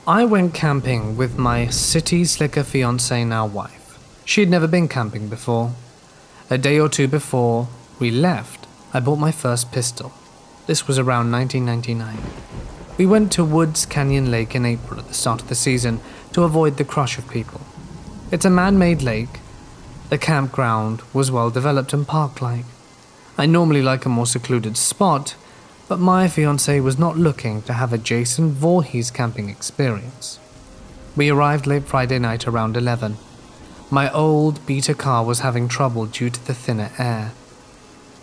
I went camping with my city slicker fiancée, now wife. She had never been camping before. A day or two before we left, I bought my first pistol. This was around 1999. We went to Woods Canyon Lake in April at the start of the season to avoid the crush of people. It's a man-made lake. The campground was well developed and park-like. I normally like a more secluded spot, but my fiancée was not looking to have a Jason Voorhees camping experience. We arrived late Friday night around 11. My old beater car was having trouble due to the thinner air.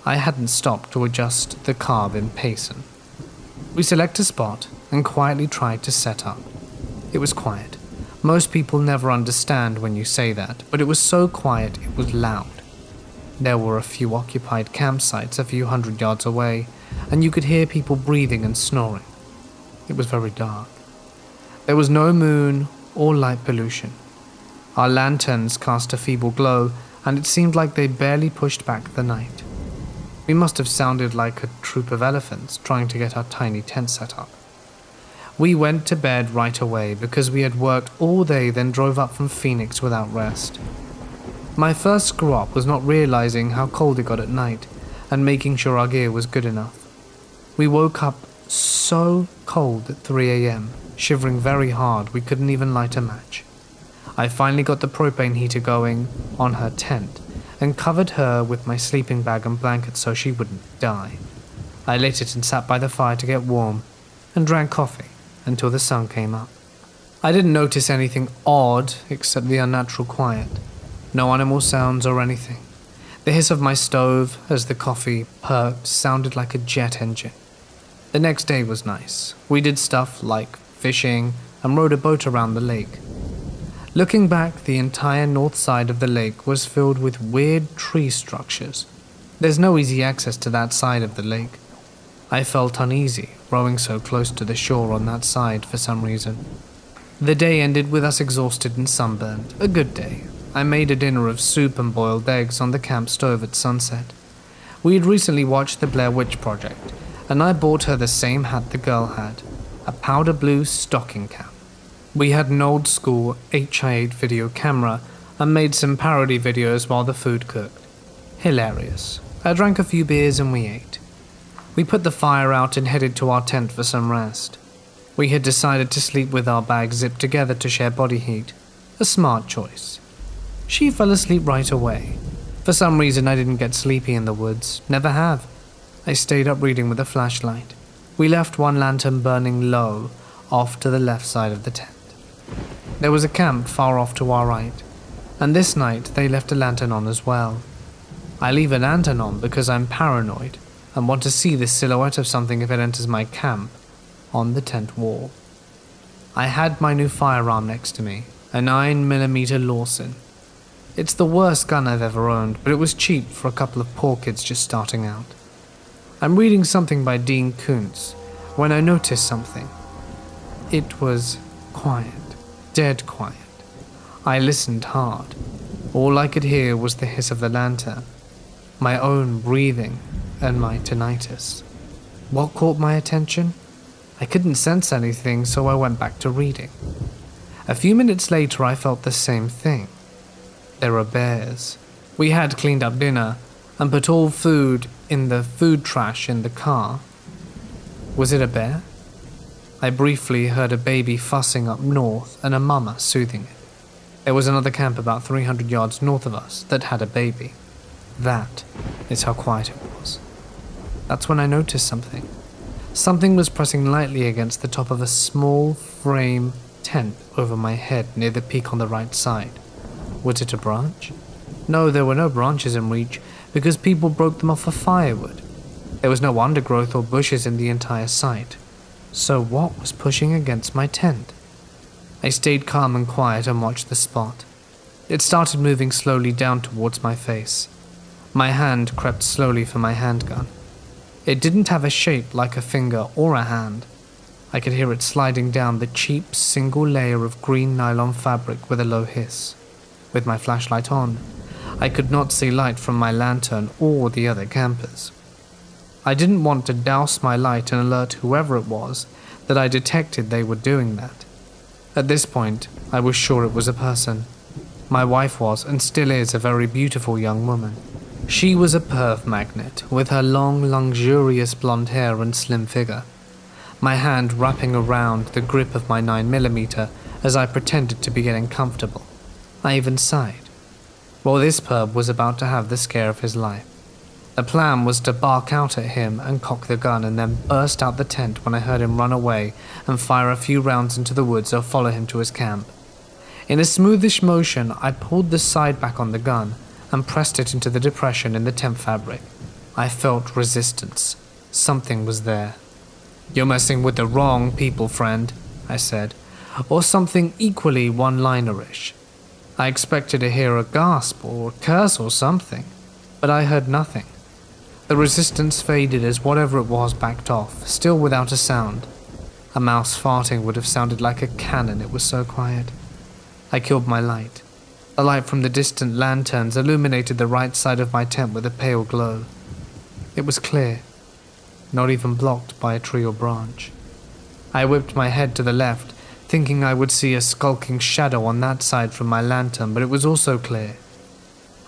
I hadn't stopped to adjust the carb in Payson. We select a spot and quietly tried to set up. It was quiet. Most people never understand when you say that, but it was so quiet it was loud. There were a few occupied campsites a few hundred yards away, and you could hear people breathing and snoring. It was very dark. There was no moon or light pollution. Our lanterns cast a feeble glow, and it seemed like they barely pushed back the night. We must have sounded like a troop of elephants trying to get our tiny tent set up. We went to bed right away because we had worked all day, then drove up from Phoenix without rest. My first screw-up was not realizing how cold it got at night and making sure our gear was good enough. We woke up so cold at 3 a.m., shivering very hard we couldn't even light a match. I finally got the propane heater going on her tent and covered her with my sleeping bag and blanket so she wouldn't die. I lit it and sat by the fire to get warm and drank coffee until the sun came up. I didn't notice anything odd except the unnatural quiet. No animal sounds or anything. The hiss of my stove as the coffee purred sounded like a jet engine. The next day was nice. We did stuff like fishing and rode a boat around the lake. Looking back, the entire north side of the lake was filled with weird tree structures. There's no easy access to that side of the lake. I felt uneasy rowing so close to the shore on that side for some reason. The day ended with us exhausted and sunburned. A good day. I made a dinner of soup and boiled eggs on the camp stove at sunset. We had recently watched the Blair Witch Project, and I bought her the same hat the girl had, a powder blue stocking cap. We had an old school HI8 video camera and made some parody videos while the food cooked. Hilarious. I drank a few beers and we ate. We put the fire out and headed to our tent for some rest. We had decided to sleep with our bags zipped together to share body heat. A smart choice. She fell asleep right away. For some reason I didn't get sleepy in the woods. Never have. I stayed up reading with a flashlight. We left one lantern burning low off to the left side of the tent. There was a camp far off to our right, and this night they left a lantern on as well. I leave a lantern on because I'm paranoid and want to see the silhouette of something if it enters my camp on the tent wall. I had my new firearm next to me, a 9mm Lawson. It's the worst gun I've ever owned, but it was cheap for a couple of poor kids just starting out. I'm reading something by Dean Koontz when I noticed something. It was quiet, dead quiet. I listened hard. All I could hear was the hiss of the lantern, my own breathing, and my tinnitus. What caught my attention? I couldn't sense anything, so I went back to reading. A few minutes later, I felt the same thing. There were bears. We had cleaned up dinner and put all food in the food trash in the car. Was it a bear? I briefly heard a baby fussing up north and a mama soothing it. There was another camp about 300 yards north of us that had a baby. That is how quiet it was. That's when I noticed something. Something was pressing lightly against the top of a small frame tent over my head near the peak on the right side. Was it a branch? No, there were no branches in reach because people broke them off for firewood. There was no undergrowth or bushes in the entire site. So what was pushing against my tent? I stayed calm and quiet and watched the spot. It started moving slowly down towards my face. My hand crept slowly for my handgun. It didn't have a shape like a finger or a hand. I could hear it sliding down the cheap single layer of green nylon fabric with a low hiss. With my flashlight on, I could not see light from my lantern or the other campers. I didn't want to douse my light and alert whoever it was that I detected they were doing that. At this point, I was sure it was a person. My wife was, and still is, a very beautiful young woman. She was a perv magnet, with her long, luxurious blonde hair and slim figure. My hand wrapping around the grip of my 9mm as I pretended to be getting comfortable. I even sighed. Well, this perv was about to have the scare of his life. The plan was to bark out at him and cock the gun and then burst out the tent when I heard him run away and fire a few rounds into the woods or follow him to his camp. In a smoothish motion, I pulled the side back on the gun and pressed it into the depression in the tent fabric. I felt resistance. Something was there. "You're messing with the wrong people, friend," I said, or something equally one-linerish. I expected to hear a gasp or a curse or something, but I heard nothing. The resistance faded as whatever it was backed off, still without a sound. A mouse farting would have sounded like a cannon, it was so quiet. I killed my light. The light from the distant lanterns illuminated the right side of my tent with a pale glow. It was clear, not even blocked by a tree or branch. I whipped my head to the left, thinking I would see a skulking shadow on that side from my lantern, but it was also clear.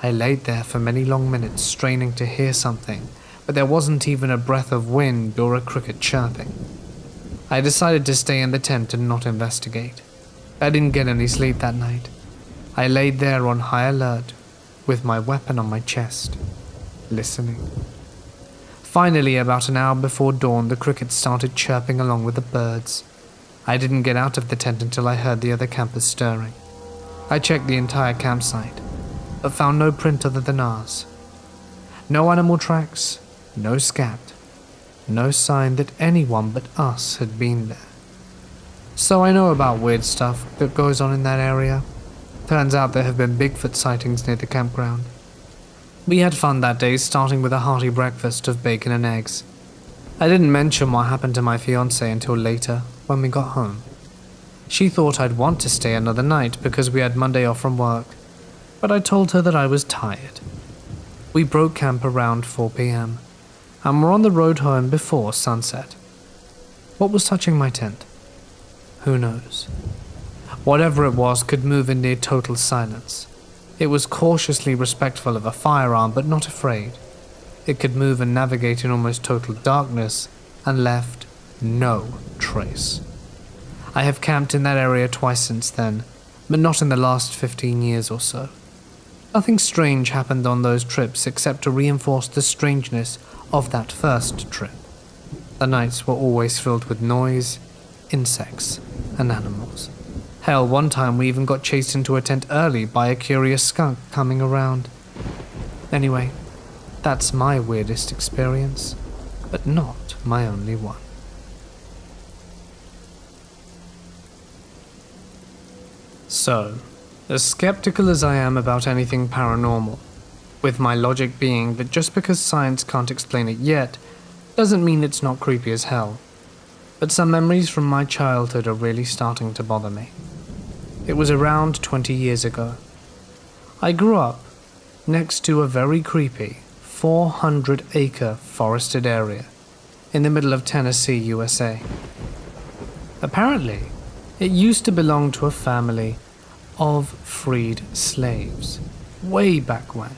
I laid there for many long minutes, straining to hear something, but there wasn't even a breath of wind or a cricket chirping. I decided to stay in the tent and not investigate. I didn't get any sleep that night. I laid there on high alert, with my weapon on my chest, listening. Finally, about an hour before dawn, the crickets started chirping along with the birds. I didn't get out of the tent until I heard the other campers stirring. I checked the entire campsite, but found no print other than ours. No animal tracks, no scat, no sign that anyone but us had been there. So I know about weird stuff that goes on in that area. Turns out there have been Bigfoot sightings near the campground. We had fun that day, starting with a hearty breakfast of bacon and eggs. I didn't mention what happened to my fiancée until later, when we got home. She thought I'd want to stay another night because we had Monday off from work, but I told her that I was tired. We broke camp around 4 p.m, and were on the road home before sunset. What was touching my tent? Who knows? Whatever it was could move in near total silence. It was cautiously respectful of a firearm, but not afraid. It could move and navigate in almost total darkness, and left no trace. I have camped in that area twice since then, but not in the last 15 years or so. Nothing strange happened on those trips except to reinforce the strangeness of that first trip. The nights were always filled with noise, insects, and animals. Hell, one time we even got chased into a tent early by a curious skunk coming around. Anyway, that's my weirdest experience, but not my only one. So, as skeptical as I am about anything paranormal, with my logic being that just because science can't explain it yet, doesn't mean it's not creepy as hell. But some memories from my childhood are really starting to bother me. It was around 20 years ago. I grew up next to a very creepy 400-acre forested area in the middle of Tennessee, USA. Apparently, it used to belong to a family of freed slaves, way back when,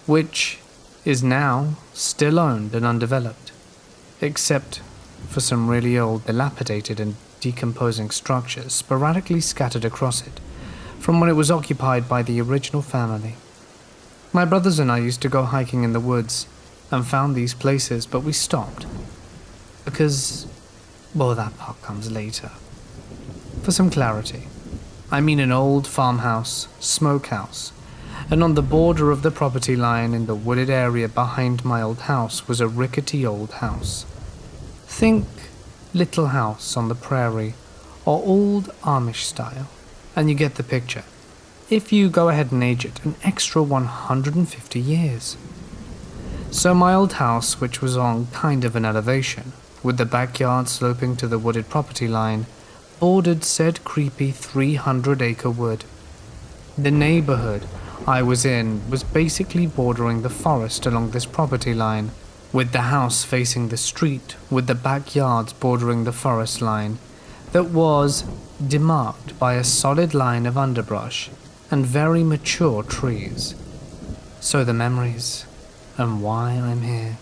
which is now still owned and undeveloped, except for some really old, dilapidated and decomposing structures sporadically scattered across it, from when it was occupied by the original family. My brothers and I used to go hiking in the woods and found these places, but we stopped. Because, well, that part comes later. For some clarity, I mean an old farmhouse, smokehouse, and on the border of the property line in the wooded area behind my old house was a rickety old house. Think Little House on the Prairie, or old Amish style, and you get the picture. If you go ahead and age it an extra 150 years. So my old house, which was on kind of an elevation, with the backyard sloping to the wooded property line, bordered said creepy 300-acre wood. The neighborhood I was in was basically bordering the forest along this property line, with the house facing the street, with the backyards bordering the forest line, that was demarked by a solid line of underbrush and very mature trees. So the memories, and why I'm here.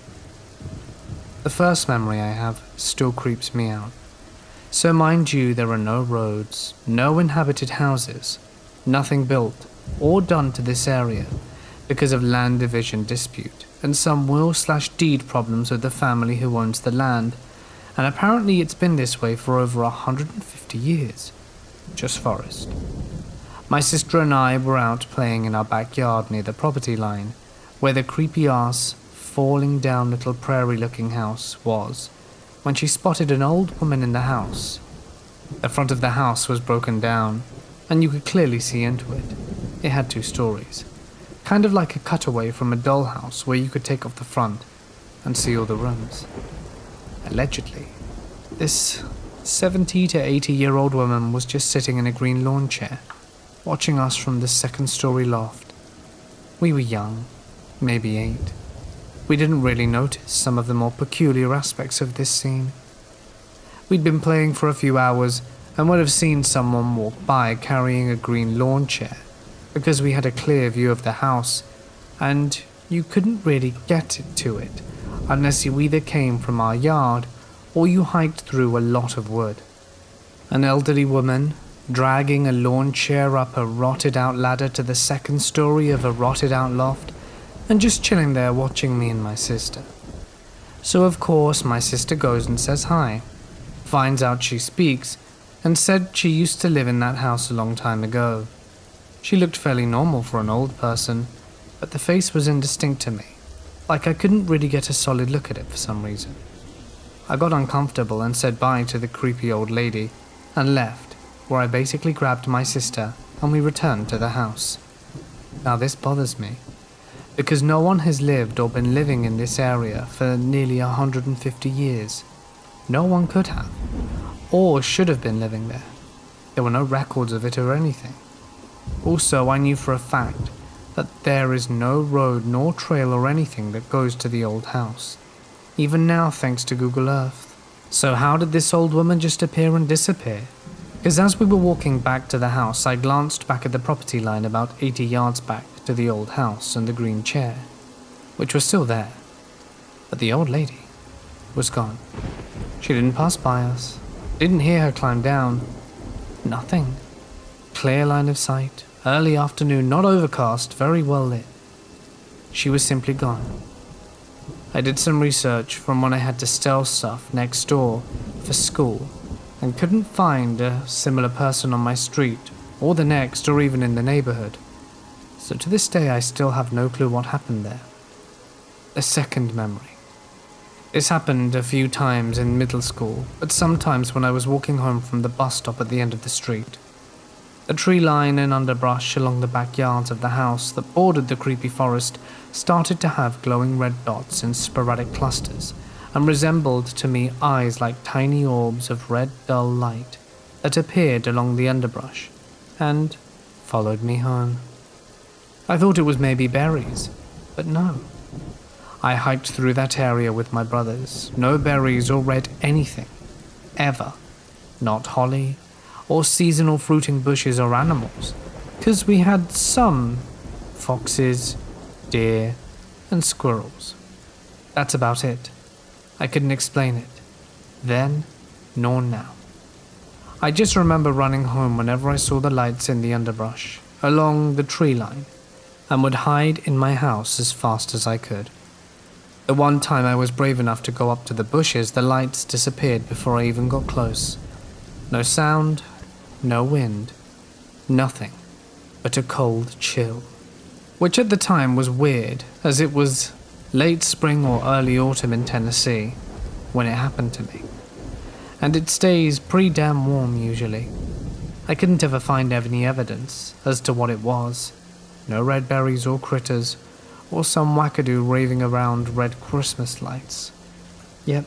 The first memory I have still creeps me out. So mind you, there are no roads, no inhabited houses, nothing built or done to this area because of land division dispute and some will/deed problems with the family who owns the land, and apparently it's been this way for over 150 years. Just forest. My sister and I were out playing in our backyard near the property line, where the creepy-ass, falling down little prairie-looking house was, when she spotted an old woman in the house. The front of the house was broken down, and you could clearly see into it. It had 2 stories, kind of like a cutaway from a dollhouse where you could take off the front and see all the rooms. Allegedly, this 70 to 80-year-old woman was just sitting in a green lawn chair, watching us from the 2nd-story loft. We were young, maybe 8. We didn't really notice some of the more peculiar aspects of this scene. We'd been playing for a few hours and would have seen someone walk by carrying a green lawn chair because we had a clear view of the house, and you couldn't really get to it unless you either came from our yard or you hiked through a lot of wood. An elderly woman dragging a lawn chair up a rotted-out ladder to the 2nd story of a rotted-out loft, and just chilling there watching me and my sister. So of course my sister goes and says hi, finds out she speaks, and said she used to live in that house a long time ago. She looked fairly normal for an old person, but the face was indistinct to me, like I couldn't really get a solid look at it for some reason. I got uncomfortable and said bye to the creepy old lady and left, where I basically grabbed my sister and we returned to the house. Now this bothers me, because no one has lived or been living in this area for nearly 150 years. No one could have, or should have been living there. There were no records of it or anything. Also, I knew for a fact that there is no road nor trail or anything that goes to the old house, even now thanks to Google Earth. So how did this old woman just appear and disappear? Because as we were walking back to the house, I glanced back at the property line about 80 yards back to the old house and the green chair, which was still there. But the old lady was gone. She didn't pass by us, didn't hear her climb down, nothing. Clear line of sight, early afternoon, not overcast, very well lit. She was simply gone. I did some research from when I had to steal stuff next door for school and couldn't find a similar person on my street or the next or even in the neighborhood. So to this day I still have no clue what happened there. A second memory. This happened a few times in middle school, but sometimes when I was walking home from the bus stop at the end of the street. The tree line and underbrush along the backyards of the house that bordered the creepy forest started to have glowing red dots in sporadic clusters and resembled to me eyes like tiny orbs of red dull light that appeared along the underbrush and followed me home. I thought it was maybe berries, but no. I hiked through that area with my brothers. No berries or red anything. Ever. Not holly or seasonal fruiting bushes or animals, because we had some foxes, deer, and squirrels. That's about it. I couldn't explain it, then nor now. I just remember running home whenever I saw the lights in the underbrush, along the tree line, and would hide in my house as fast as I could. The one time I was brave enough to go up to the bushes, the lights disappeared before I even got close. No sound, no wind, nothing but a cold chill, which at the time was weird, as it was late spring or early autumn in Tennessee when it happened to me, and it stays pretty damn warm usually. I couldn't ever find any evidence as to what it was. No red berries or critters, or some wackadoo raving around red Christmas lights. Yet,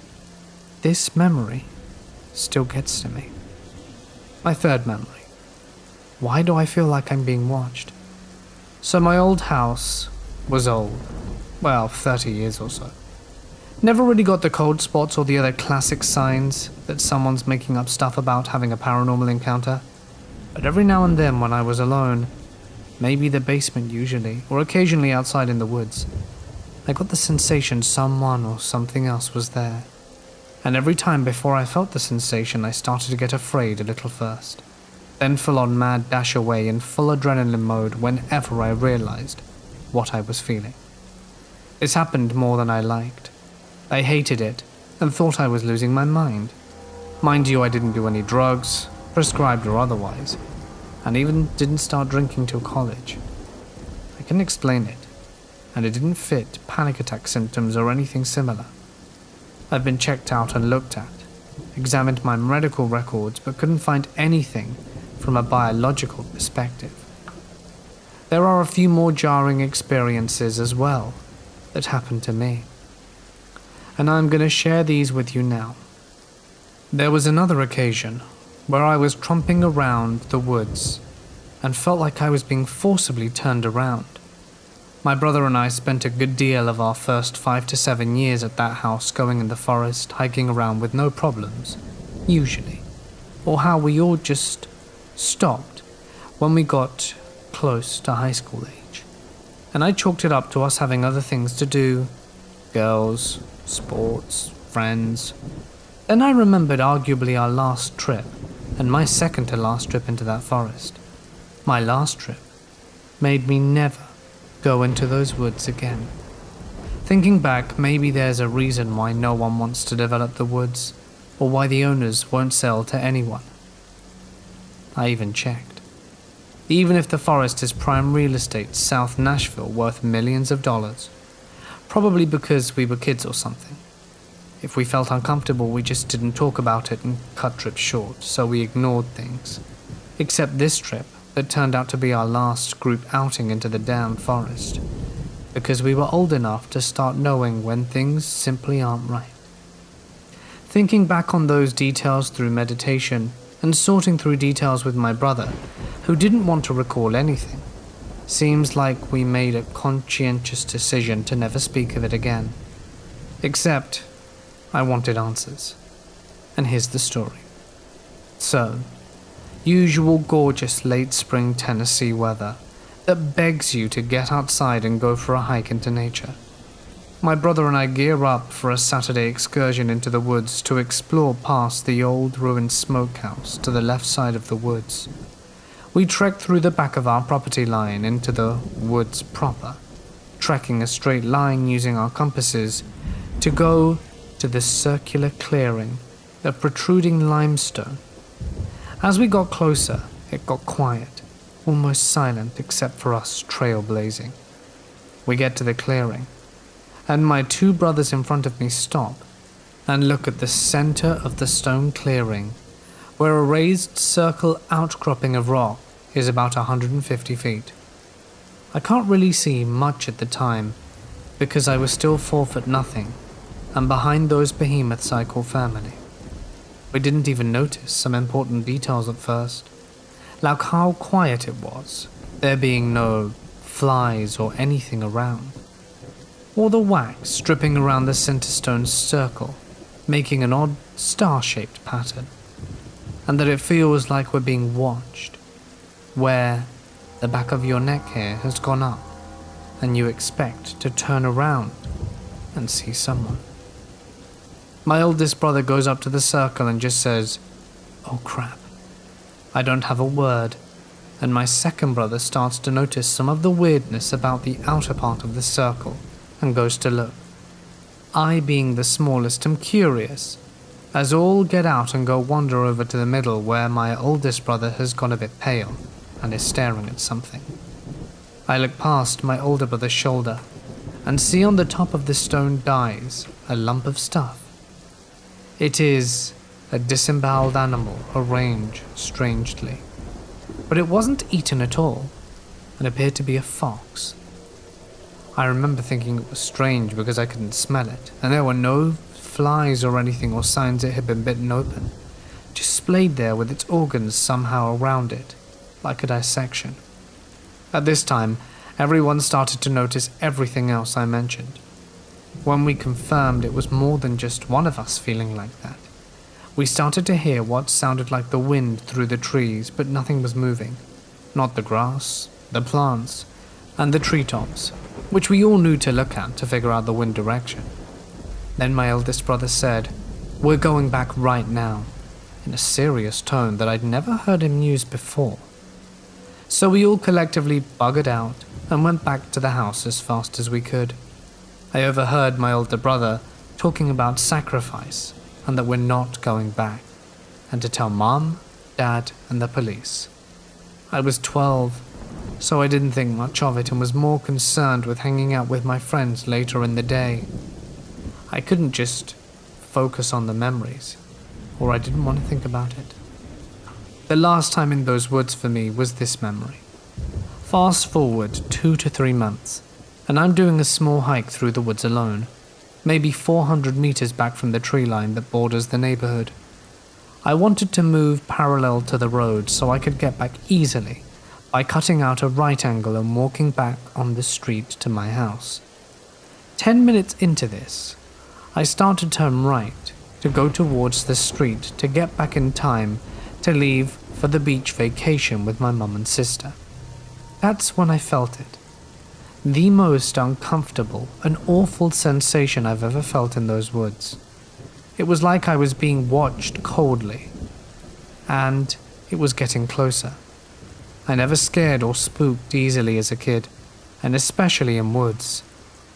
this memory still gets to me. My third memory. Why do I feel like I'm being watched? So my old house was old. Well, 30 years or so. Never really got the cold spots or the other classic signs that someone's making up stuff about having a paranormal encounter. But every now and then when I was alone, maybe the basement usually, or occasionally outside in the woods, I got the sensation someone or something else was there. And every time before I felt the sensation, I started to get afraid a little first. Then full on mad dash away in full adrenaline mode whenever I realized what I was feeling. This happened more than I liked. I hated it and thought I was losing my mind. Mind you, I didn't do any drugs, prescribed or otherwise, and even didn't start drinking till college. I couldn't explain it, and it didn't fit panic attack symptoms or anything similar. I've been checked out and looked at, examined my medical records, but couldn't find anything from a biological perspective. There are a few more jarring experiences as well that happened to me, and I'm going to share these with you now. There was another occasion where I was tromping around the woods and felt like I was being forcibly turned around. My brother and I spent a good deal of our first 5 to 7 years at that house going in the forest, hiking around with no problems, usually, or how we all just stopped when we got close to high school age. And I chalked it up to us having other things to do, girls, sports, friends. Then I remembered arguably our last trip, and my second to last trip into that forest. My last trip made me never go into those woods again. Thinking back, maybe there's a reason why no one wants to develop the woods, or why the owners won't sell to anyone. I even checked. Even if the forest is prime real estate, South Nashville worth millions of dollars, probably because we were kids or something. If we felt uncomfortable, we just didn't talk about it and cut trips short, so we ignored things. Except this trip that turned out to be our last group outing into the damn forest, because we were old enough to start knowing when things simply aren't right. Thinking back on those details through meditation and sorting through details with my brother, who didn't want to recall anything, seems like we made a conscientious decision to never speak of it again. Except, I wanted answers. And here's the story. So, usual gorgeous late spring Tennessee weather that begs you to get outside and go for a hike into nature. My brother and I gear up for a Saturday excursion into the woods to explore past the old ruined smokehouse to the left side of the woods. We trek through the back of our property line into the woods proper, trekking a straight line using our compasses to go to this circular clearing of protruding limestone. As we got closer, it got quiet, almost silent except for us trailblazing. We get to the clearing, and my two brothers in front of me stop and look at the center of the stone clearing, where a raised circle outcropping of rock is about 150 feet. I can't really see much at the time because I was still 4'0", and behind those behemoths I call family. We didn't even notice some important details at first, like how quiet it was, there being no flies or anything around, or the wax dripping around the center stone circle, making an odd star-shaped pattern, and that it feels like we're being watched, where the back of your neck hair has gone up, and you expect to turn around and see someone. My oldest brother goes up to the circle and just says, "Oh crap." I don't have a word, and my second brother starts to notice some of the weirdness about the outer part of the circle and goes to look. I, being the smallest, am curious, as all get out and go wander over to the middle where my oldest brother has gone a bit pale and is staring at something. I look past my older brother's shoulder and see on the top of the stone dies a lump of stuff. It is a disemboweled animal arranged strangely, but it wasn't eaten at all and appeared to be a fox. I remember thinking it was strange because I couldn't smell it, and there were no flies or anything or signs it had been bitten open, just splayed there with its organs somehow around it, like a dissection. At this time, everyone started to notice everything else I mentioned. When we confirmed it was more than just one of us feeling like that, we started to hear what sounded like the wind through the trees, but nothing was moving. Not the grass, the plants, and the treetops, which we all knew to look at to figure out the wind direction. Then my eldest brother said, "We're going back right now," in a serious tone that I'd never heard him use before. So we all collectively buggered out and went back to the house as fast as we could. I overheard my older brother talking about sacrifice and that we're not going back, and to tell Mom, Dad, and the police. I was 12, so I didn't think much of it and was more concerned with hanging out with my friends later in the day. I couldn't just focus on the memories, or I didn't want to think about it. The last time in those woods for me was this memory. Fast forward 2 to 3 months, and I'm doing a small hike through the woods alone, maybe 400 meters back from the tree line that borders the neighborhood. I wanted to move parallel to the road so I could get back easily by cutting out a right angle and walking back on the street to my house. 10 minutes into this, I start to turn right to go towards the street to get back in time to leave for the beach vacation with my mum and sister. That's when I felt it. The most uncomfortable and awful sensation I've ever felt in those woods. It was like I was being watched coldly, and it was getting closer. I never scared or spooked easily as a kid, and especially in woods.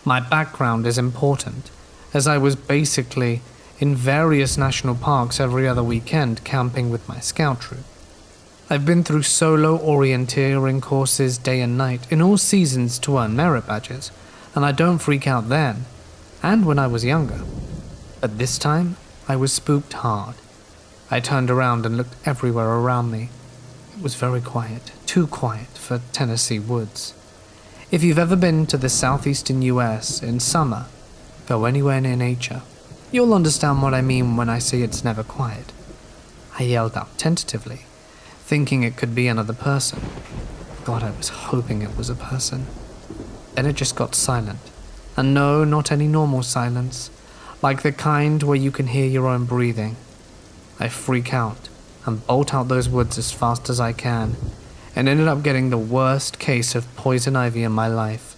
My background is important, as I was basically in various national parks every other weekend camping with my scout troop. I've been through solo orienteering courses day and night in all seasons to earn merit badges, and I don't freak out then, and when I was younger. But this time, I was spooked hard. I turned around and looked everywhere around me. It was very quiet, too quiet for Tennessee woods. If you've ever been to the southeastern US in summer, go anywhere near nature. You'll understand what I mean when I say it's never quiet. I yelled out tentatively, thinking it could be another person. God, I was hoping it was a person. Then it just got silent. And no, not any normal silence, like the kind where you can hear your own breathing. I freak out and bolt out those woods as fast as I can, and ended up getting the worst case of poison ivy in my life,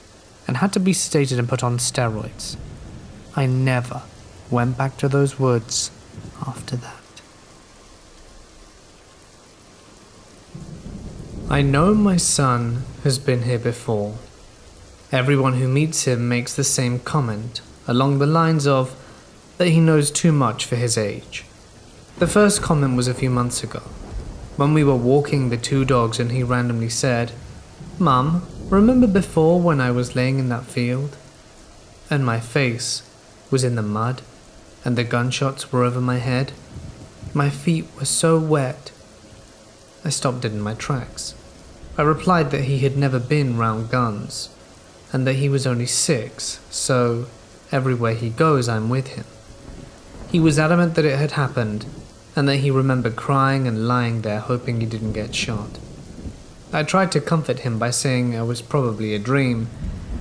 and had to be sedated and put on steroids. I never went back to those woods after that. I know my son has been here before. Everyone who meets him makes the same comment, along the lines of that he knows too much for his age. The first comment was a few months ago, when we were walking the 2 dogs and he randomly said, "Mum, remember before when I was laying in that field?" And my face was in the mud, and the gunshots were over my head. My feet were so wet. I stopped dead in my tracks. I replied that he had never been round guns, and that he was only 6, so everywhere he goes I'm with him. He was adamant that it had happened, and that he remembered crying and lying there hoping he didn't get shot. I tried to comfort him by saying it was probably a dream,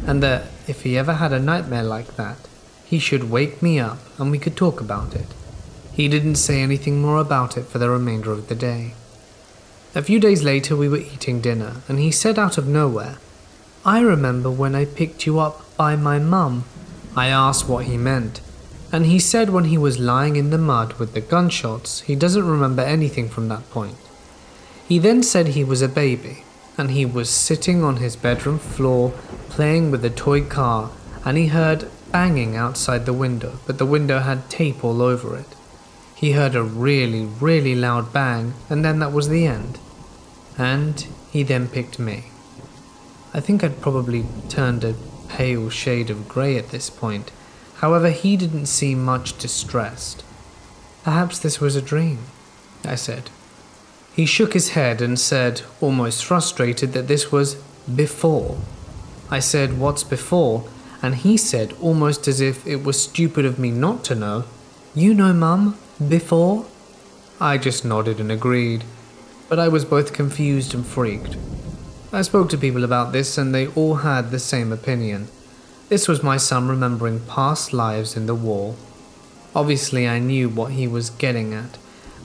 and that if he ever had a nightmare like that, he should wake me up and we could talk about it. He didn't say anything more about it for the remainder of the day. A few days later we were eating dinner, and he said out of nowhere, "I remember when I picked you up by my mum." I asked what he meant, and he said when he was lying in the mud with the gunshots, he doesn't remember anything from that point. He then said he was a baby, and he was sitting on his bedroom floor playing with a toy car, and he heard banging outside the window, but the window had tape all over it. He heard a really, really loud bang, and then that was the end. And he then picked me. I think I'd probably turned a pale shade of grey at this point. However, he didn't seem much distressed. "Perhaps this was a dream," I said. He shook his head and said, almost frustrated, that this was before. I said, "What's before?" And he said, almost as if it was stupid of me not to know, "You know, Mum, before?" I just nodded and agreed, but I was both confused and freaked. I spoke to people about this and they all had the same opinion. This was my son remembering past lives in the war. Obviously, I knew what he was getting at,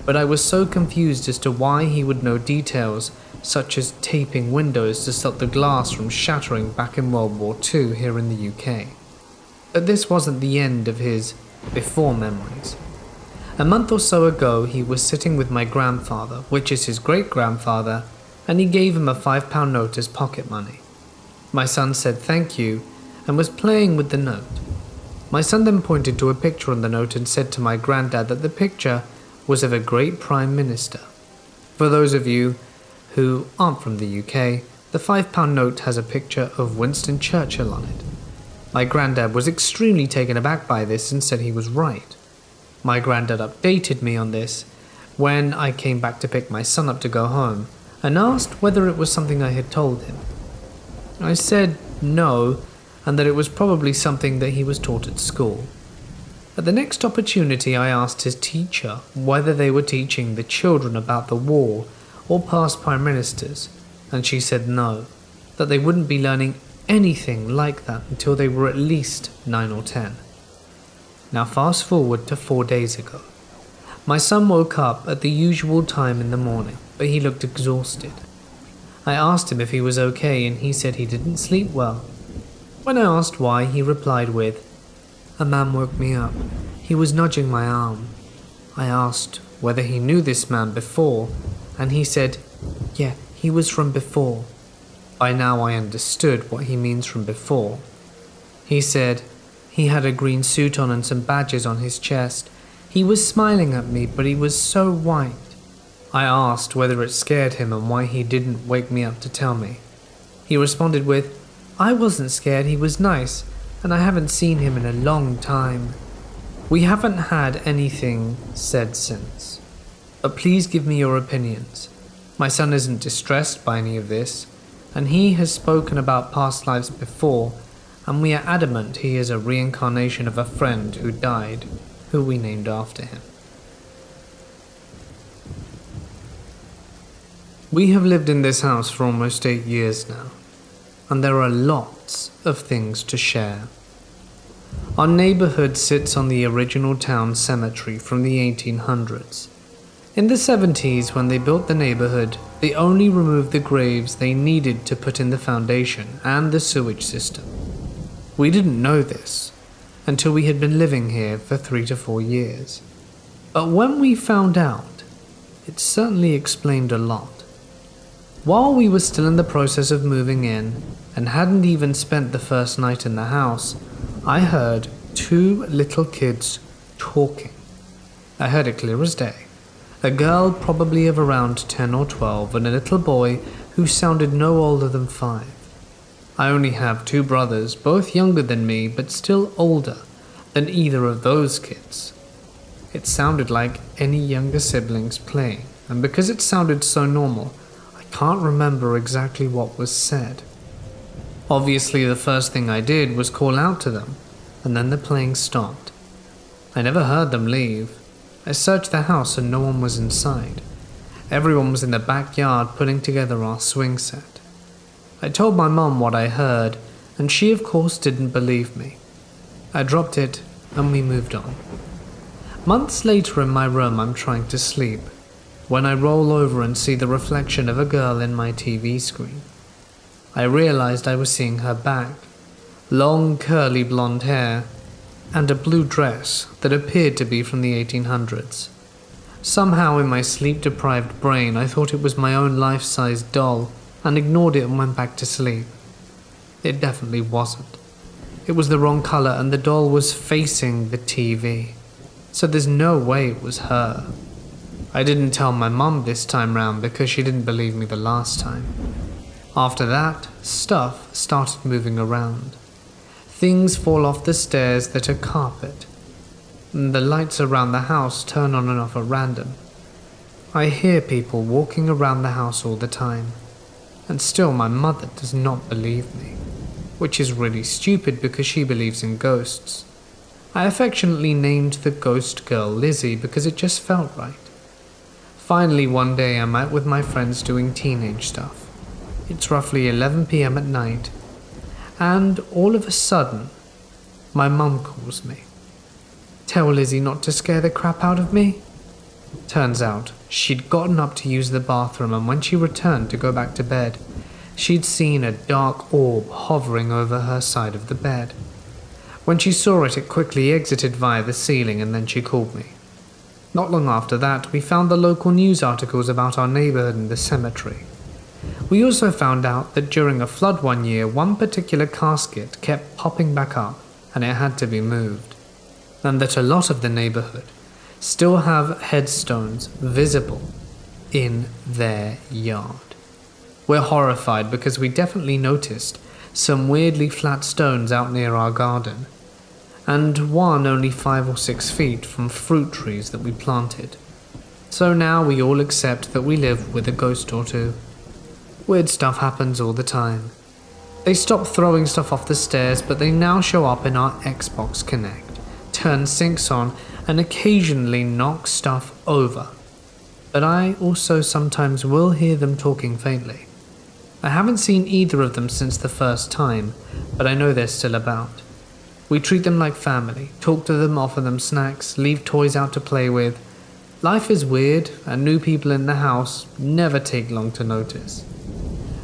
but I was so confused as to why he would know details such as taping windows to stop the glass from shattering back in World War II here in the UK. But this wasn't the end of his before memories. A month or so ago, he was sitting with my grandfather, which is his great-grandfather, and he gave him a £5 note as pocket money. My son said thank you and was playing with the note. My son then pointed to a picture on the note and said to my granddad that the picture was of a great Prime Minister. For those of you who aren't from the UK, the £5 note has a picture of Winston Churchill on it. My granddad was extremely taken aback by this and said he was right. My granddad updated me on this when I came back to pick my son up to go home and asked whether it was something I had told him. I said no, and that it was probably something that he was taught at school. At the next opportunity, I asked his teacher whether they were teaching the children about the war or past prime ministers, and she said no, that they wouldn't be learning anything like that until they were at least 9 or 10. Now fast forward to 4 days ago. My son woke up at the usual time in the morning, but he looked exhausted. I asked him if he was okay and he said he didn't sleep well. When I asked why, he replied with, "A man woke me up. He was nudging my arm." I asked whether he knew this man before, and he said, "Yeah, he was from before." By now I understood what he means from before. He said he had a green suit on and some badges on his chest. He was smiling at me, but he was so white. I asked whether it scared him and why he didn't wake me up to tell me. He responded with, "I wasn't scared, he was nice, and I haven't seen him in a long time." We haven't had anything said since, but please give me your opinions. My son isn't distressed by any of this, and he has spoken about past lives before, and we are adamant he is a reincarnation of a friend who died, who we named after him. We have lived in this house for almost 8 years now, and there are lots of things to share. Our neighborhood sits on the original town cemetery from the 1800s. In the 70s, when they built the neighborhood, they only removed the graves they needed to put in the foundation and the sewage system. We didn't know this until we had been living here for 3 to 4 years. But when we found out, it certainly explained a lot. While we were still in the process of moving in and hadn't even spent the first night in the house, I heard 2 little kids talking. I heard it clear as day. A girl probably of around 10 or 12 and a little boy who sounded no older than 5. I only have 2 brothers, both younger than me but still older than either of those kids. It sounded like any younger siblings playing, and because it sounded so normal, I can't remember exactly what was said. Obviously, the first thing I did was call out to them, and then the playing stopped. I never heard them leave. I searched the house and no one was inside. Everyone was in the backyard putting together our swing set. I told my mom what I heard, and she of course didn't believe me. I dropped it and we moved on. Months later in my room, I'm trying to sleep, when I roll over and see the reflection of a girl in my TV screen. I realized I was seeing her back, long curly blonde hair, and a blue dress that appeared to be from the 1800s. Somehow in my sleep-deprived brain, I thought it was my own life-sized doll and ignored it and went back to sleep. It definitely wasn't. It was the wrong color and the doll was facing the TV, so there's no way it was her. I didn't tell my mum this time round because she didn't believe me the last time. After that, stuff started moving around. Things fall off the stairs that are carpet. The lights around the house turn on and off at random. I hear people walking around the house all the time, and still my mother does not believe me, which is really stupid because she believes in ghosts. I affectionately named the ghost girl Lizzie because it just felt right. Finally, one day I'm out with my friends doing teenage stuff. It's roughly 11 p.m. at night, And all of a sudden, my mum calls me. Tell Lizzie not to scare the crap out of me. Turns out, she'd gotten up to use the bathroom, and when she returned to go back to bed, she'd seen a dark orb hovering over her side of the bed. When she saw it, it quickly exited via the ceiling, and then she called me. Not long after that, we found the local news articles about our neighborhood and the cemetery. We also found out that during a flood one year, one particular casket kept popping back up, and it had to be moved. And that a lot of the neighborhood still have headstones visible in their yard. We're horrified because we definitely noticed some weirdly flat stones out near our garden, and one only 5 or 6 feet from fruit trees that we planted. So now we all accept that we live with a ghost or two. Weird stuff happens all the time. They stop throwing stuff off the stairs, but they now show up in our Xbox Connect, turn sinks on, and occasionally knock stuff over. But I also sometimes will hear them talking faintly. I haven't seen either of them since the first time, but I know they're still about. We treat them like family, talk to them, offer them snacks, leave toys out to play with. Life is weird, and new people in the house never take long to notice.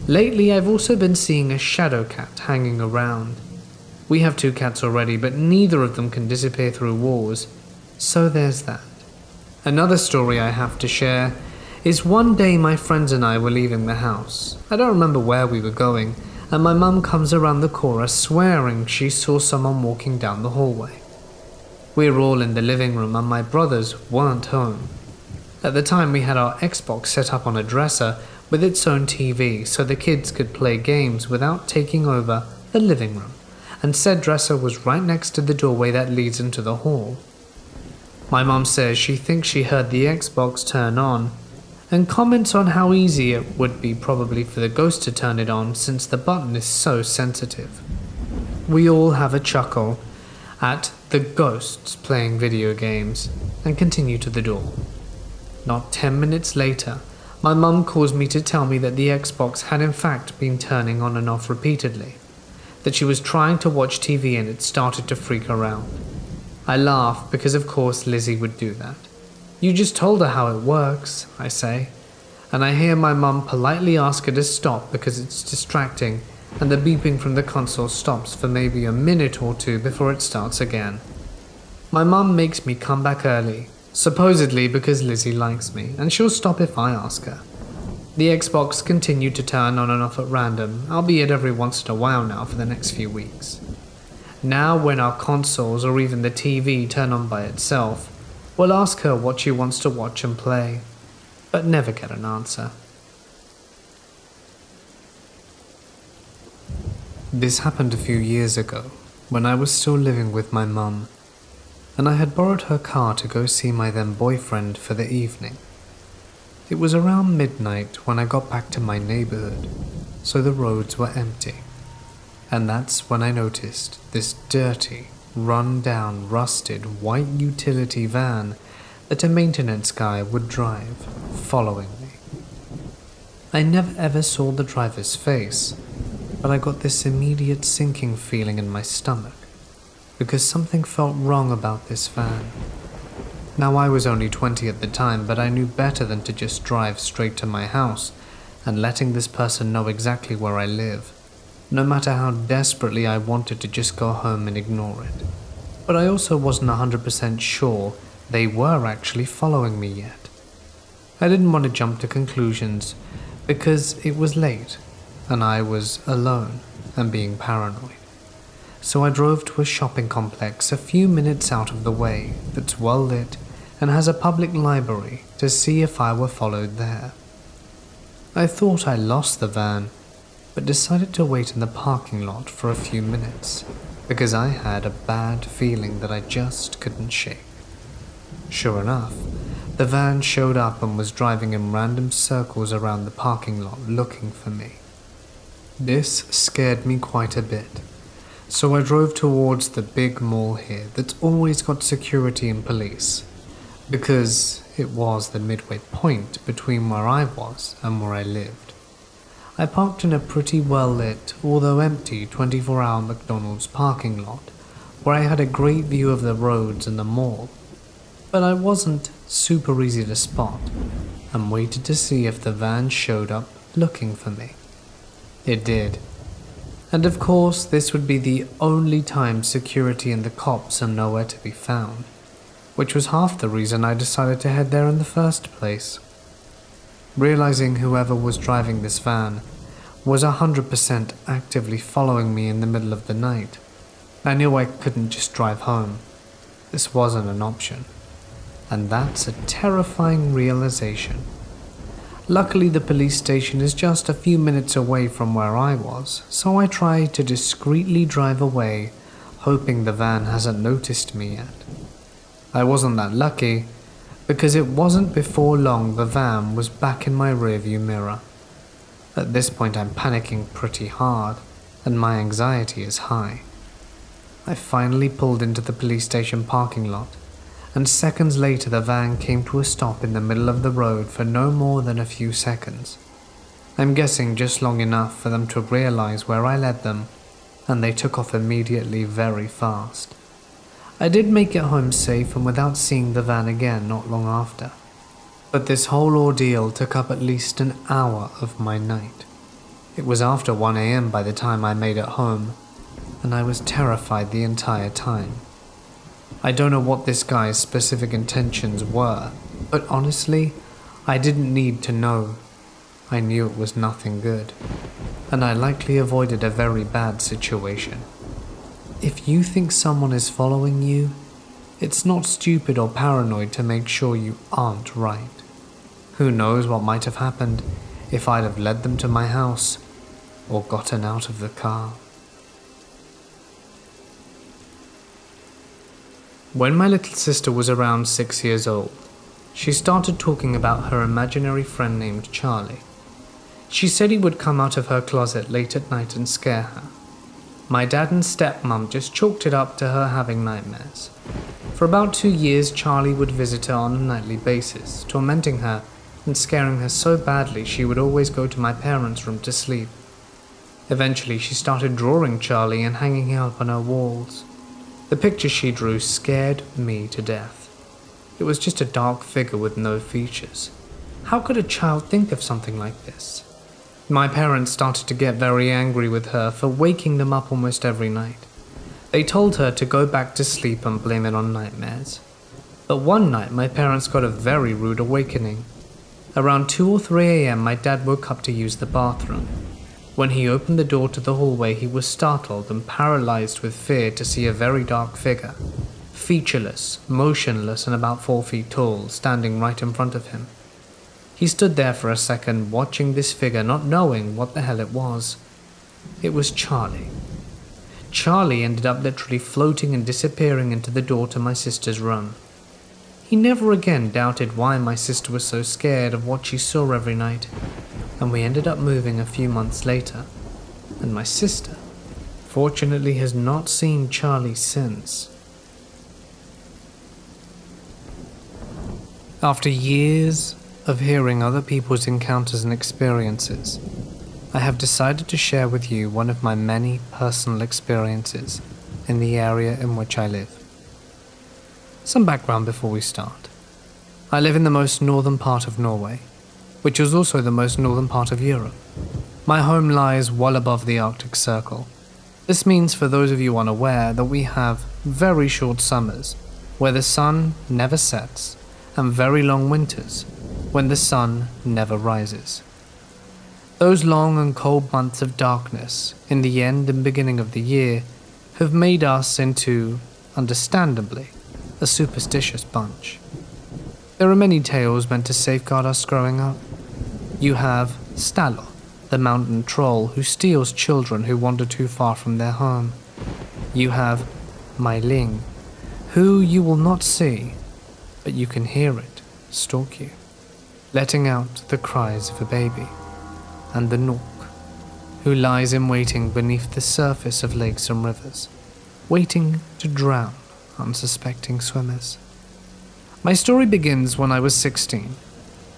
Lately, I've also been seeing a shadow cat hanging around. We have 2 cats already, but neither of them can disappear through walls, so there's that. Another story I have to share is one day my friends and I were leaving the house. I don't remember where we were going, and my mum comes around the corner swearing she saw someone walking down the hallway. We were all in the living room and my brothers weren't home. At the time we had our Xbox set up on a dresser with its own TV so the kids could play games without taking over the living room, and said dresser was right next to the doorway that leads into the hall. My mum says she thinks she heard the Xbox turn on, and comments on how easy it would be probably for the ghost to turn it on since the button is so sensitive. We all have a chuckle at the ghosts playing video games and continue to the door. Not 10 minutes later, my mum calls me to tell me that the Xbox had in fact been turning on and off repeatedly, that she was trying to watch TV and it started to freak her out. I laugh because of course Lizzie would do that. You just told her how it works, I say, and I hear my mum politely ask her to stop because it's distracting, and the beeping from the console stops for maybe a minute or 2 before it starts again. My mum makes me come back early, supposedly because Lizzie likes me, and she'll stop if I ask her. The Xbox continued to turn on and off at random, albeit every once in a while now for the next few weeks. Now when our consoles or even the TV turn on by itself, we'll ask her what she wants to watch and play, but never get an answer. This happened a few years ago, when I was still living with my mum, and I had borrowed her car to go see my then boyfriend for the evening. It was around midnight when I got back to my neighborhood, so the roads were empty, and that's when I noticed this dirty, run-down, rusted, white utility van that a maintenance guy would drive, following me. I never ever saw the driver's face, but I got this immediate sinking feeling in my stomach, because something felt wrong about this van. Now I was only 20 at the time, but I knew better than to just drive straight to my house and letting this person know exactly where I live, no matter how desperately I wanted to just go home and ignore it. But I also wasn't 100% sure they were actually following me yet. I didn't want to jump to conclusions because it was late and I was alone and being paranoid. So I drove to a shopping complex a few minutes out of the way that's well lit and has a public library to see if I were followed there. I thought I lost the van, but decided to wait in the parking lot for a few minutes because I had a bad feeling that I just couldn't shake. Sure enough, the van showed up and was driving in random circles around the parking lot looking for me. This scared me quite a bit, so I drove towards the big mall here that's always got security and police, because it was the midway point between where I was and where I lived. I parked in a pretty well-lit, although empty 24-hour McDonald's parking lot where I had a great view of the roads and the mall, but I wasn't super easy to spot and waited to see if the van showed up looking for me. It did. And of course, this would be the only time security and the cops are nowhere to be found, which was half the reason I decided to head there in the first place. Realizing whoever was driving this van was 100% actively following me in the middle of the night, I knew I couldn't just drive home. This wasn't an option, and that's a terrifying realization. Luckily, the police station is just a few minutes away from where I was, so I try to discreetly drive away, hoping the van hasn't noticed me yet. I wasn't that lucky, because it wasn't before long the van was back in my rearview mirror. At this point I'm panicking pretty hard, and my anxiety is high. I finally pulled into the police station parking lot, and seconds later the van came to a stop in the middle of the road for no more than a few seconds. I'm guessing just long enough for them to realize where I led them, and they took off immediately very fast. I did make it home safe and without seeing the van again not long after. But this whole ordeal took up at least an hour of my night. It was after 1 a.m. by the time I made it home, and I was terrified the entire time. I don't know what this guy's specific intentions were, but honestly, I didn't need to know. I knew it was nothing good, and I likely avoided a very bad situation. If you think someone is following you, it's not stupid or paranoid to make sure you aren't right. Who knows what might have happened if I'd have led them to my house or gotten out of the car. When my little sister was around 6 years old, she started talking about her imaginary friend named Charlie. She said he would come out of her closet late at night and scare her. My dad and stepmom just chalked it up to her having nightmares. For about 2 years, Charlie would visit her on a nightly basis, tormenting her and scaring her so badly she would always go to my parents' room to sleep. Eventually, she started drawing Charlie and hanging him up on her walls. The picture she drew scared me to death. It was just a dark figure with no features. How could a child think of something like this? My parents started to get very angry with her for waking them up almost every night. They told her to go back to sleep and blame it on nightmares. But one night my parents got a very rude awakening. Around 2 or 3 a.m. my dad woke up to use the bathroom. When he opened the door to the hallway, he was startled and paralyzed with fear to see a very dark figure, featureless, motionless and about 4 feet tall, standing right in front of him. He stood there for a second watching this figure, not knowing what the hell it was. It was Charlie. Charlie ended up literally floating and disappearing into the door to my sister's room. He never again doubted why my sister was so scared of what she saw every night, and we ended up moving a few months later, and my sister, fortunately, has not seen Charlie since. After years of hearing other people's encounters and experiences, I have decided to share with you one of my many personal experiences in the area in which I live. Some background before we start. I live in the most northern part of Norway, which is also the most northern part of Europe. My home lies well above the Arctic Circle. This means, for those of you unaware, that we have very short summers, where the sun never sets, and very long winters, when the sun never rises. Those long and cold months of darkness in the end and beginning of the year have made us into, understandably, a superstitious bunch. There are many tales meant to safeguard us growing up. You have Stalo, the mountain troll who steals children who wander too far from their home. You have Meiling, who you will not see, but you can hear it stalk you, letting out the cries of a baby. And the Nork, who lies in waiting beneath the surface of lakes and rivers, waiting to drown unsuspecting swimmers. My story begins when I was 16.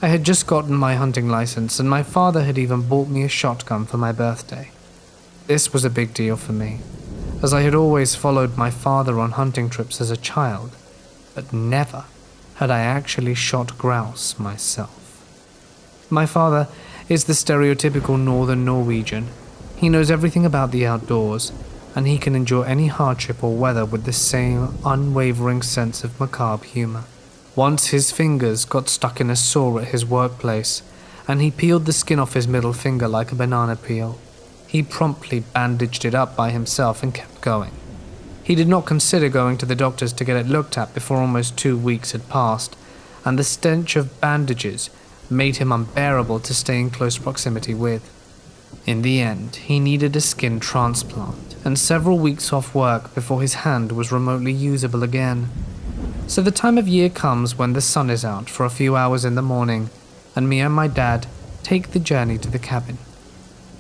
I had just gotten my hunting license, and my father had even bought me a shotgun for my birthday. This was a big deal for me, as I had always followed my father on hunting trips as a child, but never had I actually shot grouse myself. My father is the stereotypical northern Norwegian. He knows everything about the outdoors, and he can endure any hardship or weather with the same unwavering sense of macabre humor. Once his fingers got stuck in a sore at his workplace, and he peeled the skin off his middle finger like a banana peel. He promptly bandaged it up by himself and kept going. He did not consider going to the doctors to get it looked at before almost 2 weeks had passed, and the stench of bandages made him unbearable to stay in close proximity with. In the end, he needed a skin transplant and several weeks off work before his hand was remotely usable again. So the time of year comes when the sun is out for a few hours in the morning, and me and my dad take the journey to the cabin.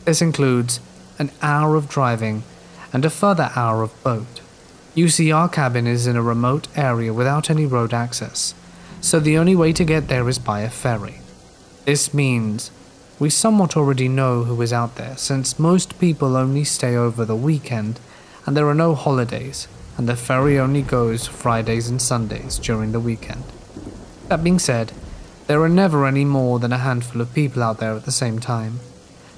This includes an hour of driving and a further hour of boat. You see, our cabin is in a remote area without any road access, so the only way to get there is by a ferry. This means we somewhat already know who is out there, since most people only stay over the weekend and there are no holidays, and the ferry only goes Fridays and Sundays during the weekend. That being said, there are never any more than a handful of people out there at the same time,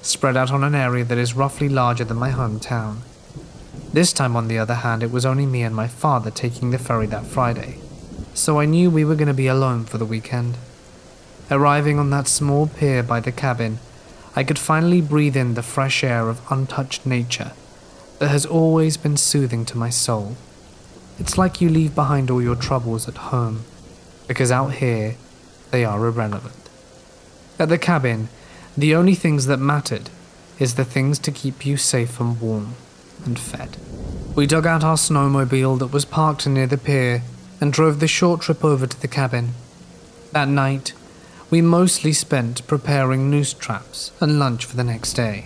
spread out on an area that is roughly larger than my hometown. This time, on the other hand, it was only me and my father taking the ferry that Friday, so I knew we were going to be alone for the weekend. Arriving on that small pier by the cabin, I could finally breathe in the fresh air of untouched nature that has always been soothing to my soul. It's like you leave behind all your troubles at home, because out here, they are irrelevant. At the cabin, the only things that mattered is the things to keep you safe and warm and fed. We dug out our snowmobile that was parked near the pier and drove the short trip over to the cabin. That night, we mostly spent preparing noose traps and lunch for the next day.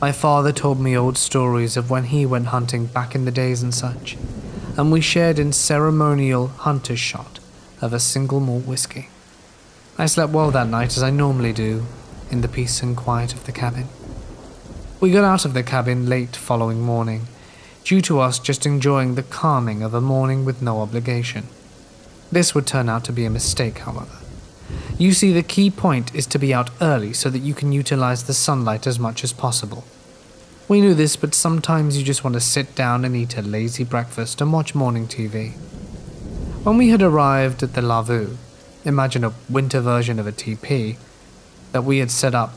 My father told me old stories of when he went hunting back in the days and such, and we shared in ceremonial hunter's shot of a single malt whiskey. I slept well that night, as I normally do, in the peace and quiet of the cabin. We got out of the cabin late following morning, due to us just enjoying the calming of a morning with no obligation. This would turn out to be a mistake, however. You see, the key point is to be out early so that you can utilize the sunlight as much as possible. We knew this, but sometimes you just want to sit down and eat a lazy breakfast and watch morning TV. When we had arrived at the Lavu, imagine a winter version of a TP, that we had set up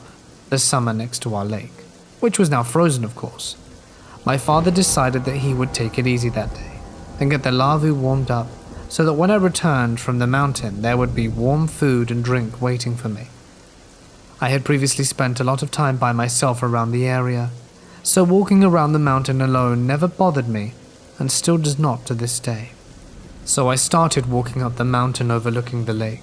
the summer next to our lake, which was now frozen, of course, my father decided that he would take it easy that day and get the Lavu warmed up so that when I returned from the mountain there would be warm food and drink waiting for me. I had previously spent a lot of time by myself around the area, so walking around the mountain alone never bothered me and still does not to this day. So I started walking up the mountain overlooking the lake.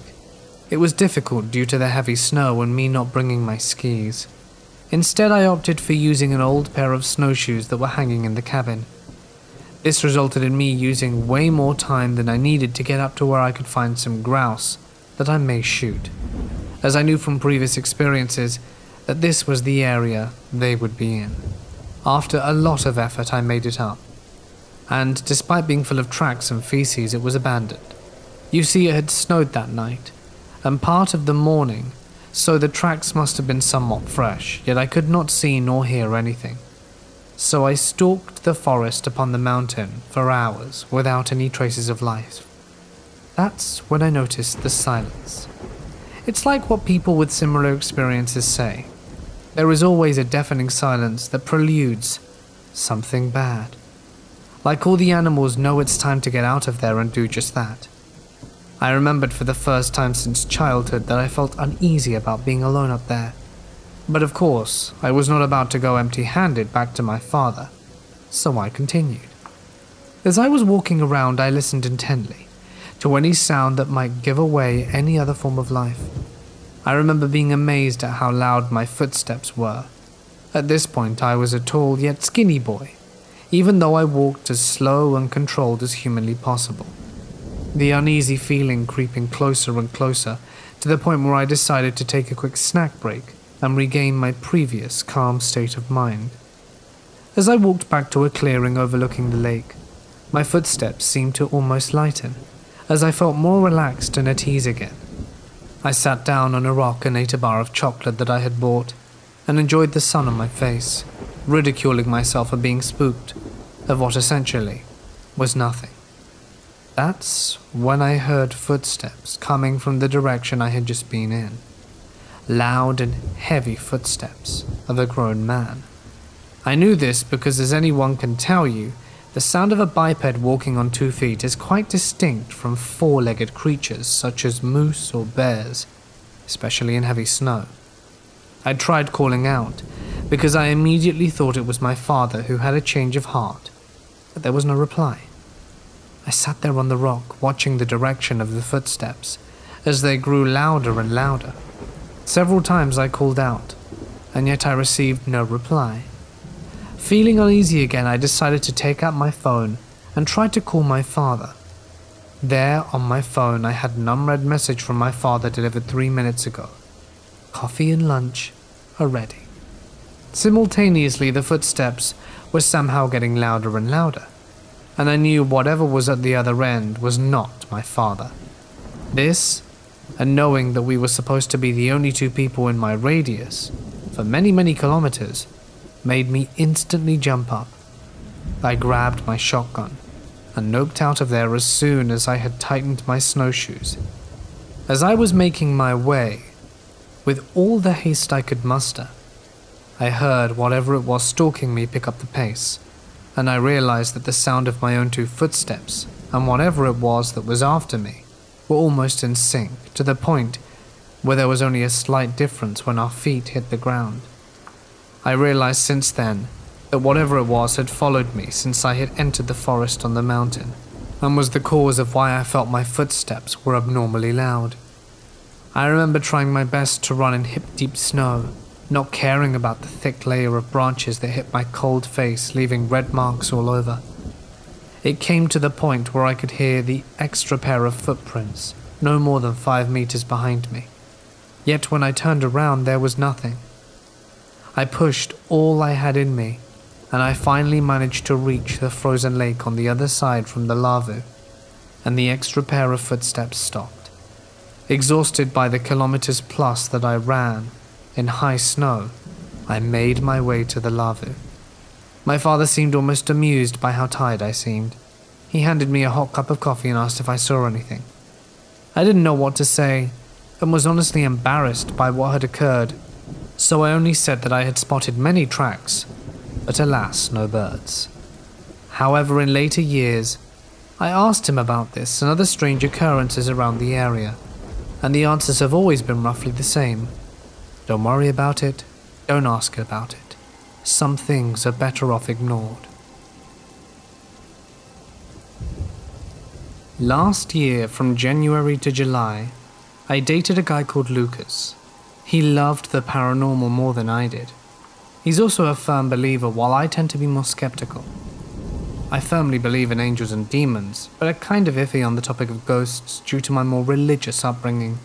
It was difficult due to the heavy snow and me not bringing my skis. Instead, I opted for using an old pair of snowshoes that were hanging in the cabin. This resulted in me using way more time than I needed to get up to where I could find some grouse that I may shoot, as I knew from previous experiences that this was the area they would be in. After a lot of effort, I made it up, and despite being full of tracks and feces, it was abandoned. You see, it had snowed that night, and part of the morning, so the tracks must have been somewhat fresh, yet I could not see nor hear anything. So I stalked the forest upon the mountain for hours without any traces of life. That's when I noticed the silence. It's like what people with similar experiences say. There is always a deafening silence that preludes something bad. Like all the animals know it's time to get out of there and do just that. I remembered for the first time since childhood that I felt uneasy about being alone up there. But of course, I was not about to go empty-handed back to my father, so I continued. As I was walking around, I listened intently to any sound that might give away any other form of life. I remember being amazed at how loud my footsteps were. At this point, I was a tall yet skinny boy, even though I walked as slow and controlled as humanly possible. The uneasy feeling creeping closer and closer to the point where I decided to take a quick snack break and regain my previous calm state of mind. As I walked back to a clearing overlooking the lake, my footsteps seemed to almost lighten, as I felt more relaxed and at ease again. I sat down on a rock and ate a bar of chocolate that I had bought, and enjoyed the sun on my face, ridiculing myself for being spooked of what essentially was nothing. That's when I heard footsteps coming from the direction I had just been in. Loud and heavy footsteps of a grown man. I knew this because, as anyone can tell you, the sound of a biped walking on 2 feet is quite distinct from four-legged creatures such as moose or bears, especially in heavy snow. I tried calling out, because I immediately thought it was my father who had a change of heart, but there was no reply. I sat there on the rock, watching the direction of the footsteps, as they grew louder and louder. Several times I called out, and yet I received no reply. Feeling uneasy again, I decided to take out my phone and try to call my father. There on my phone I had an unread message from my father delivered 3 minutes ago. Coffee and lunch are ready. Simultaneously, the footsteps were somehow getting louder and louder, and I knew whatever was at the other end was not my father. This, and knowing that we were supposed to be the only 2 people in my radius, for many, many kilometers, made me instantly jump up. I grabbed my shotgun and noped out of there as soon as I had tightened my snowshoes. As I was making my way, with all the haste I could muster, I heard whatever it was stalking me pick up the pace, and I realized that the sound of my own 2 footsteps and whatever it was that was after me were almost in sync, to the point where there was only a slight difference when our feet hit the ground. I realized since then that whatever it was had followed me since I had entered the forest on the mountain, and was the cause of why I felt my footsteps were abnormally loud. I remember trying my best to run in hip-deep snow, not caring about the thick layer of branches that hit my cold face, leaving red marks all over. It came to the point where I could hear the extra pair of footprints, no more than 5 meters behind me. Yet when I turned around, there was nothing. I pushed all I had in me, and I finally managed to reach the frozen lake on the other side from the lava, and the extra pair of footsteps stopped. Exhausted by the kilometers plus that I ran in high snow, I made my way to the lava. My father seemed almost amused by how tired I seemed. He handed me a hot cup of coffee and asked if I saw anything. I didn't know what to say, and was honestly embarrassed by what had occurred, so I only said that I had spotted many tracks, but alas, no birds. However, in later years, I asked him about this and other strange occurrences around the area, and the answers have always been roughly the same. Don't worry about it, don't ask about it. Some things are better off ignored. Last year, from January to July, I dated a guy called Lucas. He loved the paranormal more than I did. He's also a firm believer, while I tend to be more skeptical. I firmly believe in angels and demons, but I'm kind of iffy on the topic of ghosts due to my more religious upbringing,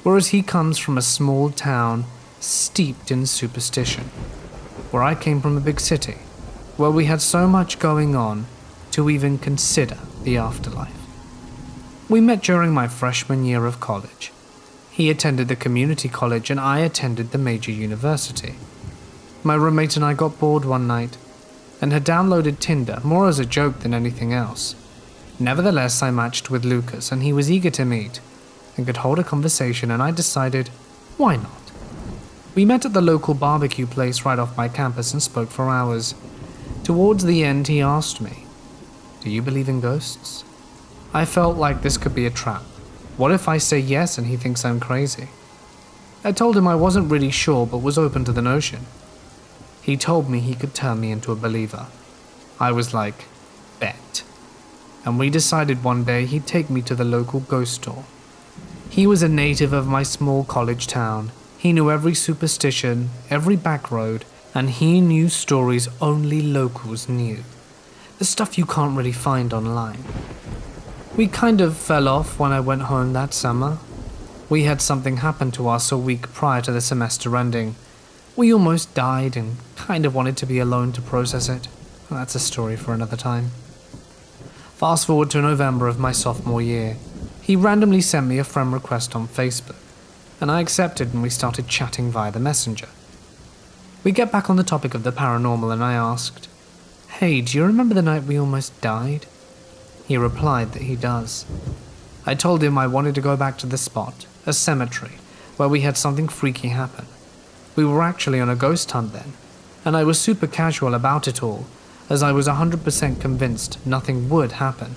whereas he comes from a small town steeped in superstition, where I came from a big city, where we had so much going on to even consider the afterlife. We met during my freshman year of college. He attended the community college and I attended the major university. My roommate and I got bored one night and had downloaded Tinder more as a joke than anything else. Nevertheless, I matched with Lucas and he was eager to meet and could hold a conversation, and I decided, why not? We met at the local barbecue place right off my campus and spoke for hours. Towards the end, he asked me, "Do you believe in ghosts?" I felt like this could be a trap. What if I say yes and he thinks I'm crazy? I told him I wasn't really sure but was open to the notion. He told me he could turn me into a believer. I was like, bet. And we decided one day he'd take me to the local ghost tour. He was a native of my small college town. He knew every superstition, every back road, and he knew stories only locals knew. The stuff you can't really find online. We kind of fell off when I went home that summer. We had something happen to us a week prior to the semester ending. We almost died and kind of wanted to be alone to process it. That's a story for another time. Fast forward to November of my sophomore year. He randomly sent me a friend request on Facebook, and I accepted and we started chatting via the messenger. We get back on the topic of the paranormal and I asked, "Hey, do you remember the night we almost died?" He replied that he does. I told him I wanted to go back to the spot, a cemetery, where we had something freaky happen. We were actually on a ghost hunt then, and I was super casual about it all, as I was 100% convinced nothing would happen.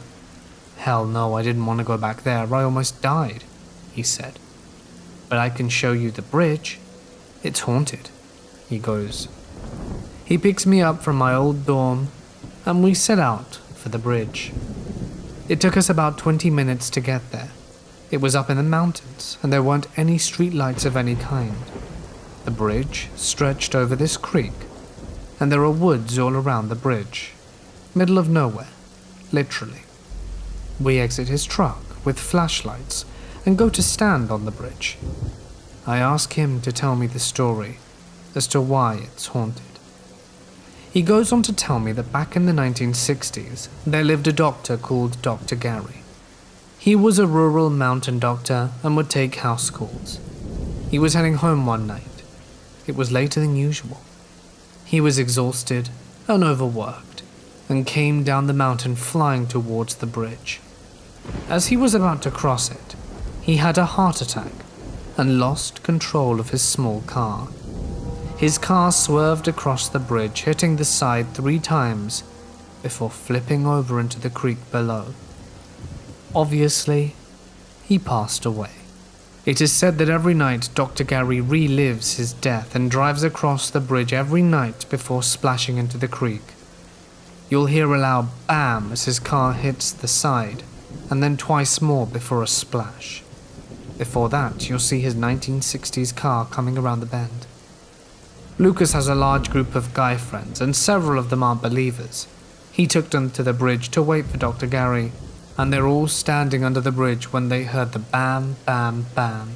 "Hell no, I didn't want to go back there, I almost died," he said. "But I can show you the bridge. It's haunted," he goes. He picks me up from my old dorm, and we set out for the bridge. It took us about 20 minutes to get there. It was up in the mountains, and there weren't any street lights of any kind. The bridge stretched over this creek, and there are woods all around the bridge. Middle of nowhere, literally. We exit his truck with flashlights and go to stand on the bridge. I ask him to tell me the story as to why it's haunted. He goes on to tell me that back in the 1960s, there lived a doctor called Dr. Gary. He was a rural mountain doctor and would take house calls. He was heading home one night. It was later than usual. He was exhausted and overworked and came down the mountain flying towards the bridge. As he was about to cross it, he had a heart attack and lost control of his small car. His car swerved across the bridge, hitting the side 3 times before flipping over into the creek below. Obviously, he passed away. It is said that every night Dr. Gary relives his death and drives across the bridge every night before splashing into the creek. You'll hear a loud bam as his car hits the side, and then twice more before a splash. Before that, you'll see his 1960s car coming around the bend. Lucas has a large group of guy friends, and several of them aren't believers. He took them to the bridge to wait for Dr. Gary, and they're all standing under the bridge when they heard the bam, bam, bam.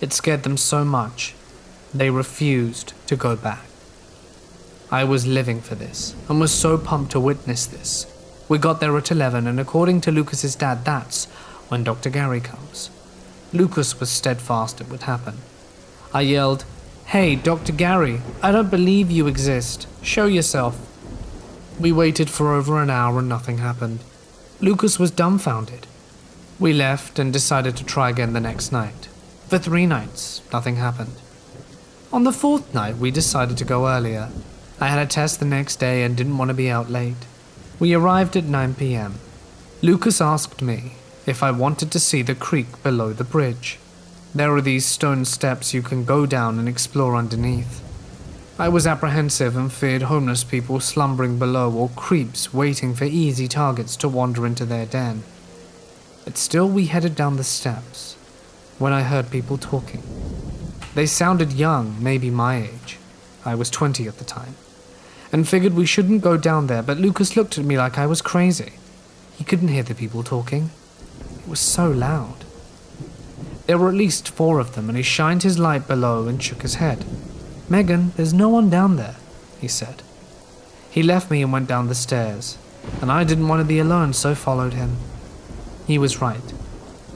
It scared them so much, they refused to go back. I was living for this, and was so pumped to witness this. We got there at 11, and according to Lucas's dad, that's when Dr. Gary comes. Lucas was steadfast it would happen. I yelled, "Hey, Dr. Gary, I don't believe you exist. Show yourself." We waited for over an hour and nothing happened. Lucas was dumbfounded. We left and decided to try again the next night. For 3 nights, nothing happened. On the 4th night, we decided to go earlier. I had a test the next day and didn't want to be out late. We arrived at 9 p.m. Lucas asked me if I wanted to see the creek below the bridge. There are these stone steps you can go down and explore underneath. I was apprehensive and feared homeless people slumbering below or creeps waiting for easy targets to wander into their den. But still we headed down the steps when I heard people talking. They sounded young, maybe my age. I was 20 at the time, and figured we shouldn't go down there, but Lucas looked at me like I was crazy. He couldn't hear the people talking. It was so loud. There were at least 4 of them, and he shined his light below and shook his head. "Megan, there's no one down there," he said. He left me and went down the stairs, and I didn't want to be alone, so followed him. He was right.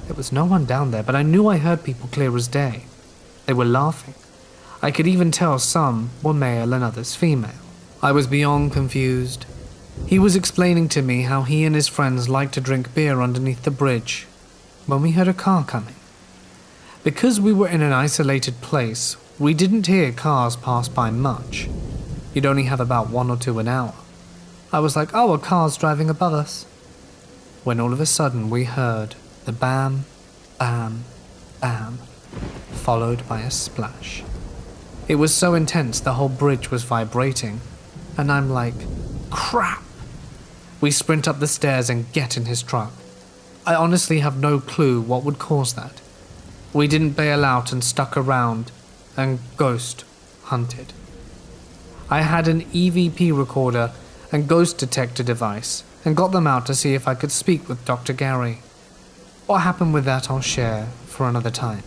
There was no one down there, but I knew I heard people clear as day. They were laughing. I could even tell some were male and others female. I was beyond confused. He was explaining to me how he and his friends liked to drink beer underneath the bridge when we heard a car coming. Because we were in an isolated place, we didn't hear cars pass by much. You'd only have about 1 or 2 an hour. I was like, "Oh, a car's driving above us." When all of a sudden we heard the bam, bam, bam, followed by a splash. It was so intense the whole bridge was vibrating, and I'm like, "Crap!" We sprint up the stairs and get in his truck. I honestly have no clue what would cause that. We didn't bail out and stuck around and ghost hunted. I had an EVP recorder and ghost detector device and got them out to see if I could speak with Dr. Gary. What happened with that I'll share for another time.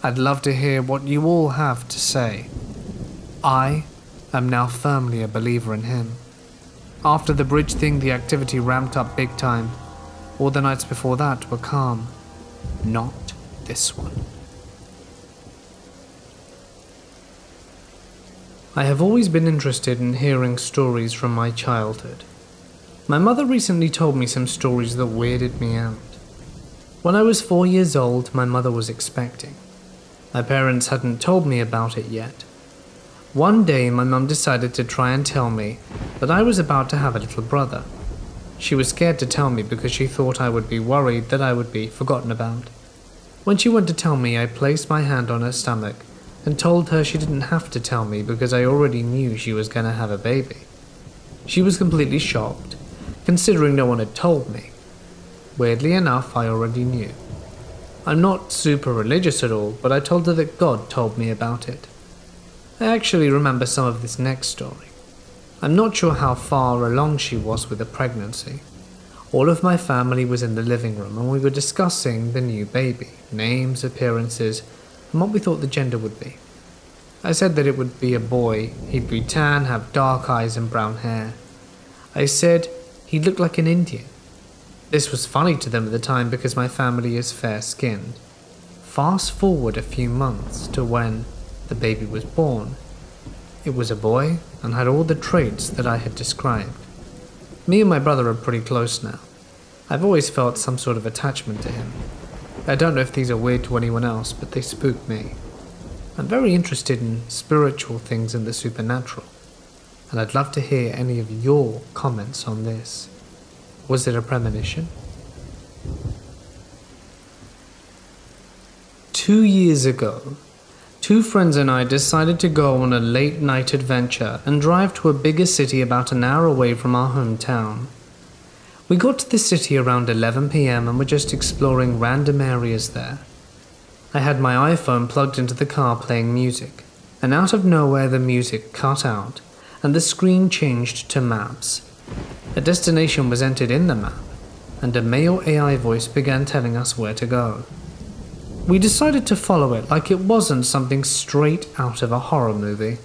I'd love to hear what you all have to say. I am now firmly a believer in him. After the bridge thing, the activity ramped up big time. All the nights before that were calm. Not this one. I have always been interested in hearing stories from my childhood. My mother recently told me some stories that weirded me out. When I was 4 years old, my mother was expecting. My parents hadn't told me about it yet. One day, my mum decided to try and tell me that I was about to have a little brother. She was scared to tell me because she thought I would be worried that I would be forgotten about. When she went to tell me, I placed my hand on her stomach and told her she didn't have to tell me because I already knew she was going to have a baby. She was completely shocked, considering no one had told me. Weirdly enough, I already knew. I'm not super religious at all, but I told her that God told me about it. I actually remember some of this next story. I'm not sure how far along she was with the pregnancy. All of my family was in the living room and we were discussing the new baby, names, appearances, and what we thought the gender would be. I said that it would be a boy. He'd be tan, have dark eyes and brown hair. I said he'd look like an Indian. This was funny to them at the time because my family is fair-skinned. Fast forward a few months to when the baby was born. It was a boy and had all the traits that I had described. Me and my brother are pretty close now. I've always felt some sort of attachment to him. I don't know if these are weird to anyone else, but they spook me. I'm very interested in spiritual things and the supernatural, and I'd love to hear any of your comments on this. Was it a premonition? 2 years ago, 2 friends and I decided to go on a late-night adventure and drive to a bigger city about an hour away from our hometown. We got to the city around 11 p.m. and were just exploring random areas there. I had my iPhone plugged into the car playing music, and out of nowhere the music cut out and the screen changed to maps. A destination was entered in the map, and a male AI voice began telling us where to go. We decided to follow it like it wasn't something straight out of a horror movie.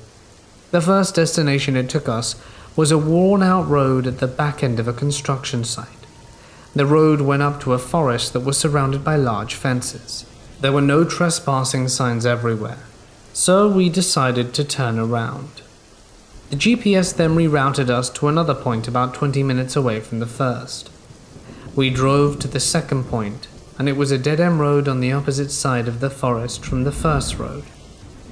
The first destination it took us was a worn-out road at the back end of a construction site. The road went up to a forest that was surrounded by large fences. There were no trespassing signs everywhere, so we decided to turn around. The GPS then rerouted us to another point about 20 minutes away from the first. We drove to the second point, and it was a dead-end road on the opposite side of the forest from the first road.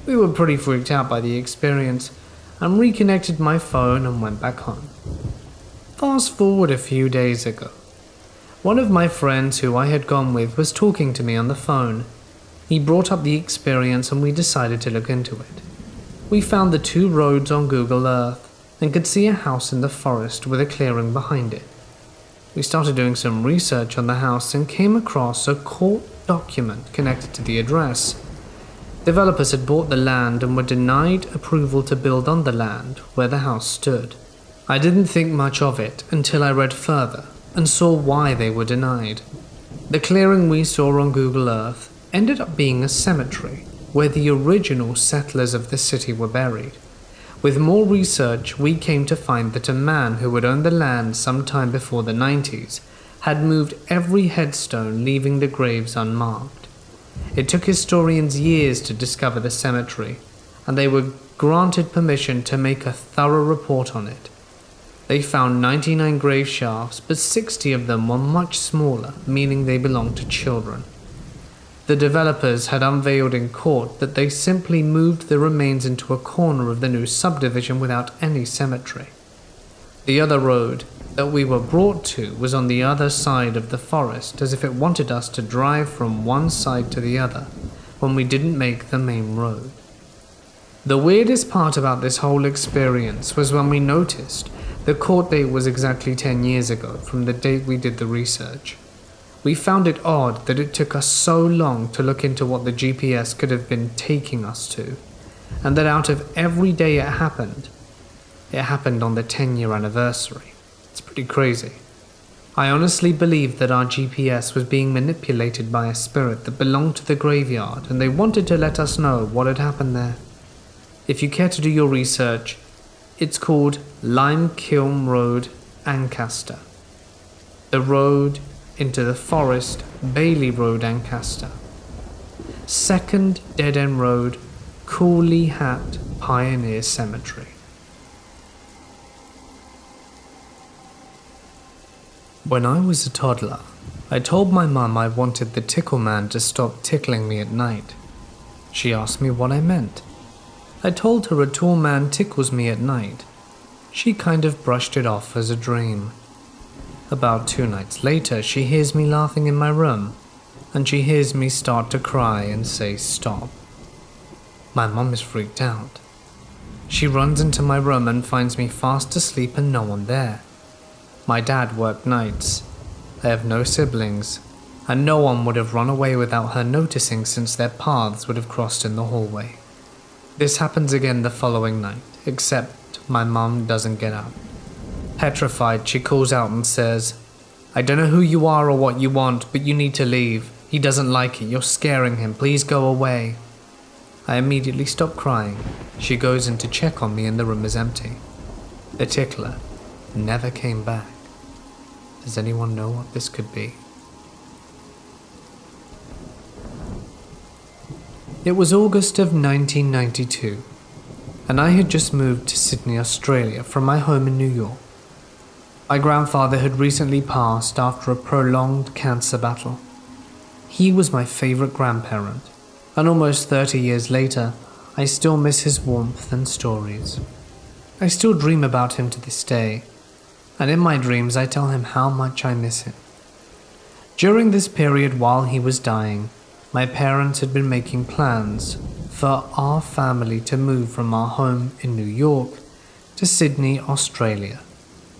We were pretty freaked out by the experience, and reconnected my phone and went back home. Fast forward a few days ago. One of my friends who I had gone with was talking to me on the phone. He brought up the experience and we decided to look into it. We found the 2 roads on Google Earth and could see a house in the forest with a clearing behind it. We started doing some research on the house and came across a court document connected to the address. Developers had bought the land and were denied approval to build on the land where the house stood. I didn't think much of it until I read further and saw why they were denied. The clearing we saw on Google Earth ended up being a cemetery where the original settlers of the city were buried. With more research, we came to find that a man who had owned the land sometime before the 90s had moved every headstone, leaving the graves unmarked. It took historians years to discover the cemetery, and they were granted permission to make a thorough report on it. They found 99 grave shafts, but 60 of them were much smaller, meaning they belonged to children. The developers had unveiled in court that they simply moved the remains into a corner of the new subdivision without any cemetery. The other road that we were brought to was on the other side of the forest, as if it wanted us to drive from one side to the other when we didn't make the main road. The weirdest part about this whole experience was when we noticed the court date was exactly 10 years ago from the date we did the research. We found it odd that it took us so long to look into what the GPS could have been taking us to, and that out of every day it happened on the 10-year anniversary. It's pretty crazy. I honestly believed that our GPS was being manipulated by a spirit that belonged to the graveyard, and they wanted to let us know what had happened there. If you care to do your research, it's called Lime Kiln Road, Ancaster. The road into the forest, Bailey Road, Ancaster. Second Dead End Road, Cooley Hat Pioneer Cemetery. When I was a toddler, I told my mum I wanted the tickle man to stop tickling me at night. She asked me what I meant. I told her a tall man tickles me at night. She kind of brushed it off as a dream. About 2 nights later, she hears me laughing in my room, and she hears me start to cry and say stop. My mum is freaked out. She runs into my room and finds me fast asleep and no one there. My dad worked nights. I have no siblings, and no one would have run away without her noticing since their paths would have crossed in the hallway. This happens again the following night, except my mum doesn't get up. Petrified, she calls out and says, "I don't know who you are or what you want, but you need to leave. He doesn't like it. You're scaring him. Please go away." I immediately stop crying. She goes in to check on me and the room is empty. The tickler never came back. Does anyone know what this could be? It was August of 1992, and I had just moved to Sydney, Australia from my home in New York. My grandfather had recently passed after a prolonged cancer battle. He was my favorite grandparent, and almost 30 years later, I still miss his warmth and stories. I still dream about him to this day, and in my dreams I tell him how much I miss him. During this period while he was dying, my parents had been making plans for our family to move from our home in New York to Sydney, Australia,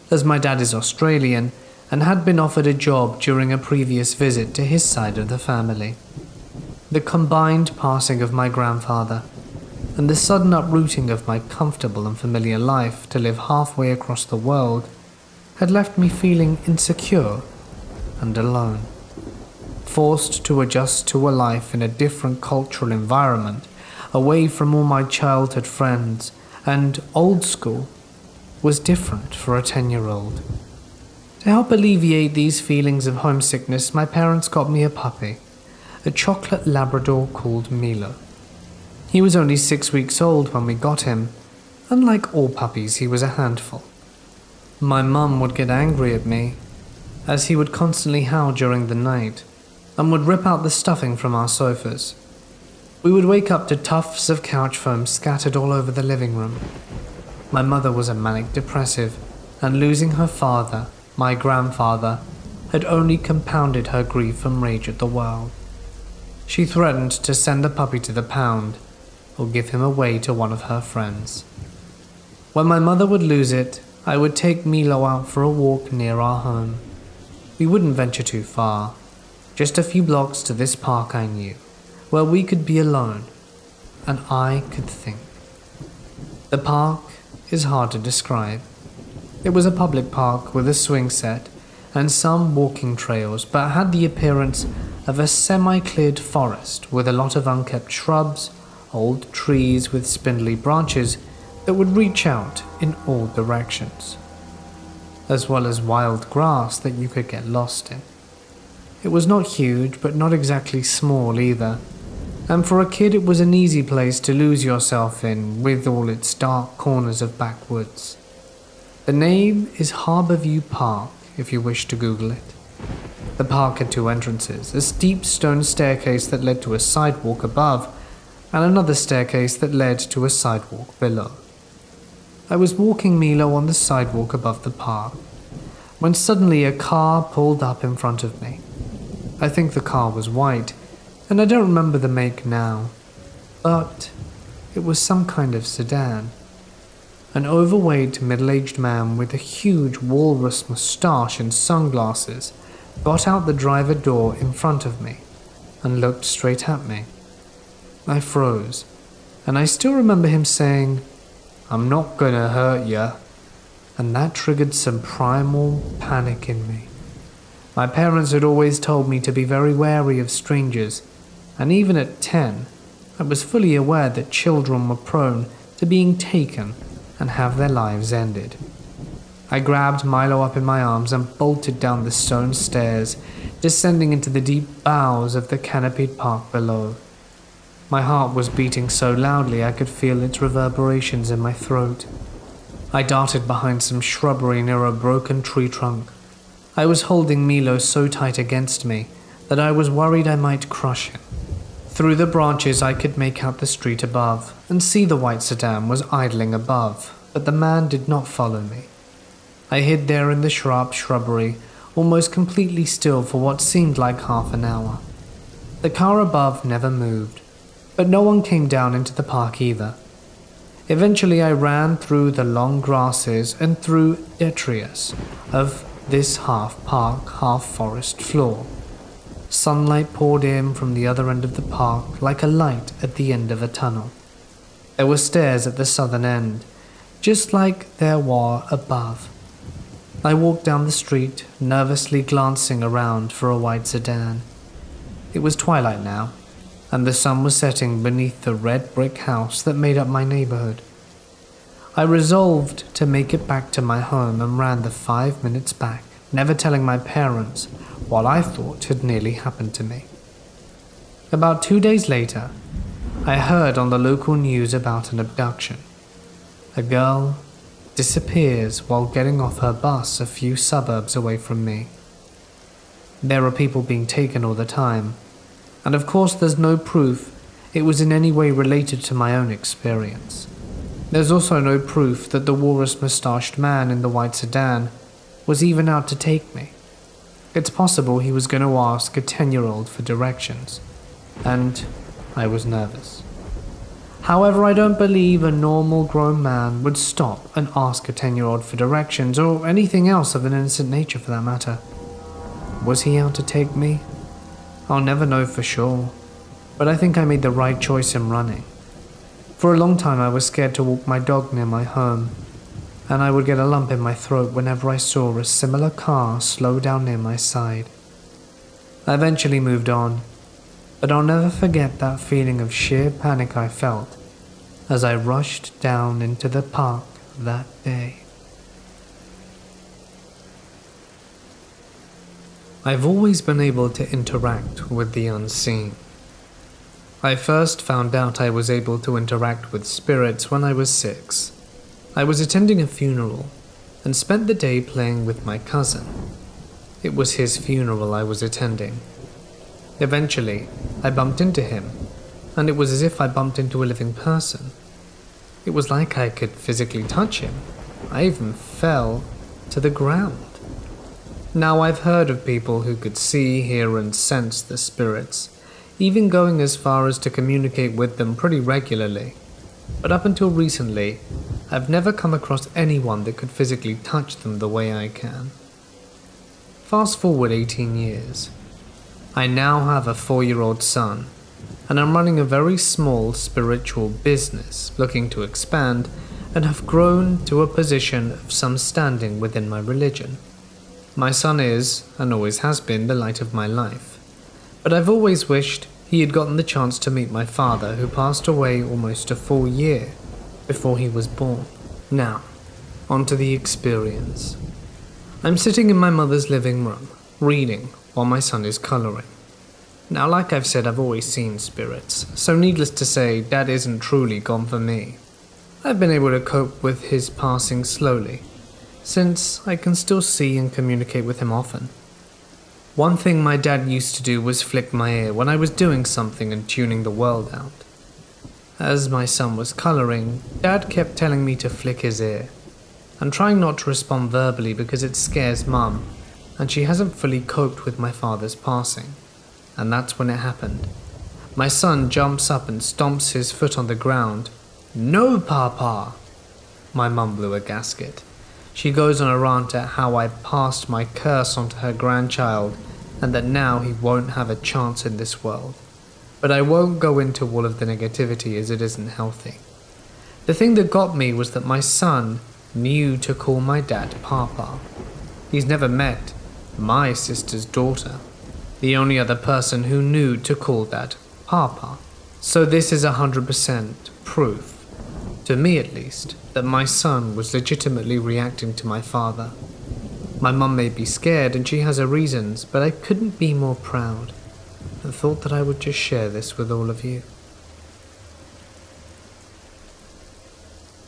as my dad is Australian and had been offered a job during a previous visit to his side of the family. The combined passing of my grandfather and the sudden uprooting of my comfortable and familiar life to live halfway across the world had left me feeling insecure and alone, forced to adjust to a life in a different cultural environment, away from all my childhood friends, and old school was different for a 10-year-old. To help alleviate these feelings of homesickness, my parents got me a puppy, a chocolate Labrador called Milo. He was only 6 weeks old when we got him, and like all puppies, he was a handful. My mum would get angry at me, as he would constantly howl during the night, and would rip out the stuffing from our sofas. We would wake up to tufts of couch foam scattered all over the living room. My mother was a manic depressive, and losing her father, my grandfather, had only compounded her grief and rage at the world. She threatened to send the puppy to the pound, or give him away to one of her friends. When my mother would lose it, I would take Milo out for a walk near our home. We wouldn't venture too far, just a few blocks to this park I knew, where we could be alone, and I could think. The park is hard to describe. It was a public park with a swing set and some walking trails, but had the appearance of a semi-cleared forest with a lot of unkept shrubs, old trees with spindly branches that would reach out in all directions, as well as wild grass that you could get lost in. It was not huge, but not exactly small either, and for a kid it was an easy place to lose yourself in, with all its dark corners of backwoods. The name is Harbourview Park, if you wish to Google it. The park had 2 entrances, a steep stone staircase that led to a sidewalk above, and another staircase that led to a sidewalk below. I was walking Milo on the sidewalk above the park, when suddenly a car pulled up in front of me. I think the car was white, and I don't remember the make now, but it was some kind of sedan. An overweight middle-aged man with a huge walrus moustache and sunglasses got out the driver door in front of me and looked straight at me. I froze, and I still remember him saying, "I'm not gonna hurt ya," and that triggered some primal panic in me. My parents had always told me to be very wary of strangers, and even at 10, I was fully aware that children were prone to being taken and have their lives ended. I grabbed Milo up in my arms and bolted down the stone stairs, descending into the deep bowels of the canopied park below. My heart was beating so loudly I could feel its reverberations in my throat. I darted behind some shrubbery near a broken tree trunk. I was holding Milo so tight against me that I was worried I might crush him. Through the branches I could make out the street above and see the white sedan was idling above, but the man did not follow me. I hid there in the shrubbery, almost completely still for what seemed like half an hour. The car above never moved, but no one came down into the park either. Eventually I ran through the long grasses and through detritus of this half-park, half-forest floor. Sunlight poured in from the other end of the park like a light at the end of a tunnel. There were stairs at the southern end, just like there were above. I walked down the street, nervously glancing around for a white sedan. It was twilight now, and the sun was setting beneath the red brick house that made up my neighborhood. I resolved to make it back to my home and ran the 5 minutes back, never telling my parents what I thought had nearly happened to me. About 2 days later, I heard on the local news about an abduction. A girl disappears while getting off her bus a few suburbs away from me. There are people being taken all the time, and of course there's no proof it was in any way related to my own experience. There's also no proof that the walrus-mustached man in the white sedan was even out to take me. It's possible he was going to ask a 10-year-old for directions, and I was nervous. However, I don't believe a normal grown man would stop and ask a 10-year-old for directions, or anything else of an innocent nature for that matter. Was he out to take me? I'll never know for sure, but I think I made the right choice in running. For a long time I was scared to walk my dog near my home, and I would get a lump in my throat whenever I saw a similar car slow down near my side. I eventually moved on, but I'll never forget that feeling of sheer panic I felt as I rushed down into the park that day. I've always been able to interact with the unseen. I first found out I was able to interact with spirits when I was 6. I was attending a funeral and spent the day playing with my cousin. It was his funeral I was attending. Eventually, I bumped into him, and it was as if I bumped into a living person. It was like I could physically touch him. I even fell to the ground. Now I've heard of people who could see, hear, and sense the spirits, even going as far as to communicate with them pretty regularly. But up until recently, I've never come across anyone that could physically touch them the way I can. Fast forward 18 years. I now have a 4-year-old son, and I'm running a very small spiritual business looking to expand and have grown to a position of some standing within my religion. My son is, and always has been, the light of my life, but I've always wished he had gotten the chance to meet my father, who passed away almost a full year before he was born. Now, onto the experience. I'm sitting in my mother's living room, reading while my son is colouring. Now, like I've said, I've always seen spirits, so needless to say, Dad isn't truly gone for me. I've been able to cope with his passing slowly, since I can still see and communicate with him often. One thing my dad used to do was flick my ear when I was doing something and tuning the world out. As my son was colouring, Dad kept telling me to flick his ear. I'm trying not to respond verbally because it scares Mum, and she hasn't fully coped with my father's passing. And that's when it happened. My son jumps up and stomps his foot on the ground. "No, Papa!" My mum blew a gasket. She goes on a rant at how I passed my curse onto her grandchild and that now he won't have a chance in this world. But I won't go into all of the negativity as it isn't healthy. The thing that got me was that my son knew to call my dad Papa. He's never met my sister's daughter, the only other person who knew to call Dad Papa. So this is 100% proof, to me at least, that my son was legitimately reacting to my father. My mum may be scared and she has her reasons, but I couldn't be more proud and thought that I would just share this with all of you.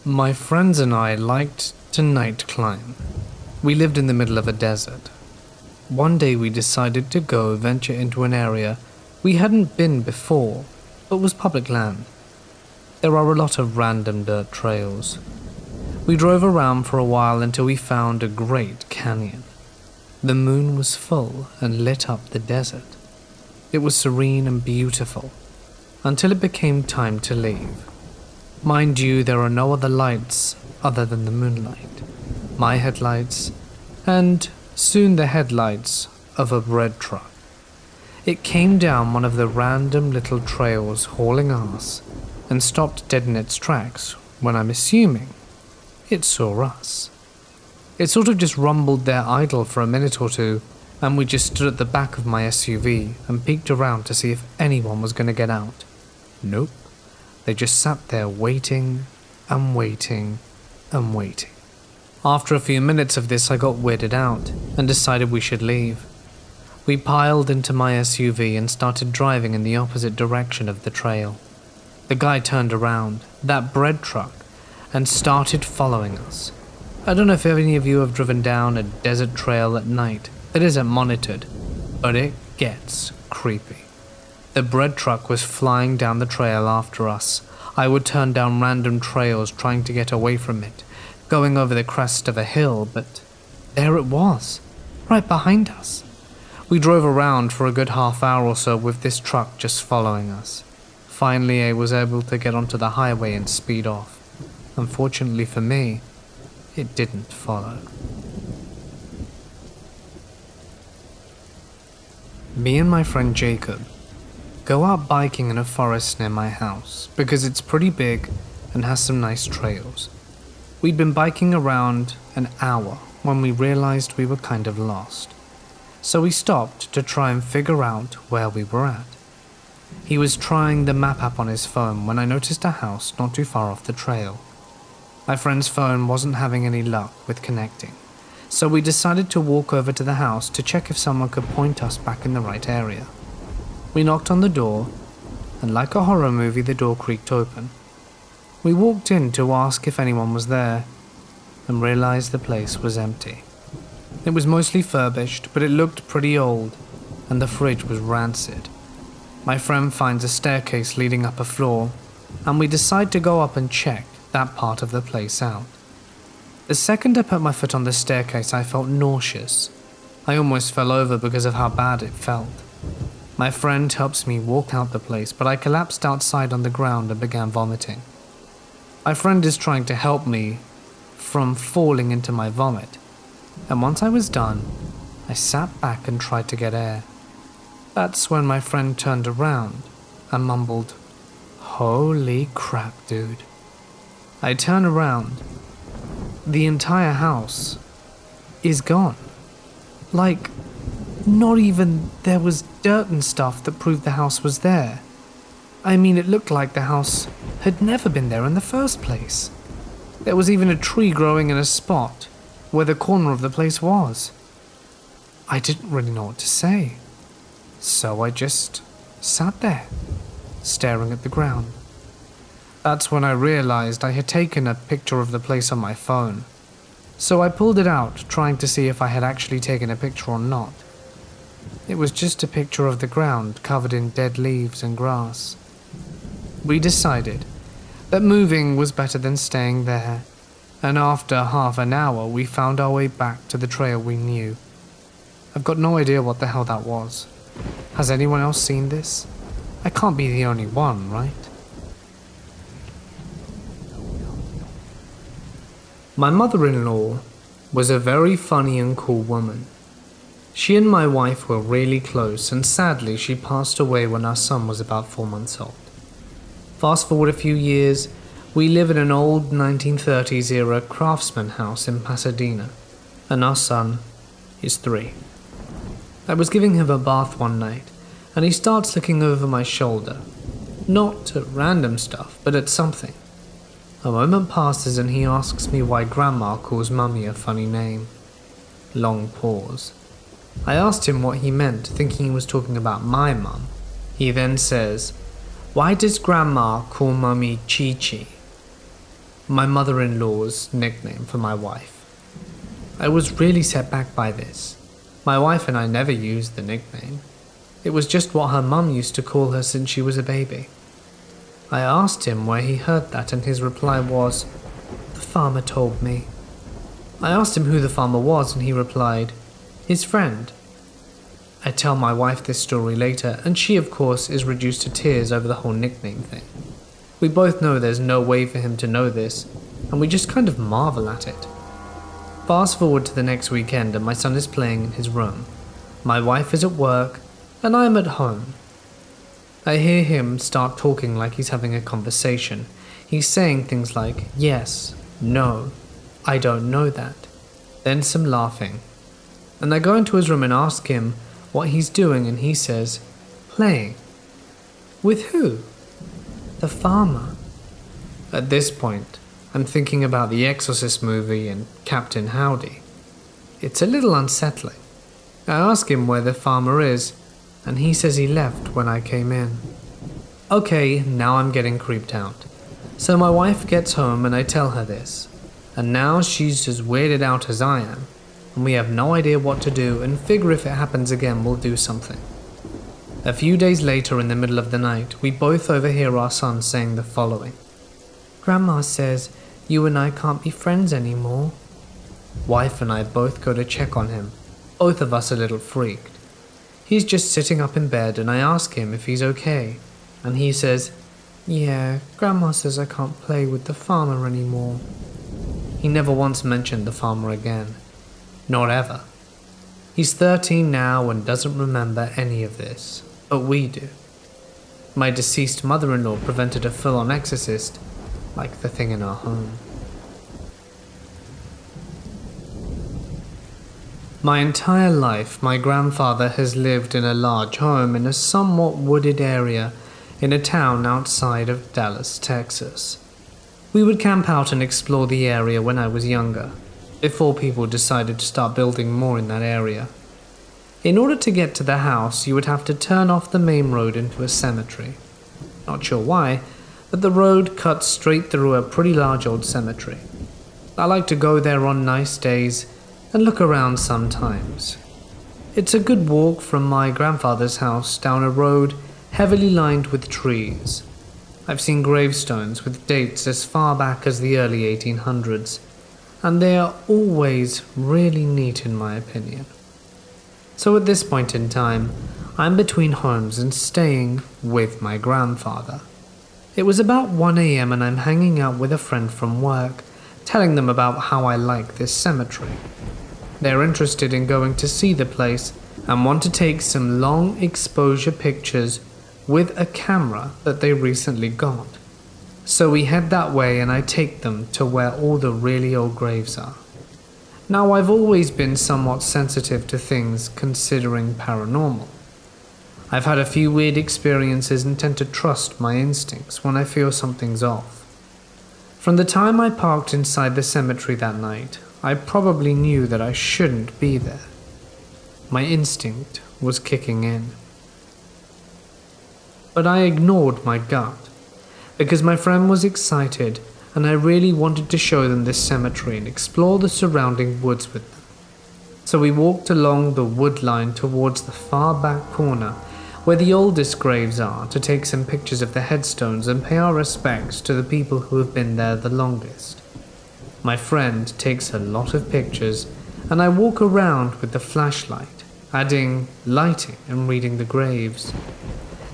My friends and I liked to night climb. We lived in the middle of a desert. One day we decided to go venture into an area we hadn't been before, but was public land. There are a lot of random dirt trails. We drove around for a while until we found a great canyon. The moon was full and lit up the desert. It was serene and beautiful, until it became time to leave. Mind you, there are no other lights other than the moonlight, my headlights, and soon the headlights of a bread truck. It came down one of the random little trails hauling ass and stopped dead in its tracks when I'm assuming it saw us. It sort of just rumbled there idle for a minute or two, and we just stood at the back of my SUV and peeked around to see if anyone was going to get out. Nope. They just sat there waiting and waiting and waiting. After a few minutes of this, I got weirded out and decided we should leave. We piled into my SUV and started driving in the opposite direction of the trail. The guy turned around, that bread truck, and started following us. I don't know if any of you have driven down a desert trail at night that isn't monitored, but it gets creepy. The bread truck was flying down the trail after us. I would turn down random trails trying to get away from it, going over the crest of a hill, but there it was, right behind us. We drove around for a good half hour or so with this truck just following us. Finally, I was able to get onto the highway and speed off. Unfortunately for me, it didn't follow. Me and my friend Jacob go out biking in a forest near my house because it's pretty big and has some nice trails. We'd been biking around an hour when we realized we were kind of lost. So we stopped to try and figure out where we were at. He was trying the map app on his phone when I noticed a house not too far off the trail. My friend's phone wasn't having any luck with connecting, so we decided to walk over to the house to check if someone could point us back in the right area. We knocked on the door, and like a horror movie, the door creaked open. We walked in to ask if anyone was there, and realized the place was empty. It was mostly furbished, but it looked pretty old, and the fridge was rancid. My friend finds a staircase leading up a floor, and we decide to go up and check that part of the place out. The second I put my foot on the staircase, I felt nauseous. I almost fell over because of how bad it felt. My friend helps me walk out the place, but I collapsed outside on the ground and began vomiting. My friend is trying to help me from falling into my vomit, and once I was done, I sat back and tried to get air. That's when my friend turned around and mumbled, "Holy crap, dude." I turn around. The entire house is gone. Like, not even there was dirt and stuff that proved the house was there. I mean, it looked like the house had never been there in the first place. There was even a tree growing in a spot where the corner of the place was. I didn't really know what to say, so I just sat there, staring at the ground. That's when I realized I had taken a picture of the place on my phone. So I pulled it out, trying to see if I had actually taken a picture or not. It was just a picture of the ground covered in dead leaves and grass. We decided that moving was better than staying there, and after half an hour we found our way back to the trail we knew. I've got no idea what the hell that was. Has anyone else seen this? I can't be the only one, right? My mother-in-law was a very funny and cool woman. She and my wife were really close, and sadly she passed away when our son was about 4 months old. Fast forward a few years, we live in an old 1930s era craftsman house in Pasadena, and our son is 3. I was giving him a bath one night, and he starts looking over my shoulder. Not at random stuff, but at something. A moment passes and he asks me why Grandma calls Mummy a funny name. Long pause. I asked him what he meant, thinking he was talking about my mum. He then says, "Why does Grandma call Mummy Chi-Chi?" My mother-in-law's nickname for my wife. I was really set back by this. My wife and I never used the nickname. It was just what her mum used to call her since she was a baby. I asked him where he heard that, and his reply was, "The farmer told me." I asked him who the farmer was, and he replied, "His friend." I tell my wife this story later, and she of course is reduced to tears over the whole nickname thing. We both know there's no way for him to know this, and we just kind of marvel at it. Fast forward to the next weekend and my son is playing in his room. My wife is at work, and I'm at home. I hear him start talking like he's having a conversation. He's saying things like, "Yes, no, I don't know that." Then some laughing. And I go into his room and ask him what he's doing, and he says, "Playing." With who? The farmer. At this point, I'm thinking about the Exorcist movie and Captain Howdy. It's a little unsettling. I ask him where the farmer is, and he says he left when I came in. Okay, now I'm getting creeped out. So my wife gets home and I tell her this, and now she's as weirded out as I am, and we have no idea what to do and figure if it happens again we'll do something. A few days later, in the middle of the night, we both overhear our son saying the following. "Grandma says you and I can't be friends anymore." Wife and I both go to check on him, both of us a little freaked. He's just sitting up in bed and I ask him if he's okay, and he says, "Yeah, Grandma says I can't play with the farmer anymore." He never once mentioned the farmer again. Not ever. He's 13 now and doesn't remember any of this, but we do. My deceased mother-in-law prevented a full-on exorcist, like the thing in our home. My entire life, my grandfather has lived in a large home in a somewhat wooded area in a town outside of Dallas, Texas. We would camp out and explore the area when I was younger, before people decided to start building more in that area. In order to get to the house, you would have to turn off the main road into a cemetery. Not sure why, but the road cuts straight through a pretty large old cemetery. I like to go there on nice days and look around sometimes. It's a good walk from my grandfather's house down a road heavily lined with trees. I've seen gravestones with dates as far back as the early 1800s, and they are always really neat in my opinion. So at this point in time, I'm between homes and staying with my grandfather. It was about 1 a.m. and I'm hanging out with a friend from work, telling them about how I like this cemetery. They're interested in going to see the place and want to take some long exposure pictures with a camera that they recently got. So we head that way and I take them to where all the really old graves are. Now, I've always been somewhat sensitive to things considering paranormal. I've had a few weird experiences and tend to trust my instincts when I feel something's off. From the time I parked inside the cemetery that night, I probably knew that I shouldn't be there. My instinct was kicking in. But I ignored my gut, because my friend was excited and I really wanted to show them this cemetery and explore the surrounding woods with them. So we walked along the wood line towards the far back corner where the oldest graves are to take some pictures of the headstones and pay our respects to the people who have been there the longest. My friend takes a lot of pictures and I walk around with the flashlight, adding lighting and reading the graves.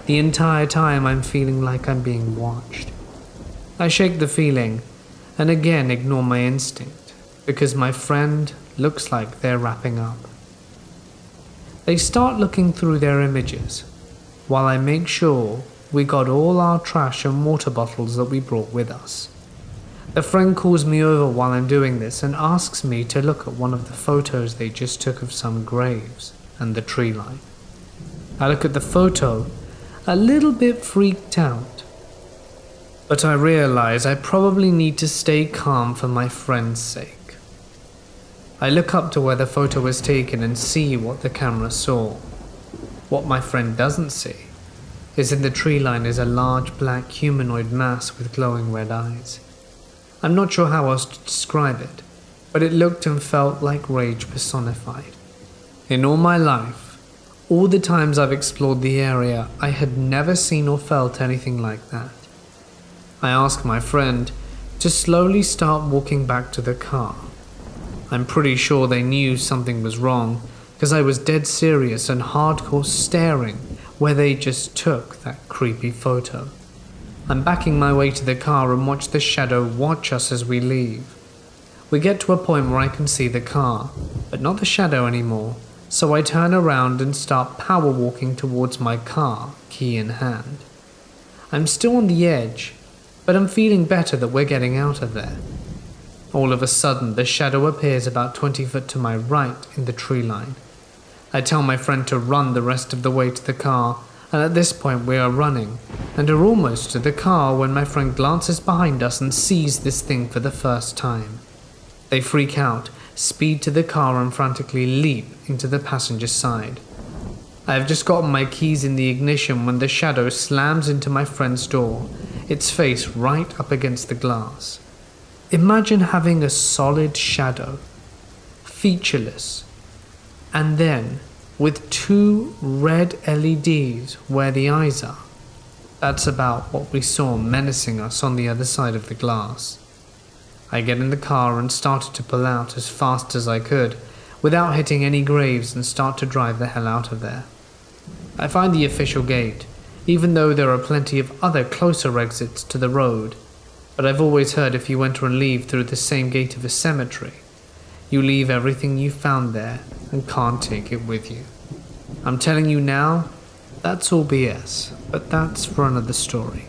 The entire time I'm feeling like I'm being watched. I shake the feeling and again ignore my instinct because my friend looks like they're wrapping up. They start looking through their images while I make sure we got all our trash and water bottles that we brought with us. A friend calls me over while I'm doing this and asks me to look at one of the photos they just took of some graves. and the tree line. I look at the photo, a little bit freaked out. But I realize I probably need to stay calm for my friend's sake. I look up to where the photo was taken and see what the camera saw. What my friend doesn't see is in the tree line is a large black humanoid mass with glowing red eyes. I'm not sure how else to describe it, but it looked and felt like rage personified. In all my life, all the times I've explored the area, I had never seen or felt anything like that. I asked my friend to slowly start walking back to the car. I'm pretty sure they knew something was wrong, because I was dead serious and hardcore staring where they just took that creepy photo. I'm backing my way to the car and watch the shadow watch us as we leave. We get to a point where I can see the car, but not the shadow anymore, so I turn around and start power walking towards my car, key in hand. I'm still on the edge, but I'm feeling better that we're getting out of there. All of a sudden, the shadow appears about 20 foot to my right in the tree line. I tell my friend to run the rest of the way to the car, and at this point we are running, and are almost to the car when my friend glances behind us and sees this thing for the first time. They freak out, speed to the car and frantically leap into the passenger side. I have just gotten my keys in the ignition when the shadow slams into my friend's door, its face right up against the glass. Imagine having a solid shadow, featureless, and then with two red LEDs where the eyes are. That's about what we saw menacing us on the other side of the glass. I get in the car and started to pull out as fast as I could without hitting any graves and start to drive the hell out of there. I find the official gate, even though there are plenty of other closer exits to the road, but I've always heard if you enter and leave through the same gate of a cemetery, you leave everything you found there and can't take it with you. I'm telling you now, that's all BS, but that's for another story.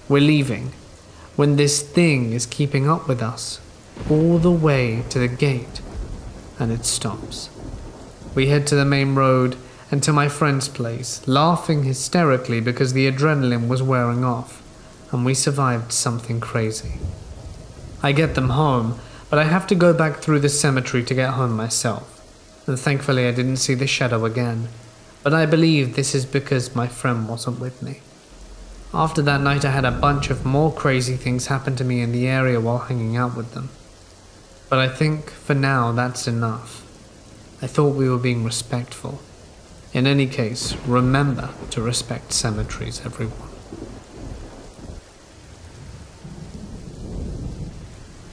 We're leaving when this thing is keeping up with us all the way to the gate, and it stops. We head to the main road and to my friend's place, laughing hysterically because the adrenaline was wearing off, and we survived something crazy. I get them home, but I have to go back through the cemetery to get home myself, and thankfully I didn't see the shadow again, but I believe this is because my friend wasn't with me. After that night I had a bunch of more crazy things happen to me in the area while hanging out with them. But I think for now that's enough. I thought we were being respectful. In any case, remember to respect cemeteries, everyone.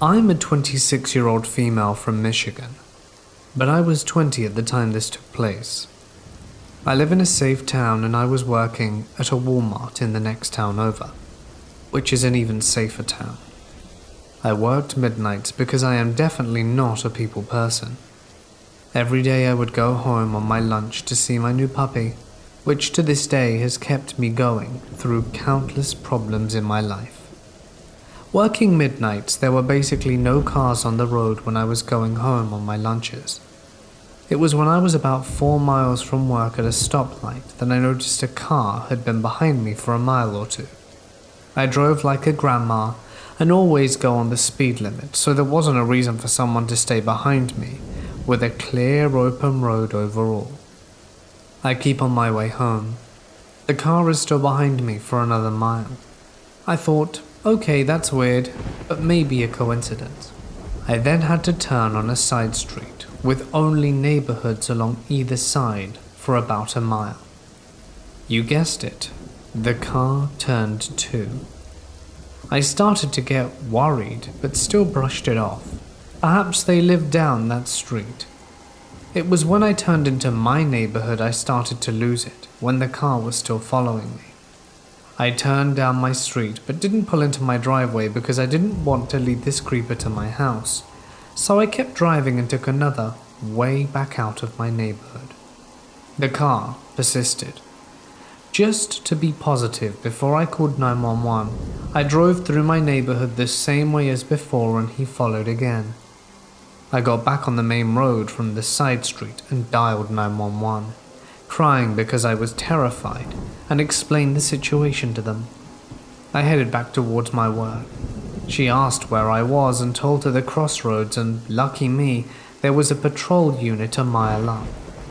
I'm a 26-year-old female from Michigan, but I was 20 at the time this took place. I live in a safe town and I was working at a Walmart in the next town over, which is an even safer town. I worked midnights because I am definitely not a people person. Every day I would go home on my lunch to see my new puppy, which to this day has kept me going through countless problems in my life. Working midnights, there were basically no cars on the road when I was going home on my lunches. It was when I was about 4 miles from work at a stoplight that I noticed a car had been behind me for a mile or two. I drove like a grandma and always go on the speed limit, so there wasn't a reason for someone to stay behind me with a clear open road overall. I keep on my way home. The car is still behind me for another mile. I thought, okay, that's weird, but maybe a coincidence. I then had to turn on a side street with only neighborhoods along either side for about a mile. You guessed it, the car turned too. I started to get worried, but still brushed it off. Perhaps they lived down that street. It was when I turned into my neighborhood I started to lose it, when the car was still following me. I turned down my street but didn't pull into my driveway because I didn't want to lead this creeper to my house, so I kept driving and took another way back out of my neighborhood. The car persisted. Just to be positive, before I called 911, I drove through my neighborhood the same way as before and he followed again. I got back on the main road from the side street and dialed 911, crying because I was terrified, and explained the situation to them. I headed back towards my work. She asked where I was and told her the crossroads, and lucky me, there was a patrol unit a mile up,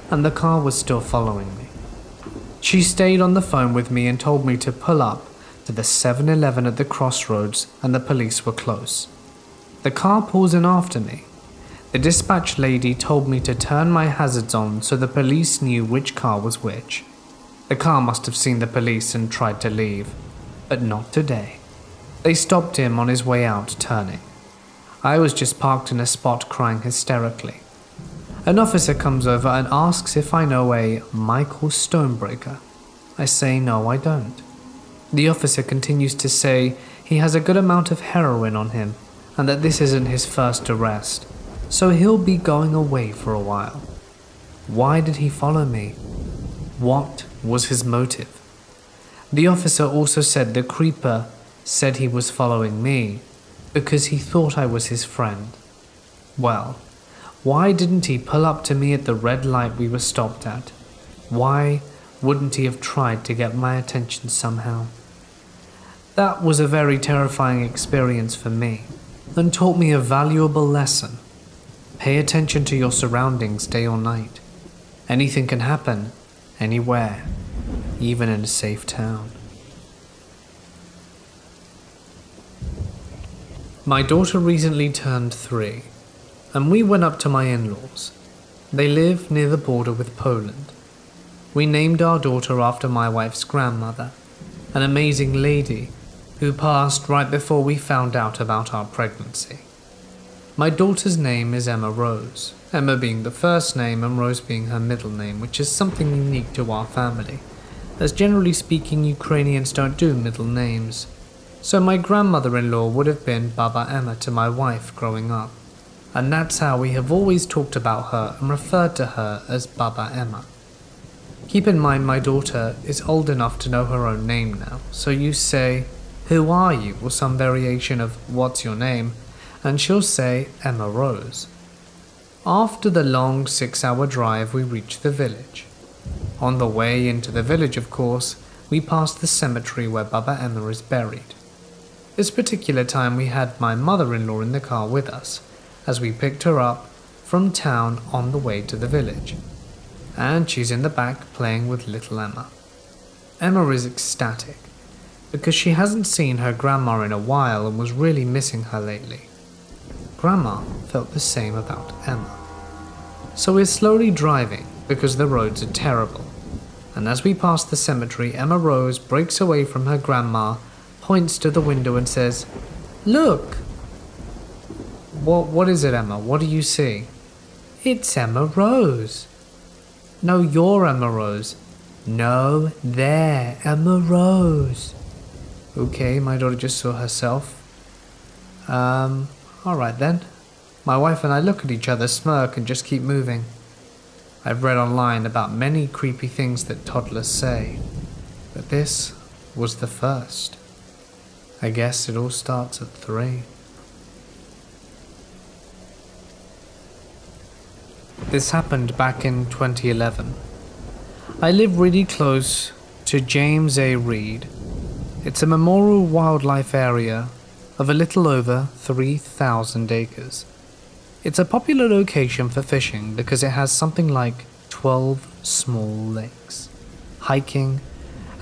and the car was still following me. She stayed on the phone with me and told me to pull up to the 7-Eleven at the crossroads, and the police were close. The car pulls in after me. The dispatch lady told me to turn my hazards on so the police knew which car was which. The car must have seen the police and tried to leave, but not today. They stopped him on his way out turning. I was just parked in a spot crying hysterically. An officer comes over and asks if I know a Michael Stonebreaker. I say no, I don't. The officer continues to say he has a good amount of heroin on him and that this isn't his first arrest, so he'll be going away for a while. Why did he follow me? What was his motive? The officer also said the creeper said he was following me because he thought I was his friend. Well, why didn't he pull up to me at the red light we were stopped at? Why wouldn't he have tried to get my attention somehow? That was a very terrifying experience for me and taught me a valuable lesson. Pay attention to your surroundings day or night. Anything can happen, anywhere, even in a safe town. My daughter recently turned 3, and we went up to my in-laws. They live near the border with Poland. We named our daughter after my wife's grandmother, an amazing lady who passed right before we found out about our pregnancy. My daughter's name is Emma Rose, Emma being the first name and Rose being her middle name, which is something unique to our family, as generally speaking Ukrainians don't do middle names. So my grandmother-in-law would have been Baba Emma to my wife growing up, and that's how we have always talked about her and referred to her as Baba Emma. Keep in mind my daughter is old enough to know her own name now, so you say, "Who are you?" or some variation of "What's your name?" and she'll say Emma Rose. After the long 6-hour drive we reach the village. On the way into the village, of course, we passed the cemetery where Baba Emma is buried. This particular time we had my mother-in-law in the car with us, as we picked her up from town on the way to the village. And she's in the back playing with little Emma. Emma is ecstatic, because she hasn't seen her grandma in a while and was really missing her lately. Grandma felt the same about Emma. So we're slowly driving because the roads are terrible, and as we pass the cemetery, Emma Rose breaks away from her grandma, points to the window and says, "Look!" What is it, Emma? What do you see? "It's Emma Rose." "No, you're Emma Rose." "No, there, Emma Rose." Okay, my daughter just saw herself. Alright then. My wife and I look at each other, smirk, and just keep moving. I've read online about many creepy things that toddlers say, but this was the first. I guess it all starts at 3. This happened back in 2011. I live really close to James A. Reed. It's a memorial wildlife area of a little over 3,000 acres. It's a popular location for fishing because it has something like 12 small lakes. Hiking,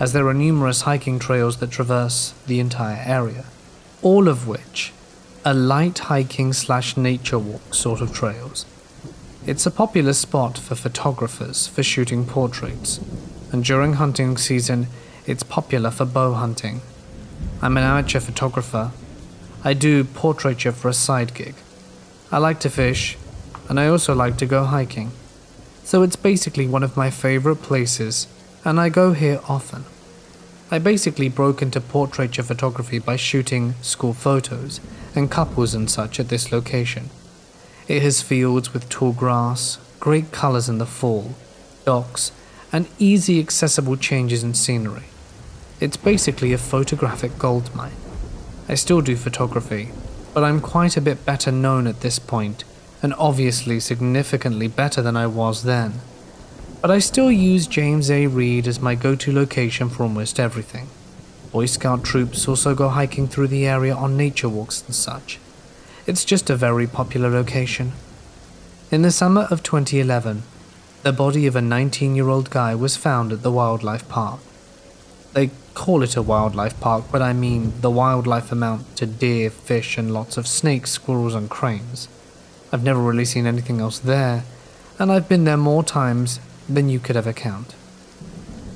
as there are numerous hiking trails that traverse the entire area, all of which are light hiking / nature walk sort of trails. It's a popular spot for photographers for shooting portraits, and during hunting season it's popular for bow hunting. I'm an amateur photographer. I do portraiture for a side gig. I like to fish, and I also like to go hiking. So it's basically one of my favorite places, and I go here often. I basically broke into portraiture photography by shooting school photos and couples and such at this location. It has fields with tall grass, great colors in the fall, docks, and easy accessible changes in scenery. It's basically a photographic goldmine. I still do photography, but I'm quite a bit better known at this point and obviously significantly better than I was then. But I still use James A. Reed as my go-to location for almost everything. Boy Scout troops also go hiking through the area on nature walks and such. It's just a very popular location. In the summer of 2011, the body of a 19-year-old guy was found at the wildlife park. They call it a wildlife park, but I mean the wildlife amount to deer, fish, and lots of snakes, squirrels, and cranes. I've never really seen anything else there, and I've been there more times than you could ever count.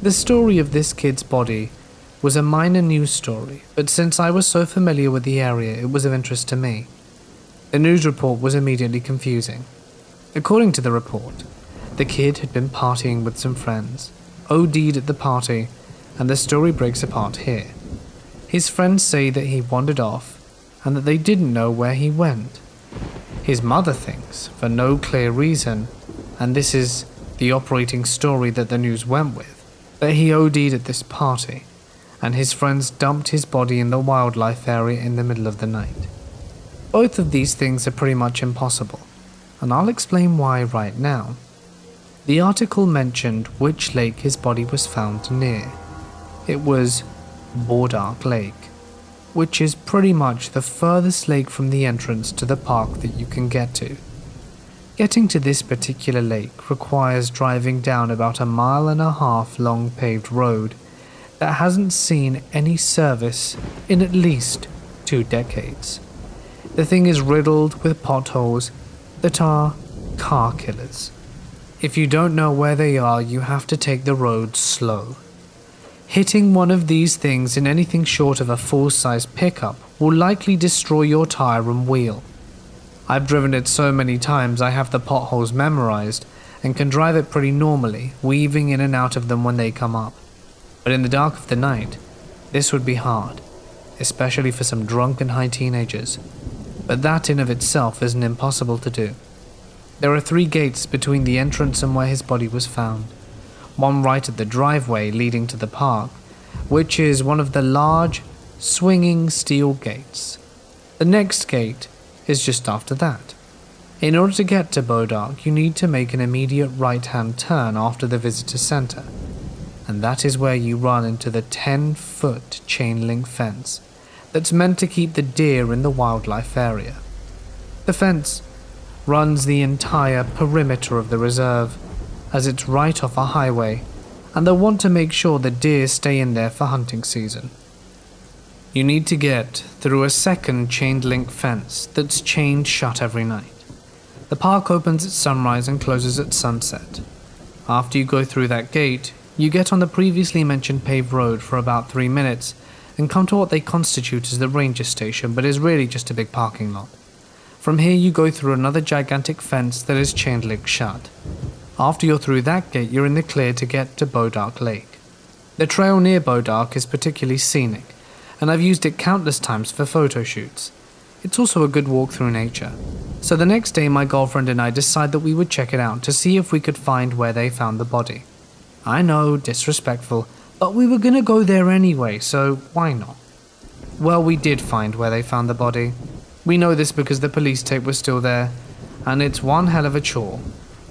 The story of this kid's body was a minor news story, but since I was so familiar with the area, it was of interest to me. The news report was immediately confusing. According to the report, the kid had been partying with some friends, OD'd at the party, and the story breaks apart here. His friends say that he wandered off, and that they didn't know where he went. His mother thinks, for no clear reason, and this is the operating story that the news went with, that he OD'd at this party, and his friends dumped his body in the wildlife area in the middle of the night. Both of these things are pretty much impossible, and I'll explain why right now. The article mentioned which lake his body was found near. It was Bodark Lake, which is pretty much the furthest lake from the entrance to the park that you can get to. Getting to this particular lake requires driving down about 1.5 miles long paved road that hasn't seen any service in at least 2 decades. The thing is riddled with potholes that are car killers. If you don't know where they are, you have to take the road slow. Hitting one of these things in anything short of a full-size pickup will likely destroy your tire and wheel. I've driven it so many times I have the potholes memorized and can drive it pretty normally, weaving in and out of them when they come up. But in the dark of the night, this would be hard, especially for some drunken high teenagers. But that in of itself isn't impossible to do. There are 3 gates between the entrance and where his body was found. One right at the driveway leading to the park, which is one of the large, swinging steel gates. The next gate is just after that. In order to get to Bodark, you need to make an immediate right-hand turn after the visitor center, and that is where you run into the 10-foot chain-link fence that's meant to keep the deer in the wildlife area. The fence runs the entire perimeter of the reserve, as it's right off a highway, and they'll want to make sure the deer stay in there for hunting season. You need to get through a second chain-link fence that's chained shut every night. The park opens at sunrise and closes at sunset. After you go through that gate, you get on the previously mentioned paved road for about 3 minutes and come to what they constitute as the ranger station, but is really just a big parking lot. From here you go through another gigantic fence that is chain-link shut. After you're through that gate, you're in the clear to get to Bodark Lake. The trail near Bodark is particularly scenic, and I've used it countless times for photo shoots. It's also a good walk through nature. So the next day my girlfriend and I decided that we would check it out to see if we could find where they found the body. I know, disrespectful, but we were gonna go there anyway, so why not? Well, we did find where they found the body. We know this because the police tape was still there, and it's one hell of a chore.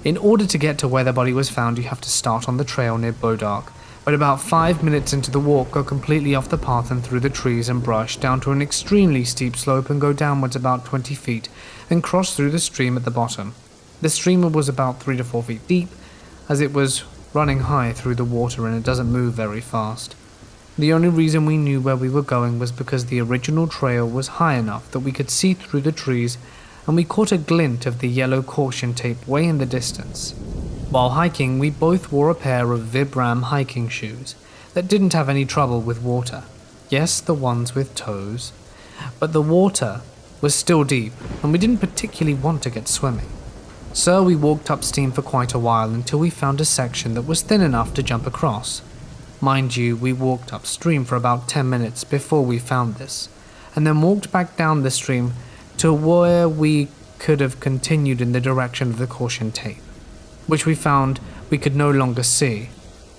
In order to get to where the body was found, you have to start on the trail near Bodark, but about 5 minutes into the walk go completely off the path and through the trees and brush down to an extremely steep slope and go downwards about 20 feet and cross through the stream at the bottom. The stream was about 3 to 4 feet deep, as it was running high through the water and it doesn't move very fast. The only reason we knew where we were going was because the original trail was high enough that we could see through the trees, and we caught a glint of the yellow caution tape way in the distance. While hiking, we both wore a pair of Vibram hiking shoes that didn't have any trouble with water. Yes, the ones with toes, but the water was still deep and we didn't particularly want to get swimming. So we walked upstream for quite a while until we found a section that was thin enough to jump across. Mind you, we walked upstream for about 10 minutes before we found this, and then walked back down the stream to where we could have continued in the direction of the caution tape, which we found we could no longer see,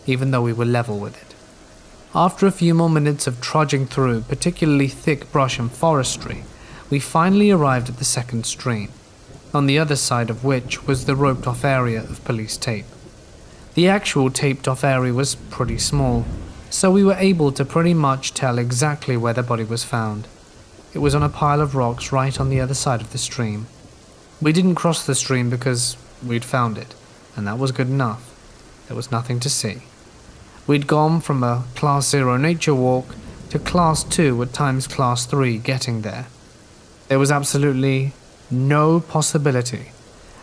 even though we were level with it. After a few more minutes of trudging through particularly thick brush and forestry, we finally arrived at the second stream. on the other side of which was the roped off area of police tape. The actual taped off area was pretty small, so we were able to pretty much tell exactly where the body was found. It was on a pile of rocks right on the other side of the stream. We didn't cross the stream because we'd found it, and that was good enough. There was nothing to see. We'd gone from a Class 0 nature walk to Class 2, at times Class 3, getting there. There was absolutely no possibility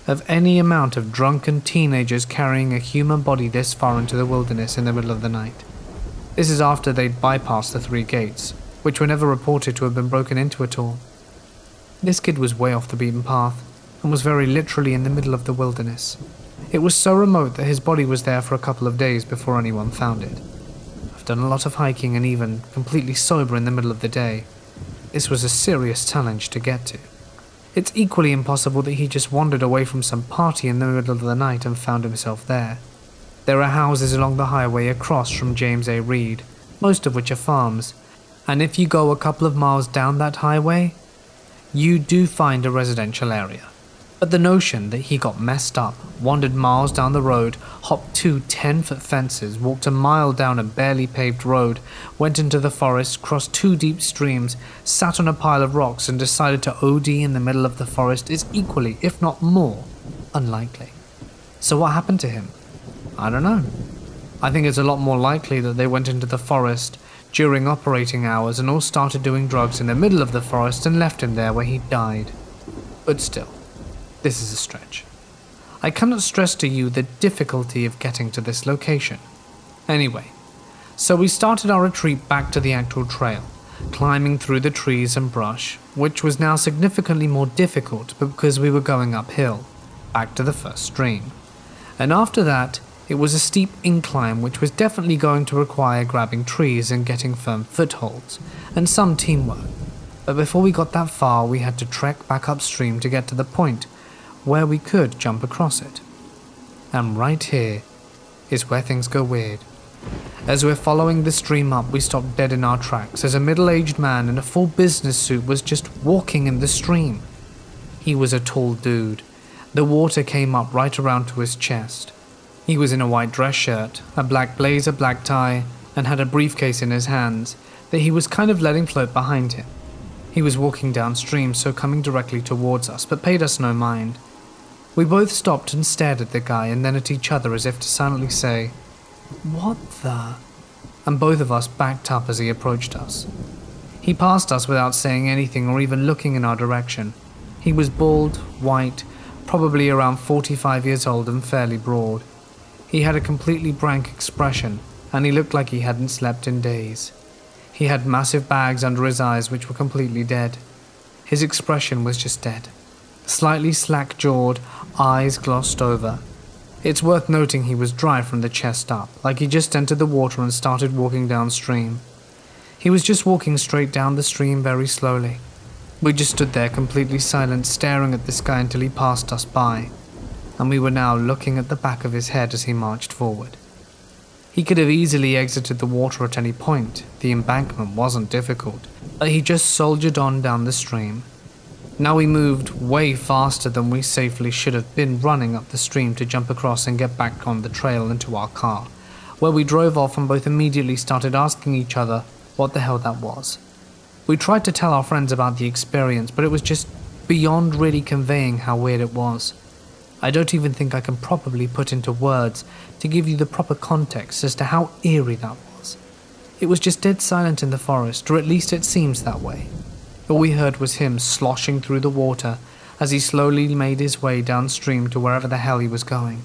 of any amount of drunken teenagers carrying a human body this far into the wilderness in the middle of the night. This is after they'd bypassed the 3 gates, which were never reported to have been broken into at all. This kid was way off the beaten path, and was very literally in the middle of the wilderness. It was so remote that his body was there for a couple of days before anyone found it. I've done a lot of hiking and even completely sober in the middle of the day. This was a serious challenge to get to. It's equally impossible that he just wandered away from some party in the middle of the night and found himself there. There are houses along the highway across from James A. Reed, most of which are farms, and if you go a couple of miles down that highway, you do find a residential area. But the notion that he got messed up, wandered miles down the road, hopped 2 10-foot fences, walked a mile down a barely paved road, went into the forest, crossed 2 deep streams, sat on a pile of rocks and decided to OD in the middle of the forest is equally, if not more, unlikely. So what happened to him? I don't know. I think it's a lot more likely that they went into the forest during operating hours and all started doing drugs in the middle of the forest and left him there where he died. But still, this is a stretch. I cannot stress to you the difficulty of getting to this location. Anyway, so we started our retreat back to the actual trail, climbing through the trees and brush, which was now significantly more difficult because we were going uphill, back to the first stream. And after that, it was a steep incline which was definitely going to require grabbing trees and getting firm footholds, and some teamwork. But before we got that far, we had to trek back upstream to get to the point where we could jump across it. And right here is where things go weird. As we're following the stream up, we stopped dead in our tracks as a middle-aged man in a full business suit was just walking in the stream. He was a tall dude. The water came up right around to his chest. He was in a white dress shirt, a black blazer, black tie, and had a briefcase in his hands that he was kind of letting float behind him. He was walking downstream, so coming directly towards us, but paid us no mind. We both stopped and stared at the guy and then at each other as if to silently say, "What the?" And both of us backed up as he approached us. He passed us without saying anything or even looking in our direction. He was bald, white, probably around 45 years old and fairly broad. He had a completely blank expression, and he looked like he hadn't slept in days. He had massive bags under his eyes which were completely dead. His expression was just dead. Slightly slack-jawed, eyes glossed over. It's worth noting he was dry from the chest up, like he just entered the water and started walking downstream. He was just walking straight down the stream very slowly. We just stood there completely silent, staring at this guy until he passed us by, and we were now looking at the back of his head as he marched forward. He could have easily exited the water at any point, the embankment wasn't difficult, but he just soldiered on down the stream. Now we moved way faster than we safely should have been running up the stream to jump across and get back on the trail into our car, where we drove off and both immediately started asking each other what the hell that was. We tried to tell our friends about the experience, but it was just beyond really conveying how weird it was. I don't even think I can properly put into words to give you the proper context as to how eerie that was. It was just dead silent in the forest, or at least it seems that way. All we heard was him sloshing through the water as he slowly made his way downstream to wherever the hell he was going.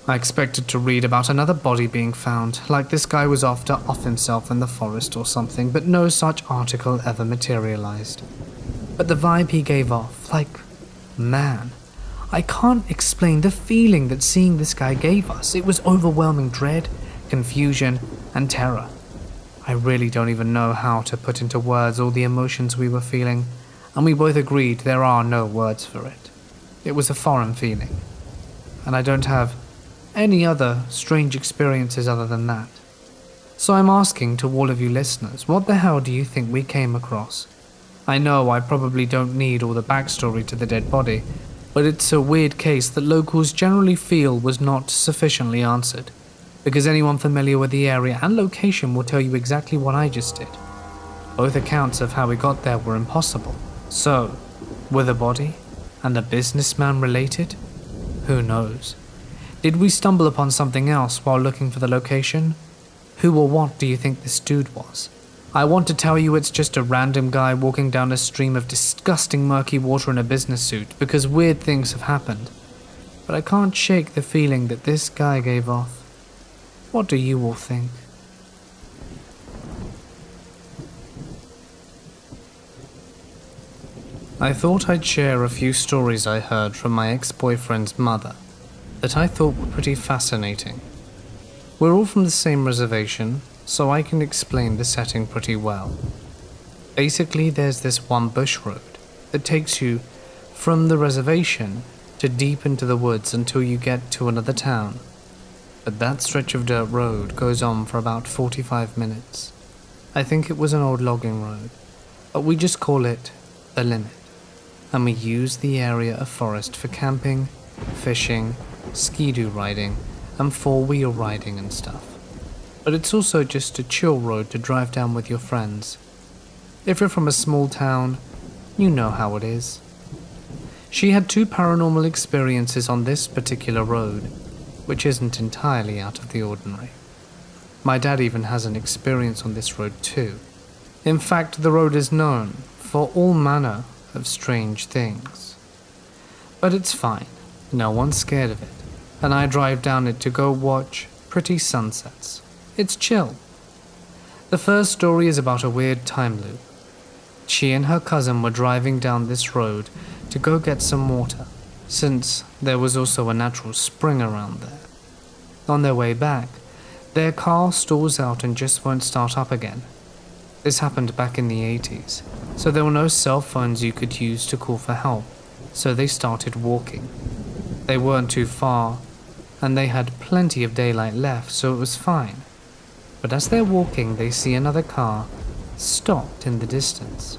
I expected to read about another body being found, like this guy was off himself in the forest or something, but no such article ever materialized. But the vibe he gave off, like, man, I can't explain the feeling that seeing this guy gave us. It was overwhelming dread, confusion, and terror. I really don't even know how to put into words all the emotions we were feeling, and we both agreed there are no words for it. It was a foreign feeling, and I don't have any other strange experiences other than that. So I'm asking to all of you listeners, what the hell do you think we came across? I know I probably don't need all the backstory to the dead body, but it's a weird case that locals generally feel was not sufficiently answered, because anyone familiar with the area and location will tell you exactly what I just did. Both accounts of how we got there were impossible. So, were the body and the businessman related? Who knows? Did we stumble upon something else while looking for the location? Who or what do you think this dude was? I want to tell you it's just a random guy walking down a stream of disgusting murky water in a business suit because weird things have happened. But I can't shake the feeling that this guy gave off. What do you all think? I thought I'd share a few stories I heard from my ex-boyfriend's mother that I thought were pretty fascinating. We're all from the same reservation, so I can explain the setting pretty well. Basically, there's this one bush road that takes you from the reservation to deep into the woods until you get to another town. But that stretch of dirt road goes on for about 45 minutes. I think it was an old logging road, but we just call it the limit. And we use the area of forest for camping, fishing, ski-doo riding, and four-wheel riding and stuff. But it's also just a chill road to drive down with your friends. If you're from a small town, you know how it is. She had 2 paranormal experiences on this particular road, which isn't entirely out of the ordinary. My dad even has an experience on this road too. In fact, the road is known for all manner of strange things. But it's fine, no one's scared of it, and I drive down it to go watch pretty sunsets. It's chill. The first story is about a weird time loop. She and her cousin were driving down this road to go get some water, since there was also a natural spring around there. On their way back, their car stalls out and just won't start up again. This happened back in the 80s, so there were no cell phones you could use to call for help, so they started walking. They weren't too far, and they had plenty of daylight left, so it was fine. But as they're walking, they see another car stopped in the distance.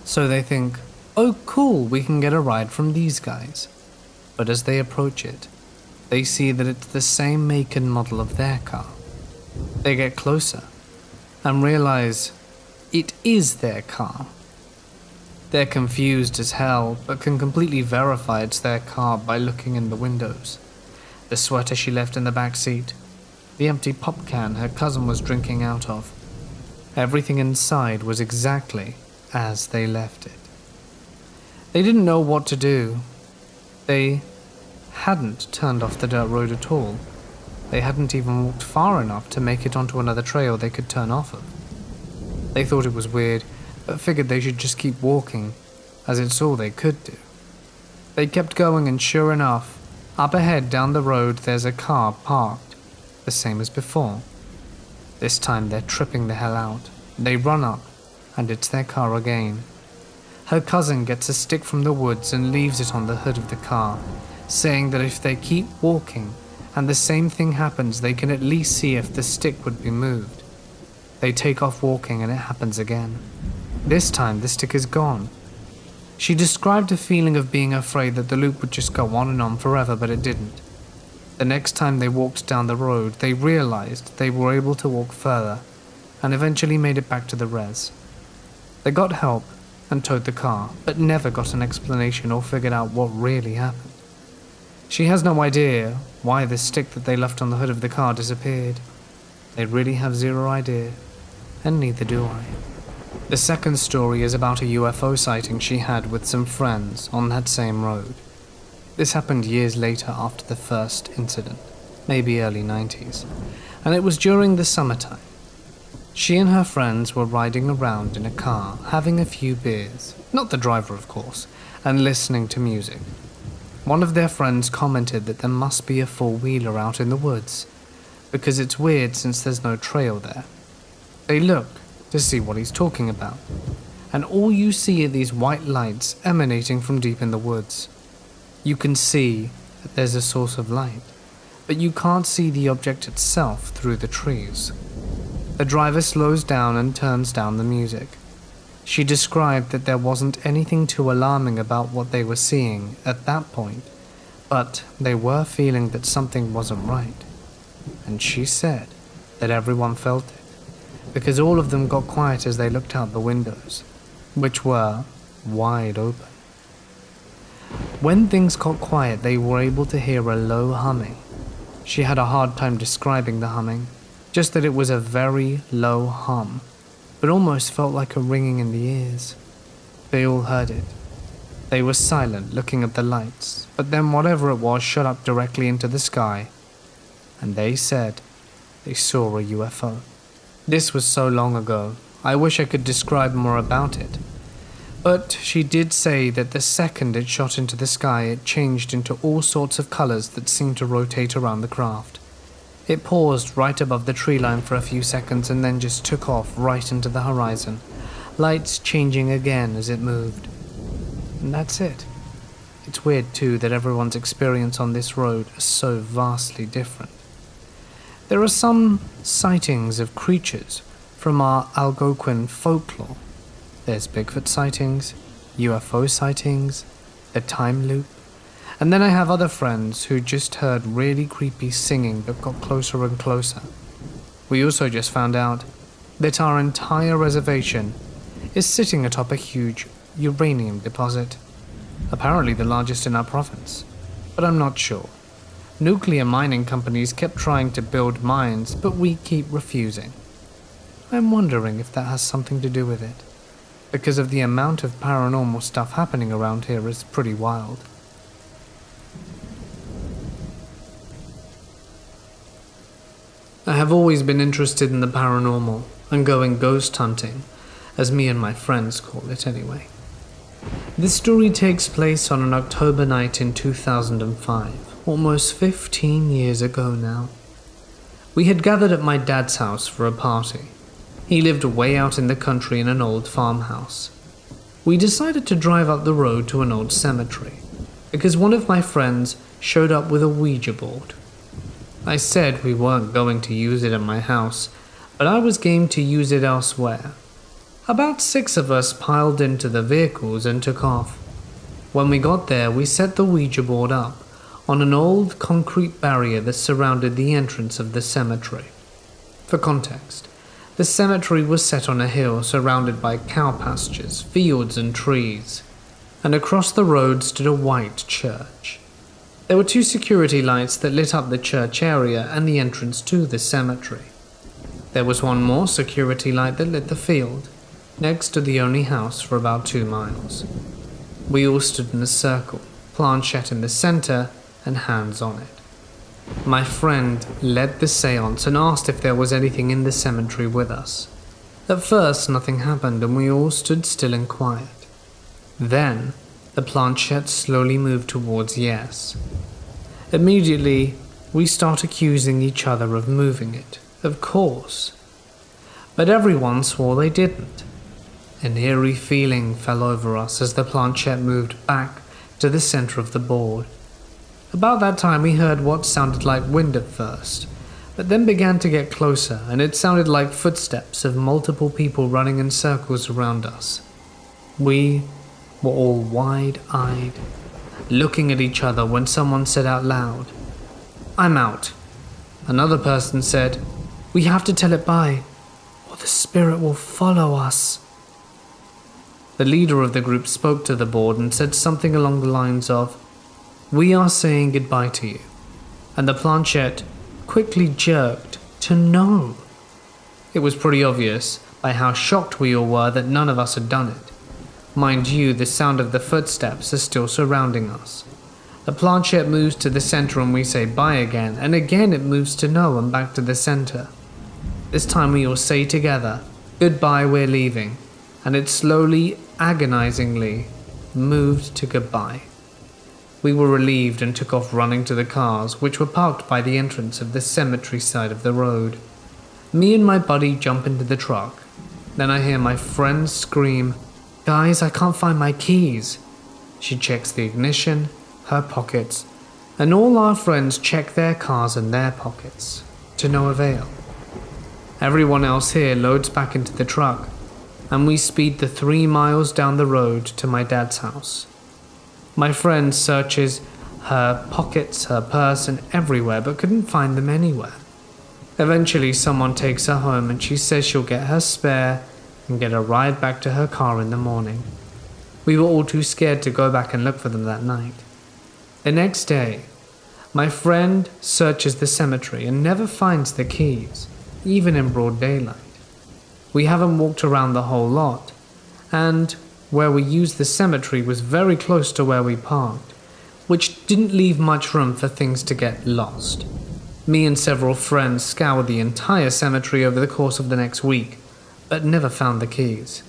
So they think, oh cool, we can get a ride from these guys. But as they approach it, they see that it's the same make and model of their car. They get closer and realize it is their car. They're confused as hell, but can completely verify it's their car by looking in the windows. The sweater she left in the back seat, the empty pop can her cousin was drinking out of. Everything inside was exactly as they left it. They didn't know what to do. They hadn't turned off the dirt road at all. They hadn't even walked far enough to make it onto another trail they could turn off of. They thought it was weird, but figured they should just keep walking, as it's all they could do. They kept going, and sure enough, up ahead down the road there's a car parked, the same as before. This time they're tripping the hell out. They run up, and it's their car again. Her cousin gets a stick from the woods and leaves it on the hood of the car, saying that if they keep walking and the same thing happens, they can at least see if the stick would be moved. They take off walking and it happens again. This time the stick is gone. She described a feeling of being afraid that the loop would just go on and on forever, but it didn't. The next time they walked down the road, they realized they were able to walk further and eventually made it back to the res. They got help and towed the car, but never got an explanation or figured out what really happened. She has no idea why the stick that they left on the hood of the car disappeared. They really have zero idea, and neither do I. The second story is about a UFO sighting she had with some friends on that same road. This happened years later after the first incident, maybe early 90s, and it was during the summertime. She and her friends were riding around in a car, having a few beers, not the driver of course, and listening to music. One of their friends commented that there must be a four-wheeler out in the woods, because it's weird since there's no trail there. They look to see what he's talking about, and all you see are these white lights emanating from deep in the woods. You can see that there's a source of light, but you can't see the object itself through the trees. The driver slows down and turns down the music. She described that there wasn't anything too alarming about what they were seeing at that point, but they were feeling that something wasn't right. And she said that everyone felt it, because all of them got quiet as they looked out the windows, which were wide open. When things got quiet, they were able to hear a low humming. She had a hard time describing the humming, just that it was a very low hum, but almost felt like a ringing in the ears. They all heard it. They were silent, looking at the lights, but then whatever it was shot up directly into the sky, and they said they saw a UFO. This was so long ago, I wish I could describe more about it. But she did say that the second it shot into the sky, it changed into all sorts of colors that seemed to rotate around the craft. It paused right above the tree line for a few seconds and then just took off right into the horizon, lights changing again as it moved. And that's it. It's weird too that everyone's experience on this road is so vastly different. There are some sightings of creatures from our Algonquin folklore. There's Bigfoot sightings, UFO sightings, the time loop, and then I have other friends who just heard really creepy singing that got closer and closer. We also just found out that our entire reservation is sitting atop a huge uranium deposit, apparently the largest in our province, but I'm not sure. Nuclear mining companies kept trying to build mines, but we keep refusing. I'm wondering if that has something to do with it, because of the amount of paranormal stuff happening around here is pretty wild. I have always been interested in the paranormal and going ghost hunting, as me and my friends call it anyway. This story takes place on an October night in 2005, almost 15 years ago now. We had gathered at my dad's house for a party. He lived way out in the country in an old farmhouse. We decided to drive up the road to an old cemetery, because one of my friends showed up with a Ouija board. I said we weren't going to use it at my house, but I was game to use it elsewhere. About 6 of us piled into the vehicles and took off. When we got there, we set the Ouija board up on an old concrete barrier that surrounded the entrance of the cemetery. For context, the cemetery was set on a hill surrounded by cow pastures, fields and trees, and across the road stood a white church. There were 2 security lights that lit up the church area and the entrance to the cemetery. There was one more security light that lit the field, next to the only house for about 2 miles. We all stood in a circle, planchette in the center and hands on it. My friend led the seance and asked if there was anything in the cemetery with us. At first nothing happened and we all stood still and quiet. Then the planchette slowly moved towards yes. Immediately we start accusing each other of moving it, of course. But everyone swore they didn't. An eerie feeling fell over us as the planchette moved back to the center of the board. About that time we heard what sounded like wind at first, but then began to get closer, and it sounded like footsteps of multiple people running in circles around us. We were all wide-eyed, looking at each other when someone said out loud, "I'm out." Another person said, "We have to tell it bye, or the spirit will follow us." The leader of the group spoke to the board and said something along the lines of, "We are saying goodbye to you," and the planchette quickly jerked to no. It was pretty obvious by how shocked we all were that none of us had done it. Mind you, the sound of the footsteps is still surrounding us. The planchette moves to the center and we say bye again, and again it moves to no and back to the center. This time we all say together, "Goodbye, we're leaving," and it slowly, agonizingly moved to goodbye. We were relieved and took off running to the cars, which were parked by the entrance of the cemetery side of the road. Me and my buddy jump into the truck. Then I hear my friend scream, "Guys, I can't find my keys." She checks the ignition, her pockets, and all our friends check their cars and their pockets, to no avail. Everyone else here loads back into the truck. and we speed the 3 miles down the road to my dad's house. My friend searches her pockets, her purse, and everywhere, but couldn't find them anywhere. Eventually, someone takes her home and she says she'll get her spare and get a ride back to her car in the morning. We were all too scared to go back and look for them that night. The next day, my friend searches the cemetery and never finds the keys, even in broad daylight. We haven't walked around the whole lot, and where we used the cemetery was very close to where we parked, which didn't leave much room for things to get lost. Me and several friends scoured the entire cemetery over the course of the next week, but never found the keys.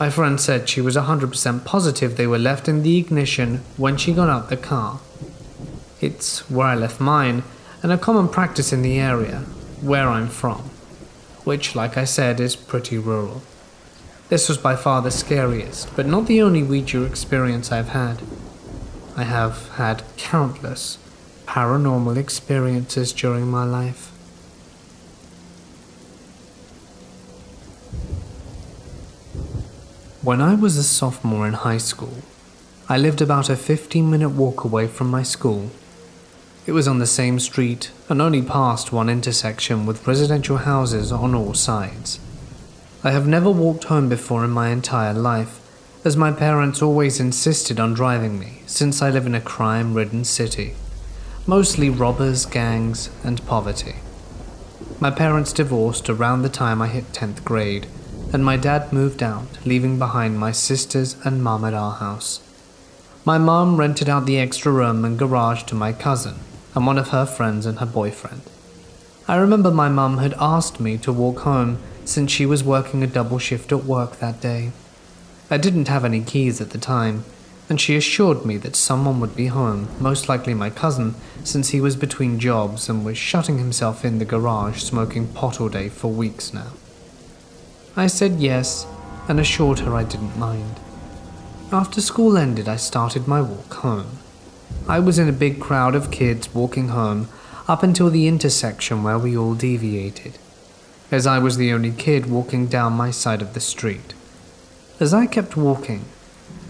My friend said she was 100% positive they were left in the ignition when she got out the car. It's where I left mine, and a common practice in the area, where I'm from, which, like I said, is pretty rural. This was by far the scariest, but not the only Ouija experience I've had. I have had countless paranormal experiences during my life. When I was a sophomore in high school, I lived about a 15-minute walk away from my school. It was on the same street and only past one intersection with residential houses on all sides. I have never walked home before in my entire life, as my parents always insisted on driving me since I live in a crime-ridden city, mostly robbers, gangs, and poverty. My parents divorced around the time I hit 10th grade, and my dad moved out, leaving behind my sisters and mum at our house. My mum rented out the extra room and garage to my cousin and one of her friends and her boyfriend. I remember my mum had asked me to walk home since she was working a double shift at work that day. I didn't have any keys at the time, and she assured me that someone would be home, most likely my cousin, since he was between jobs and was shutting himself in the garage smoking pot all day for weeks now. I said yes and assured her I didn't mind. After school ended, I started my walk home. I was in a big crowd of kids walking home up until the intersection where we all deviated, as I was the only kid walking down my side of the street. As I kept walking,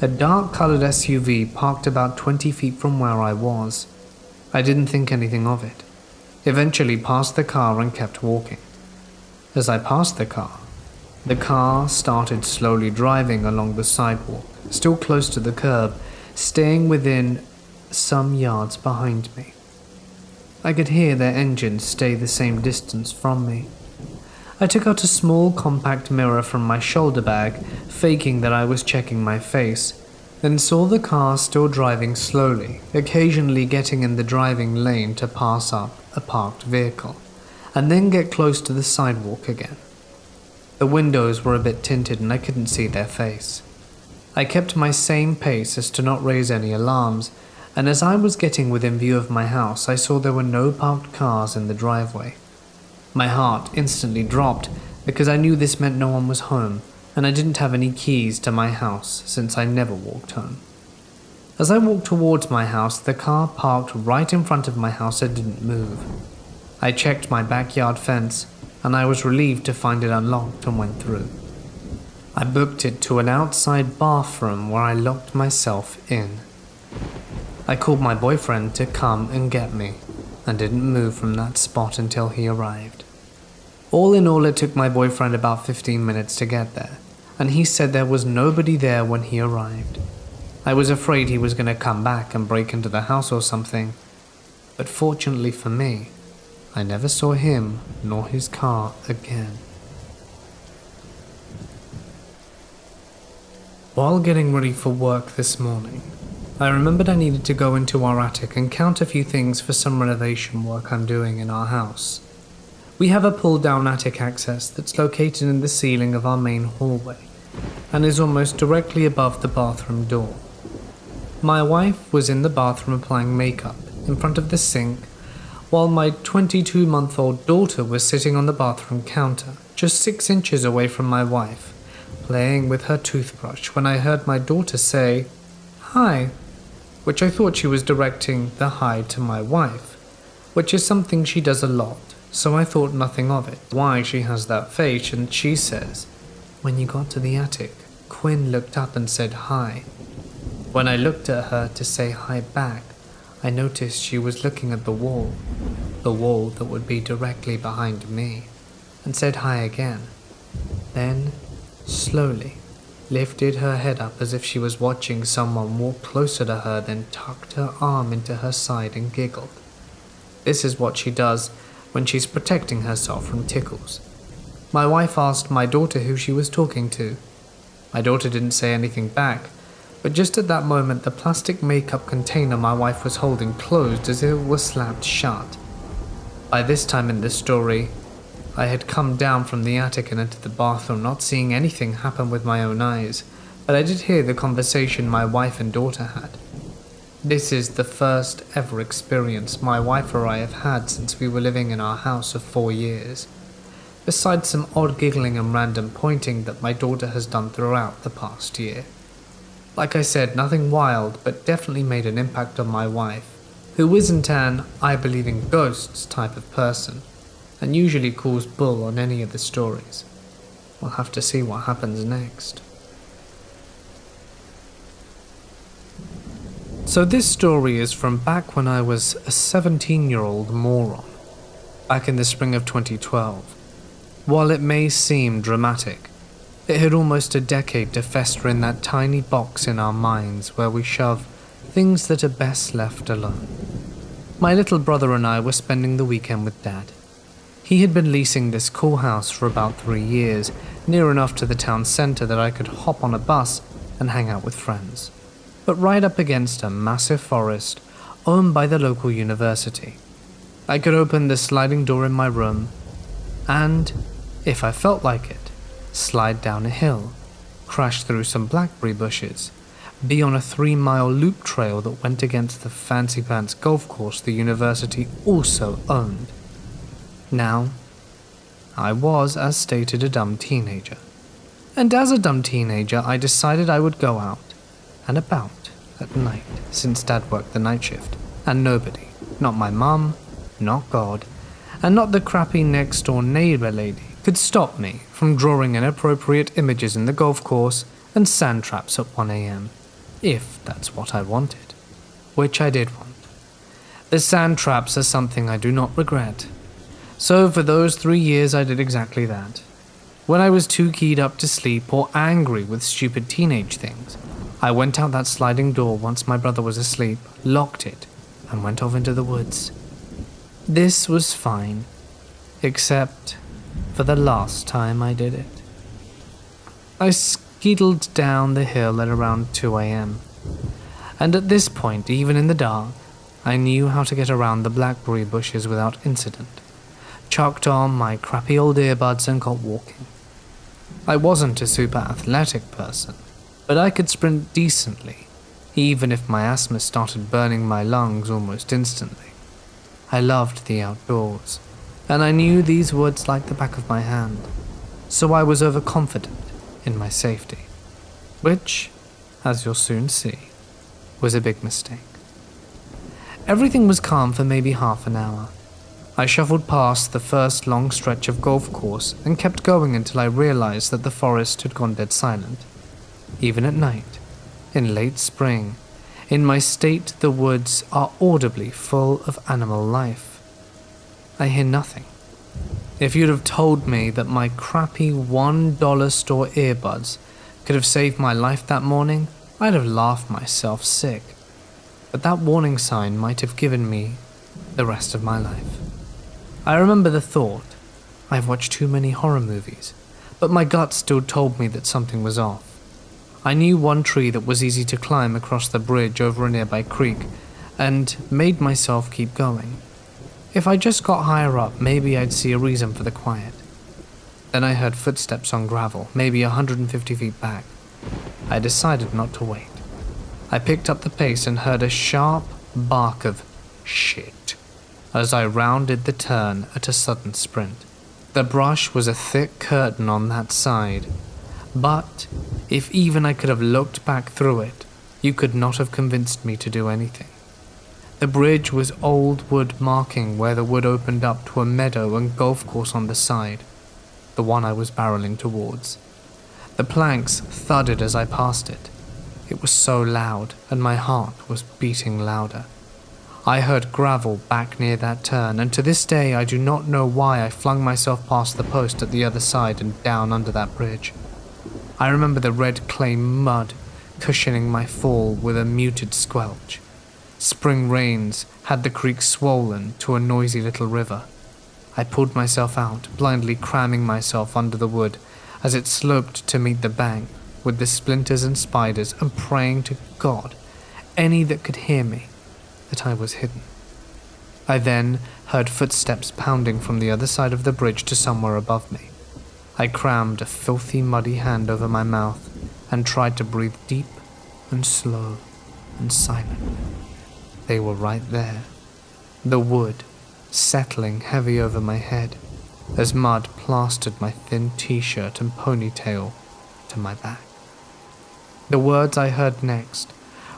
a dark-colored SUV parked about 20 feet from where I was. I didn't think anything of it, eventually passed the car and kept walking. As I passed the car started slowly driving along the sidewalk, still close to the curb, staying within some yards behind me. I could hear their engines stay the same distance from me. I took out a small compact mirror from my shoulder bag, faking that I was checking my face, then saw the car still driving slowly, occasionally getting in the driving lane to pass up a parked vehicle, and then get close to the sidewalk again. The windows were a bit tinted and I couldn't see their face. I kept my same pace as to not raise any alarms, and as I was getting within view of my house, I saw there were no parked cars in the driveway. My heart instantly dropped because I knew this meant no one was home, and I didn't have any keys to my house since I never walked home. As I walked towards my house, the car parked right in front of my house and didn't move. I checked my backyard fence, and I was relieved to find it unlocked and went through. I booked it to an outside bathroom where I locked myself in. I called my boyfriend to come and get me, and didn't move from that spot until he arrived. All in all, it took my boyfriend about 15 minutes to get there, and he said there was nobody there when he arrived. I was afraid he was going to come back and break into the house or something, but fortunately for me, I never saw him nor his car again. While getting ready for work this morning, I remembered I needed to go into our attic and count a few things for some renovation work I'm doing in our house. We have a pull-down attic access that's located in the ceiling of our main hallway and is almost directly above the bathroom door. My wife was in the bathroom applying makeup in front of the sink, while my 22-month-old daughter was sitting on the bathroom counter, just 6 inches away from my wife, playing with her toothbrush when I heard my daughter say, "Hi," which I thought she was directing the hi to my wife, which is something she does a lot, so I thought nothing of it. Why she has that face, and she says, When you got to the attic, Quinn looked up and said hi. When I looked at her to say hi back, I noticed she was looking at the wall that would be directly behind me, and said hi again. Then, slowly, lifted her head up as if she was watching someone walk closer to her, then tucked her arm into her side and giggled. This is what she does when she's protecting herself from tickles. My wife asked my daughter who she was talking to. My daughter didn't say anything back, but just at that moment the plastic makeup container my wife was holding closed as if it was slapped shut. By this time in the story, I had come down from the attic and into the bathroom, not seeing anything happen with my own eyes, but I did hear the conversation my wife and daughter had. This is the first ever experience my wife or I have had since we were living in our house of 4 years, besides some odd giggling and random pointing that my daughter has done throughout the past year. Like I said, nothing wild, but definitely made an impact on my wife, who isn't an I believe in ghosts type of person, and usually calls bull on any of the stories. We'll have to see what happens next. So this story is from back when I was a 17-year-old moron, back in the spring of 2012. While it may seem dramatic, it had almost a decade to fester in that tiny box in our minds where we shove things that are best left alone. My little brother and I were spending the weekend with Dad. He had been leasing this cool house for about 3 years, near enough to the town centre that I could hop on a bus and hang out with friends, but right up against a massive forest owned by the local university. I could open the sliding door in my room and, if I felt like it, slide down a hill, crash through some blackberry bushes, be on a 3-mile loop trail that went against the fancy pants golf course the university also owned. Now, I was, as stated, a dumb teenager. And as a dumb teenager, I decided I would go out and about at night, since Dad worked the night shift, and nobody, not my mum, not God, and not the crappy next-door neighbor lady, could stop me from drawing inappropriate images in the golf course and sand traps at 1 a.m, if that's what I wanted, which I did want. The sand traps are something I do not regret. So for those 3 years I did exactly that. When I was too keyed up to sleep or angry with stupid teenage things, I went out that sliding door once my brother was asleep, locked it, and went off into the woods. This was fine, except for the last time I did it. I skeetled down the hill at around 2 a.m, and at this point, even in the dark, I knew how to get around the blackberry bushes without incident. Chucked on my crappy old earbuds and got walking. I wasn't a super athletic person, but I could sprint decently, even if my asthma started burning my lungs almost instantly. I loved the outdoors, and I knew these woods like the back of my hand, so I was overconfident in my safety, which, as you'll soon see, was a big mistake. Everything was calm for maybe half an hour. I shuffled past the first long stretch of golf course and kept going until I realized that the forest had gone dead silent. Even at night, in late spring, in my state the woods are audibly full of animal life. I hear nothing. If you'd have told me that my crappy $1 store earbuds could have saved my life that morning, I'd have laughed myself sick. But that warning sign might have given me the rest of my life. I remember the thought, I've watched too many horror movies, but my gut still told me that something was off. I knew one tree that was easy to climb across the bridge over a nearby creek, and made myself keep going. If I just got higher up, maybe I'd see a reason for the quiet. Then I heard footsteps on gravel, maybe 150 feet back. I decided not to wait. I picked up the pace and heard a sharp bark of shit as I rounded the turn at a sudden sprint. The brush was a thick curtain on that side, but if even I could have looked back through it, you could not have convinced me to do anything. The bridge was old wood marking where the wood opened up to a meadow and golf course on the side, the one I was barreling towards. The planks thudded as I passed it. It was so loud, and my heart was beating louder. I heard gravel back near that turn, and to this day I do not know why I flung myself past the post at the other side and down under that bridge. I remember the red clay mud cushioning my fall with a muted squelch. Spring rains had the creek swollen to a noisy little river. I pulled myself out, blindly cramming myself under the wood as it sloped to meet the bank with the splinters and spiders, and praying to God, any that could hear me, that I was hidden. I then heard footsteps pounding from the other side of the bridge to somewhere above me. I crammed a filthy, muddy hand over my mouth and tried to breathe deep and slow and silent. They were right there, the wood settling heavy over my head as mud plastered my thin t-shirt and ponytail to my back. The words I heard next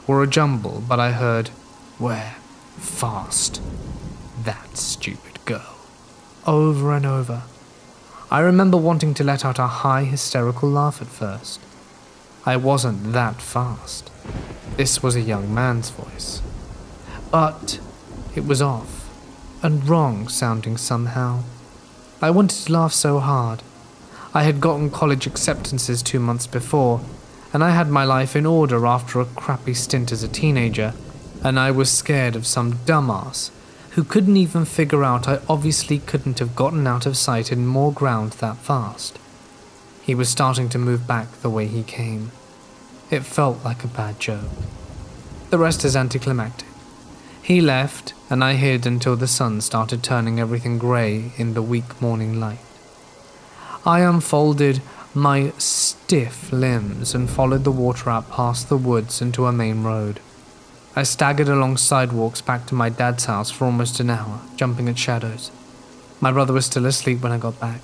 were a jumble, but I heard, "Where? Fast. That stupid girl," over and over. I remember wanting to let out a high, hysterical laugh at first. I wasn't that fast. This was a young man's voice. But it was off and wrong sounding somehow. I wanted to laugh so hard. I had gotten college acceptances 2 months before, and I had my life in order after a crappy stint as a teenager, and I was scared of some dumbass who couldn't even figure out I obviously couldn't have gotten out of sight in more ground that fast. He was starting to move back the way he came. It felt like a bad joke. The rest is anticlimactic. He left, and I hid until the sun started turning everything grey in the weak morning light. I unfolded my stiff limbs and followed the water out past the woods into a main road. I staggered along sidewalks back to my dad's house for almost an hour, jumping at shadows. My brother was still asleep when I got back.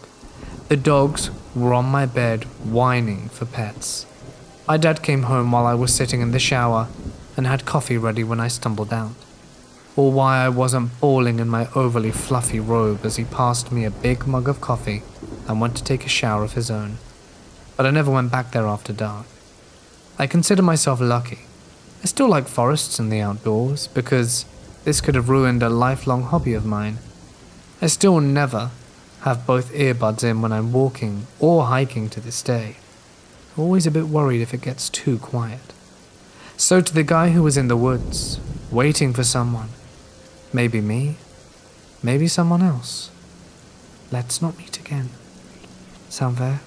The dogs were on my bed, whining for pets. My dad came home while I was sitting in the shower and had coffee ready when I stumbled out. Or why I wasn't bawling in my overly fluffy robe as he passed me a big mug of coffee and went to take a shower of his own. But I never went back there after dark. I consider myself lucky. I still like forests and the outdoors, because this could have ruined a lifelong hobby of mine. I still never have both earbuds in when I'm walking or hiking to this day. Always a bit worried if it gets too quiet. So to the guy who was in the woods, waiting for someone, maybe me, maybe someone else, let's not meet again. Sound fair?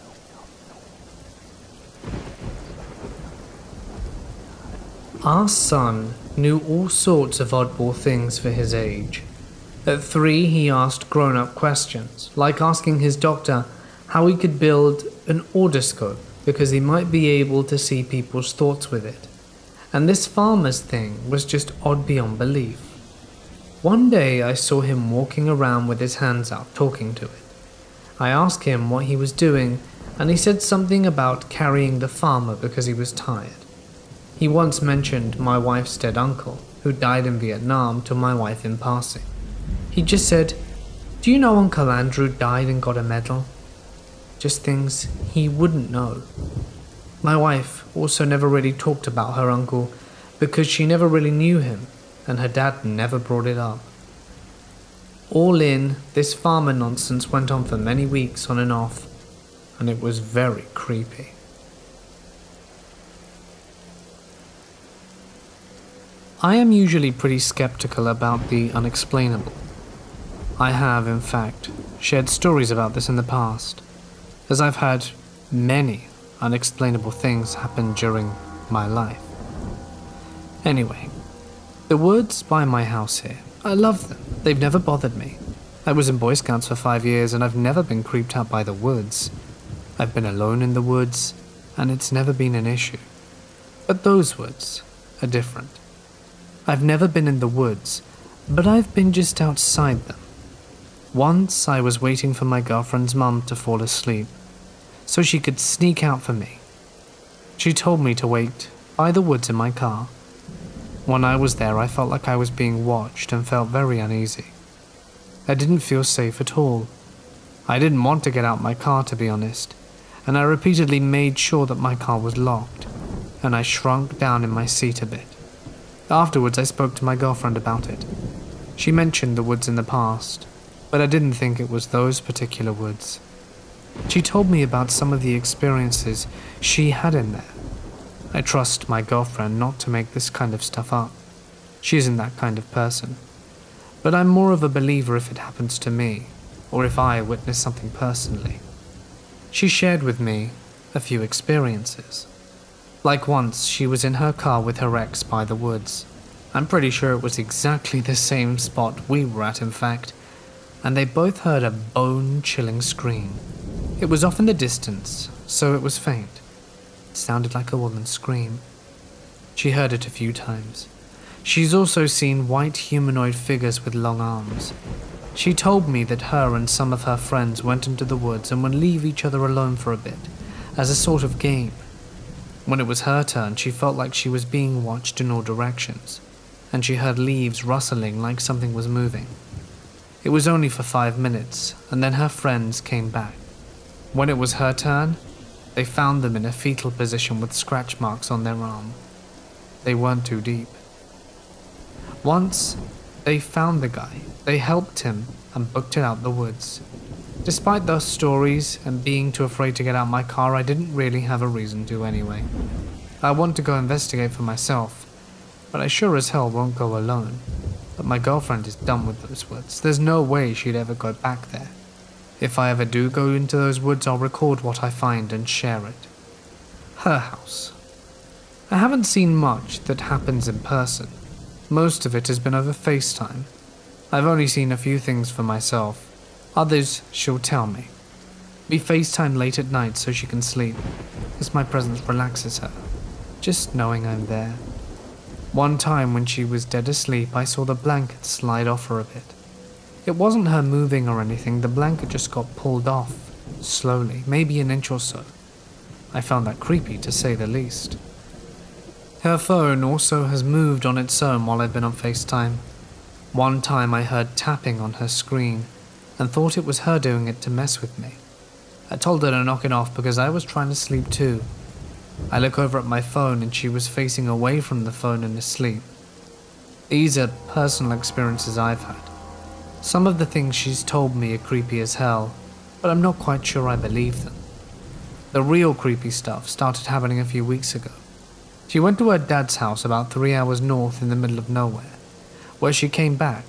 Our son knew all sorts of oddball things for his age. At 3, he asked grown-up questions, like asking his doctor how he could build an otoscope because he might be able to see people's thoughts with it. And this farmer's thing was just odd beyond belief. One day I saw him walking around with his hands out, talking to it. I asked him what he was doing, and he said something about carrying the farmer because he was tired. He once mentioned my wife's dead uncle, who died in Vietnam, to my wife in passing. He just said, "Do you know Uncle Andrew died and got a medal?" Just things he wouldn't know. My wife also never really talked about her uncle because she never really knew him, and her dad never brought it up. All in, this farmer nonsense went on for many weeks on and off, and it was very creepy. I am usually pretty skeptical about the unexplainable. I have, in fact, shared stories about this in the past, as I've had many unexplainable things happen during my life. Anyway, the woods by my house here, I love them. They've never bothered me. I was in Boy Scouts for 5 years and I've never been creeped out by the woods. I've been alone in the woods and it's never been an issue. But those woods are different. I've never been in the woods, but I've been just outside them. Once I was waiting for my girlfriend's mum to fall asleep, so she could sneak out for me. She told me to wait by the woods in my car. When I was there, I felt like I was being watched and felt very uneasy. I didn't feel safe at all. I didn't want to get out my car, to be honest, and I repeatedly made sure that my car was locked, and I shrunk down in my seat a bit. Afterwards, I spoke to my girlfriend about it. She mentioned the woods in the past, but I didn't think it was those particular woods. She told me about some of the experiences she had in there. I trust my girlfriend not to make this kind of stuff up. She isn't that kind of person. But I'm more of a believer if it happens to me, or if I witness something personally. She shared with me a few experiences. Like once, she was in her car with her ex by the woods. I'm pretty sure it was exactly the same spot we were at, in fact, and they both heard a bone-chilling scream. It was off in the distance, so it was faint. It sounded like a woman's scream. She heard it a few times. She's also seen white humanoid figures with long arms. She told me that her and some of her friends went into the woods and would leave each other alone for a bit, as a sort of game. When it was her turn, she felt like she was being watched in all directions, and she heard leaves rustling like something was moving. It was only for 5 minutes, and then her friends came back. When it was her turn, they found them in a fetal position with scratch marks on their arm. They weren't too deep. Once, they found the guy, they helped him, and booked it out the woods. Despite those stories and being too afraid to get out my car, I didn't really have a reason to anyway. I want to go investigate for myself, but I sure as hell won't go alone. But my girlfriend is done with those woods. There's no way she'd ever go back there. If I ever do go into those woods, I'll record what I find and share it. Her house. I haven't seen much that happens in person. Most of it has been over FaceTime. I've only seen a few things for myself. Others she'll tell me. We FaceTime late at night so she can sleep, as my presence relaxes her, just knowing I'm there. One time when she was dead asleep, I saw the blanket slide off her a bit. It wasn't her moving or anything, the blanket just got pulled off, slowly, maybe an inch or so. I found that creepy, to say the least. Her phone also has moved on its own while I've been on FaceTime. One time I heard tapping on her screen, and thought it was her doing it to mess with me. I told her to knock it off because I was trying to sleep too. I look over at my phone and she was facing away from the phone and asleep. These are personal experiences I've had. Some of the things she's told me are creepy as hell, but I'm not quite sure I believe them. The real creepy stuff started happening a few weeks ago. She went to her dad's house about 3 hours north in the middle of nowhere, where she came back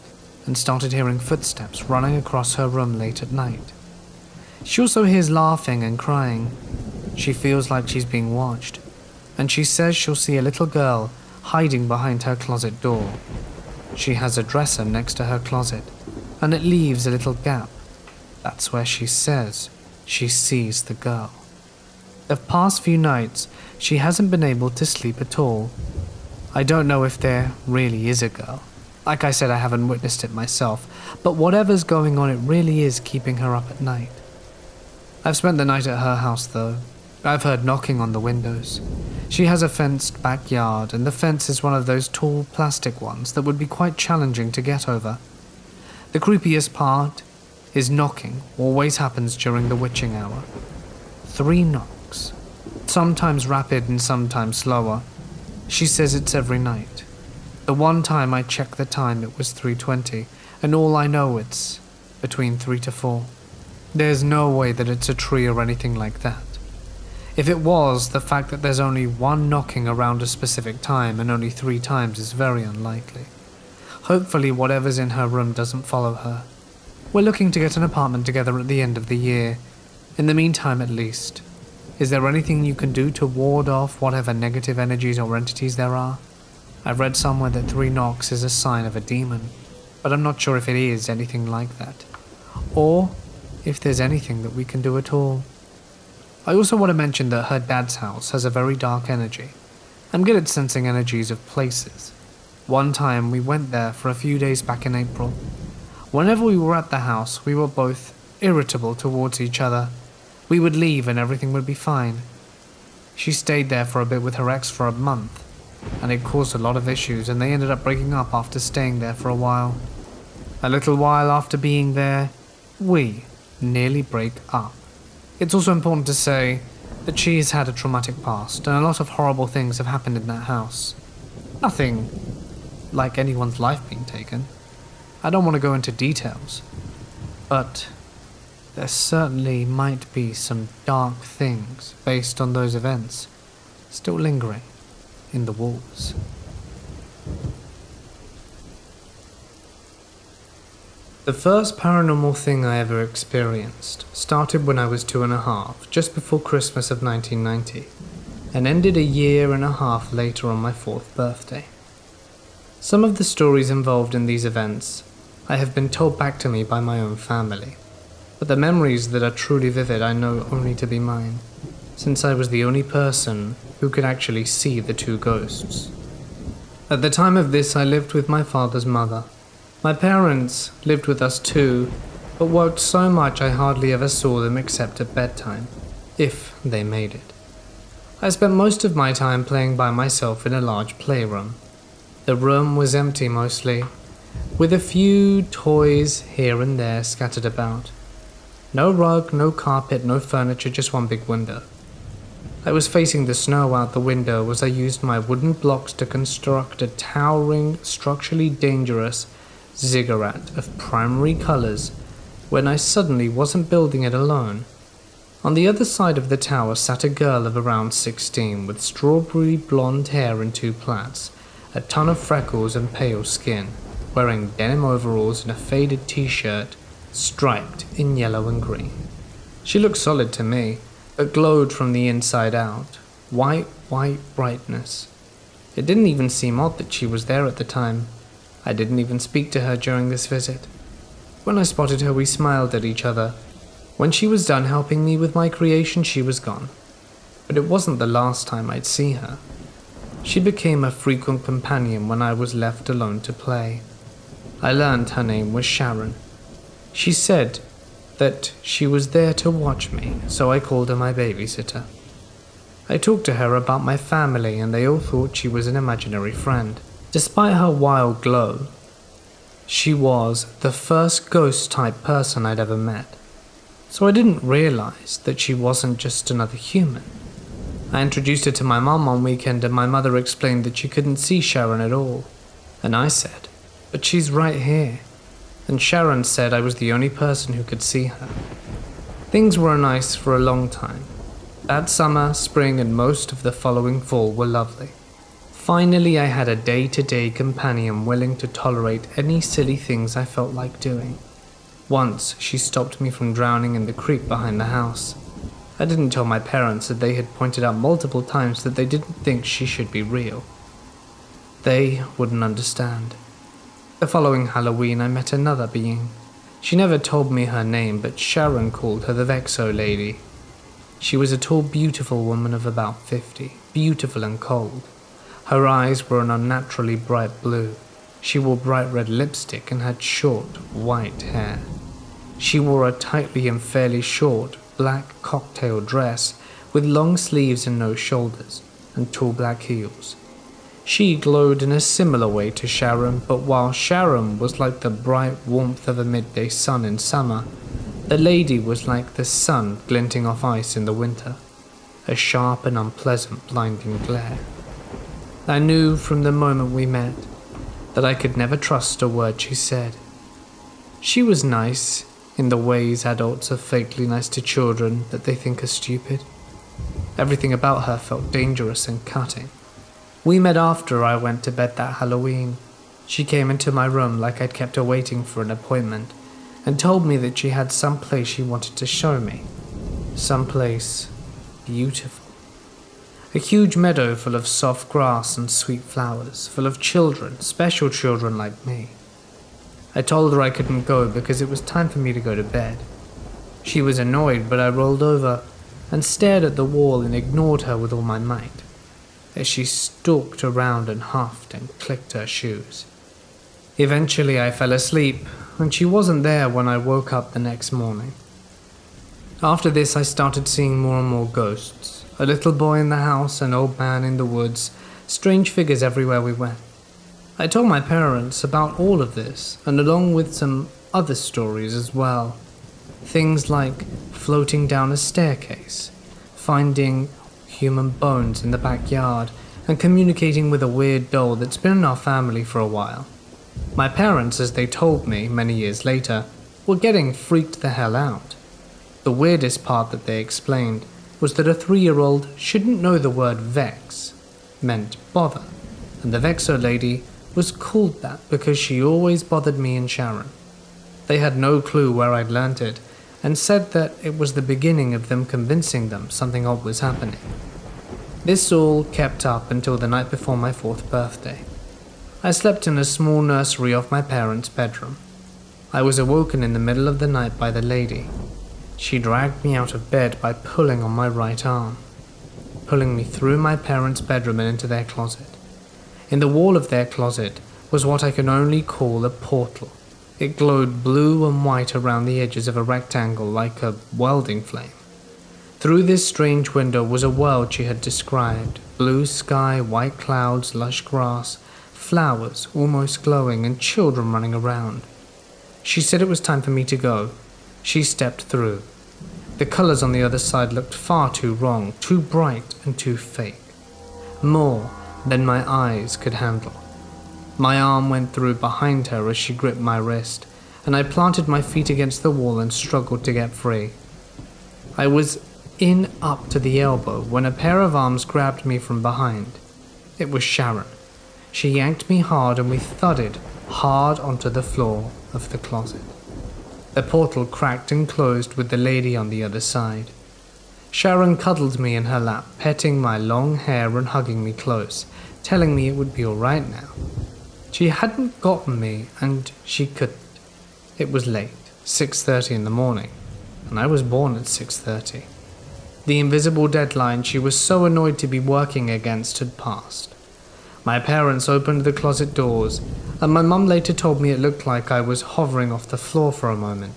and started hearing footsteps running across her room late at night. She also hears laughing and crying. She feels like she's being watched, and she says she'll see a little girl hiding behind her closet door. She has a dresser next to her closet, and it leaves a little gap. That's where she says she sees the girl. The past few nights, she hasn't been able to sleep at all. I don't know if there really is a girl. Like I said, I haven't witnessed it myself, but whatever's going on, it really is keeping her up at night. I've spent the night at her house though. I've heard knocking on the windows. She has a fenced backyard, and the fence is one of those tall plastic ones that would be quite challenging to get over. The creepiest part is knocking always happens during the witching hour. 3 knocks. Sometimes rapid and sometimes slower. She says it's every night. The one time I checked the time, it was 3:20, and all I know it's between 3 to 4. There's no way that it's a tree or anything like that. If it was, the fact that there's only one knocking around a specific time and only 3 times is very unlikely. Hopefully whatever's in her room doesn't follow her. We're looking to get an apartment together at the end of the year. In the meantime, at least. Is there anything you can do to ward off whatever negative energies or entities there are? I've read somewhere that 3 knocks is a sign of a demon, but I'm not sure if it is anything like that, or if there's anything that we can do at all. I also want to mention that her dad's house has a very dark energy. I'm good at sensing energies of places. One time we went there for a few days back in April. Whenever we were at the house, we were both irritable towards each other. We would leave and everything would be fine. She stayed there for a bit with her ex for a month, and it caused a lot of issues, and they ended up breaking up after staying there for a while. A little while after being there, we nearly break up. It's also important to say that she has had a traumatic past, and a lot of horrible things have happened in that house. Nothing like anyone's life being taken. I don't want to go into details, but there certainly might be some dark things based on those events still lingering in the walls. The first paranormal thing I ever experienced started when I was 2.5, just before Christmas of 1990, and ended a year and a half later on my 4th birthday. Some of the stories involved in these events I have been told back to me by my own family, but the memories that are truly vivid I know only to be mine, since I was the only person who could actually see the 2 ghosts. At the time of this, I lived with my father's mother. My parents lived with us too, but worked so much I hardly ever saw them except at bedtime, if they made it. I spent most of my time playing by myself in a large playroom. The room was empty mostly, with a few toys here and there scattered about. No rug, no carpet, no furniture, just one big window. I was facing the snow out the window as I used my wooden blocks to construct a towering, structurally dangerous ziggurat of primary colors when I suddenly wasn't building it alone. On the other side of the tower sat a girl of around 16 with strawberry blonde hair and 2 plaits, a ton of freckles and pale skin, wearing denim overalls and a faded t-shirt striped in yellow and green. She looked solid to me, but glowed from the inside out. White brightness. It didn't even seem odd that she was there at the time. I didn't even speak to her during this visit. When I spotted her, we smiled at each other. When she was done helping me with my creation, she was gone. But it wasn't the last time I'd see her. She became a frequent companion when I was left alone to play. I learned her name was Sharon. She said that she was there to watch me, so I called her my babysitter. I talked to her about my family, and they all thought she was an imaginary friend. Despite her wild glow, she was the first ghost-type person I'd ever met, so I didn't realize that she wasn't just another human. I introduced her to my mom one weekend, and my mother explained that she couldn't see Sharon at all, and I said, "But she's right here," and Sharon said I was the only person who could see her. Things were nice for a long time. That summer, spring, and most of the following fall were lovely. Finally, I had a day-to-day companion willing to tolerate any silly things I felt like doing. Once, she stopped me from drowning in the creek behind the house. I didn't tell my parents that they had pointed out multiple times that they didn't think she should be real. They wouldn't understand. The following Halloween, I met another being. She never told me her name, but Sharon called her the Vexo Lady. She was a tall, beautiful woman of about 50, beautiful and cold. Her eyes were an unnaturally bright blue. She wore bright red lipstick and had short, white hair. She wore a tightly and fairly short, black cocktail dress with long sleeves and no shoulders, and tall black heels. She glowed in a similar way to Sharon, but while Sharon was like the bright warmth of a midday sun in summer, the lady was like the sun glinting off ice in the winter, a sharp and unpleasant blinding glare. I knew from the moment we met that I could never trust a word she said. She was nice in the ways adults are fakely nice to children that they think are stupid. Everything about her felt dangerous and cutting. We met after I went to bed that Halloween. She came into my room like I'd kept her waiting for an appointment and told me that she had some place she wanted to show me. Someplace beautiful. A huge meadow full of soft grass and sweet flowers, full of children, special children like me. I told her I couldn't go because it was time for me to go to bed. She was annoyed, but I rolled over and stared at the wall and ignored her with all my might, as she stalked around and huffed and clicked her shoes. Eventually I fell asleep, and she wasn't there when I woke up the next morning. After this I started seeing more and more ghosts. A little boy in the house, an old man in the woods, strange figures everywhere we went. I told my parents about all of this, and along with some other stories as well. Things like floating down a staircase, finding human bones in the backyard, and communicating with a weird doll that's been in our family for a while. My parents, as they told me many years later, were getting freaked the hell out. The weirdest part that they explained was that a 3-year-old shouldn't know the word vex meant bother, and the Vexo lady was called that because she always bothered me and Sharon. They had no clue where I'd learnt it, and said that it was the beginning of them convincing them something odd was happening. This all kept up until the night before my 4th birthday. I slept in a small nursery off my parents' bedroom. I was awoken in the middle of the night by the lady. She dragged me out of bed by pulling on my right arm, pulling me through my parents' bedroom and into their closet. In the wall of their closet was what I can only call a portal. It glowed blue and white around the edges of a rectangle like a welding flame. Through this strange window was a world she had described: blue sky, white clouds, lush grass, flowers almost glowing, and children running around. She said it was time for me to go. She stepped through. The colors on the other side looked far too wrong, too bright and too fake. More than my eyes could handle. My arm went through behind her as she gripped my wrist, and I planted my feet against the wall and struggled to get free. I was in up to the elbow when a pair of arms grabbed me from behind. It was Sharon. She yanked me hard and we thudded hard onto the floor of the closet. The portal cracked and closed with the lady on the other side. Sharon cuddled me in her lap, petting my long hair and hugging me close, telling me it would be all right now. She hadn't gotten me, and she couldn't. It was late, 6:30 in the morning, and I was born at 6:30. The invisible deadline she was so annoyed to be working against had passed. My parents opened the closet doors, and my mum later told me it looked like I was hovering off the floor for a moment.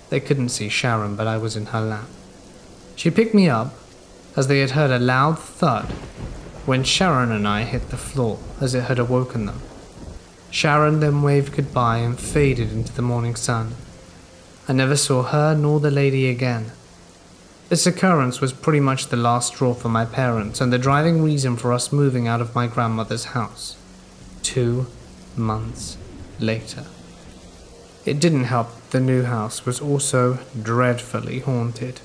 They couldn't see Sharon, but I was in her lap. She picked me up, as they had heard a loud thud when Sharon and I hit the floor, as it had awoken them. Sharon then waved goodbye and faded into the morning sun. I never saw her nor the lady again. This occurrence was pretty much the last straw for my parents and the driving reason for us moving out of my grandmother's house. 2 months later. It didn't help the new house was also dreadfully haunted.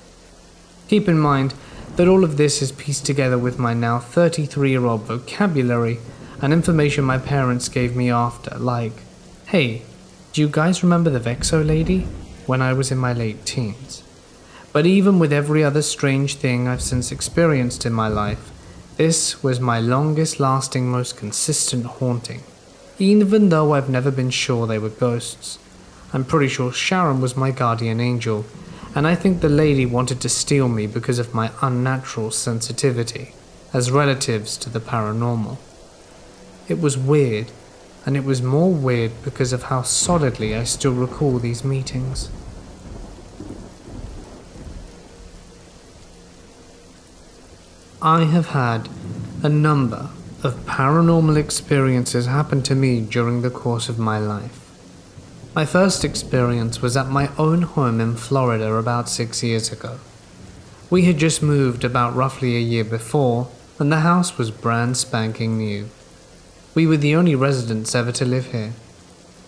Keep in mind that all of this is pieced together with my now 33-year-old vocabulary and information my parents gave me after, like, hey, do you guys remember the Vexo lady? When I was in my late teens. But even with every other strange thing I've since experienced in my life, this was my longest lasting, most consistent haunting, even though I've never been sure they were ghosts. I'm pretty sure Sharon was my guardian angel, and I think the lady wanted to steal me because of my unnatural sensitivity as relatives to the paranormal. It was weird, and it was more weird because of how solidly I still recall these meetings. I have had a number of paranormal experiences happen to me during the course of my life. My first experience was at my own home in Florida about 6 years ago. We had just moved about roughly a year before, and the house was brand spanking new. We were the only residents ever to live here.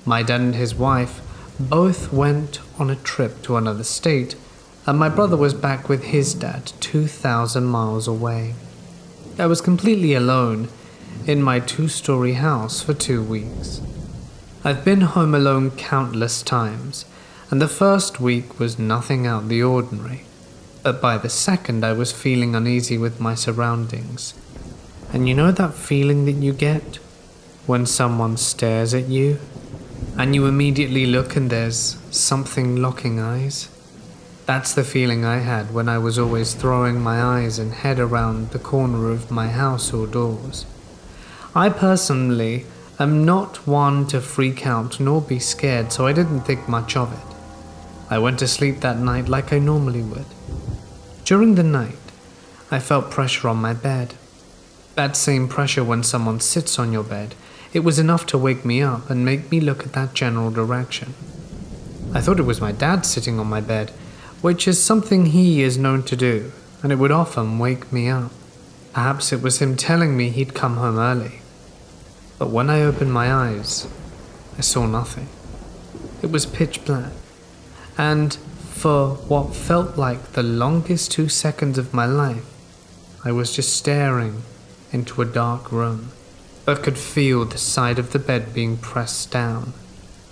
My dad and his wife both went on a trip to another state, and my brother was back with his dad 2,000 miles away. I was completely alone in my 2-story house for 2 weeks. I've been home alone countless times, and the first week was nothing out the ordinary, but by the second I was feeling uneasy with my surroundings. And you know that feeling that you get when someone stares at you, and you immediately look and there's something locking eyes? That's the feeling I had when I was always throwing my eyes and head around the corner of my house or doors. I personally am not one to freak out nor be scared, so I didn't think much of it. I went to sleep that night like I normally would. During the night, I felt pressure on my bed. That same pressure when someone sits on your bed. It was enough to wake me up and make me look at that general direction. I thought it was my dad sitting on my bed, which is something he is known to do, and it would often wake me up. Perhaps it was him telling me he'd come home early. But when I opened my eyes, I saw nothing. It was pitch black, and for what felt like the longest 2 seconds of my life, I was just staring into a dark room, but could feel the side of the bed being pressed down,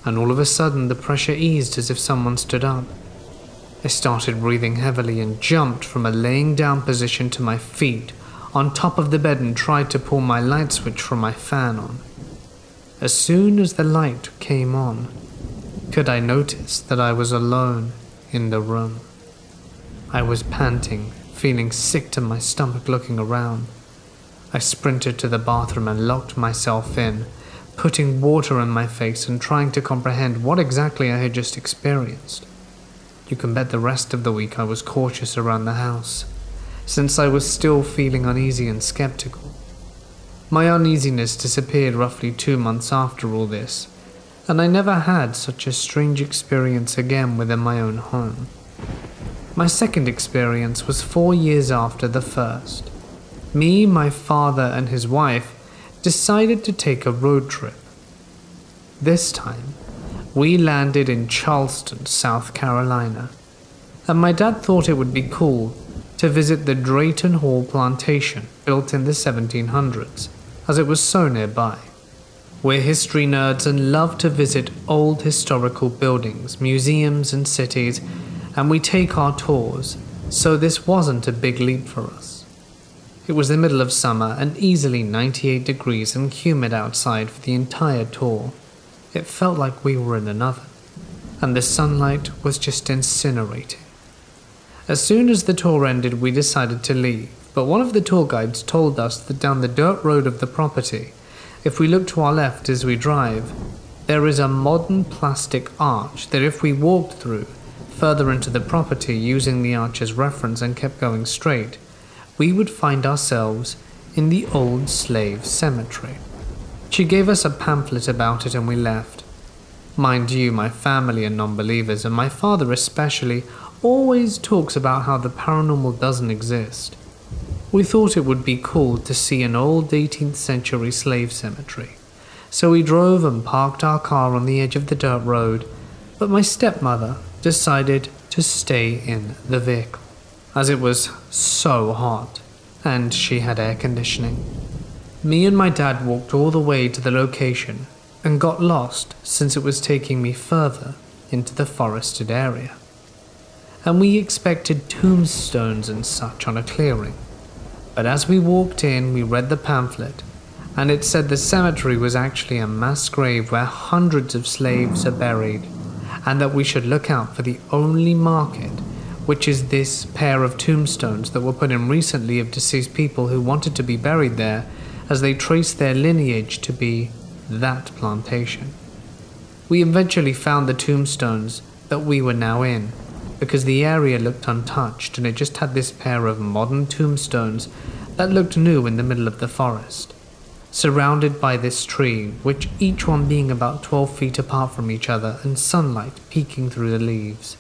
and all of a sudden the pressure eased as if someone stood up. I started breathing heavily and jumped from a laying down position to my feet on top of the bed and tried to pull my light switch from my fan on. As soon as the light came on, could I notice that I was alone in the room. I was panting, feeling sick to my stomach looking around. I sprinted to the bathroom and locked myself in, putting water in my face and trying to comprehend what exactly I had just experienced. You can bet the rest of the week I was cautious around the house, since I was still feeling uneasy and skeptical. My uneasiness disappeared roughly 2 months after all this, and I never had such a strange experience again within my own home. My second experience was 4 years after the first. Me, my father, and his wife decided to take a road trip. This time, we landed in Charleston, South Carolina, and my dad thought it would be cool to visit the Drayton Hall plantation built in the 1700s, as it was so nearby. We're history nerds and love to visit old historical buildings, museums, and cities, and we take our tours, so this wasn't a big leap for us. It was the middle of summer and easily 98 degrees and humid outside for the entire tour. It felt like we were in an oven, and the sunlight was just incinerating. As soon as the tour ended, we decided to leave, but one of the tour guides told us that down the dirt road of the property, if we look to our left as we drive, there is a modern plastic arch that if we walked through further into the property using the arch as reference and kept going straight, we would find ourselves in the old slave cemetery. She gave us a pamphlet about it and we left. Mind you, my family are non-believers, and my father especially always talks about how the paranormal doesn't exist. We thought it would be cool to see an old 18th century slave cemetery, so we drove and parked our car on the edge of the dirt road, but my stepmother decided to stay in the vehicle, as it was so hot, and she had air conditioning. Me and my dad walked all the way to the location and got lost since it was taking me further into the forested area. And we expected tombstones and such on a clearing. But as we walked in, we read the pamphlet, and it said the cemetery was actually a mass grave where hundreds of slaves are buried, and that we should look out for the only market, which is this pair of tombstones that were put in recently of deceased people who wanted to be buried there, as they traced their lineage to be that plantation. We eventually found the tombstones that we were now in, because the area looked untouched and it just had this pair of modern tombstones that looked new in the middle of the forest, surrounded by this tree, which each one being about 12 feet apart from each other and sunlight peeking through the leaves.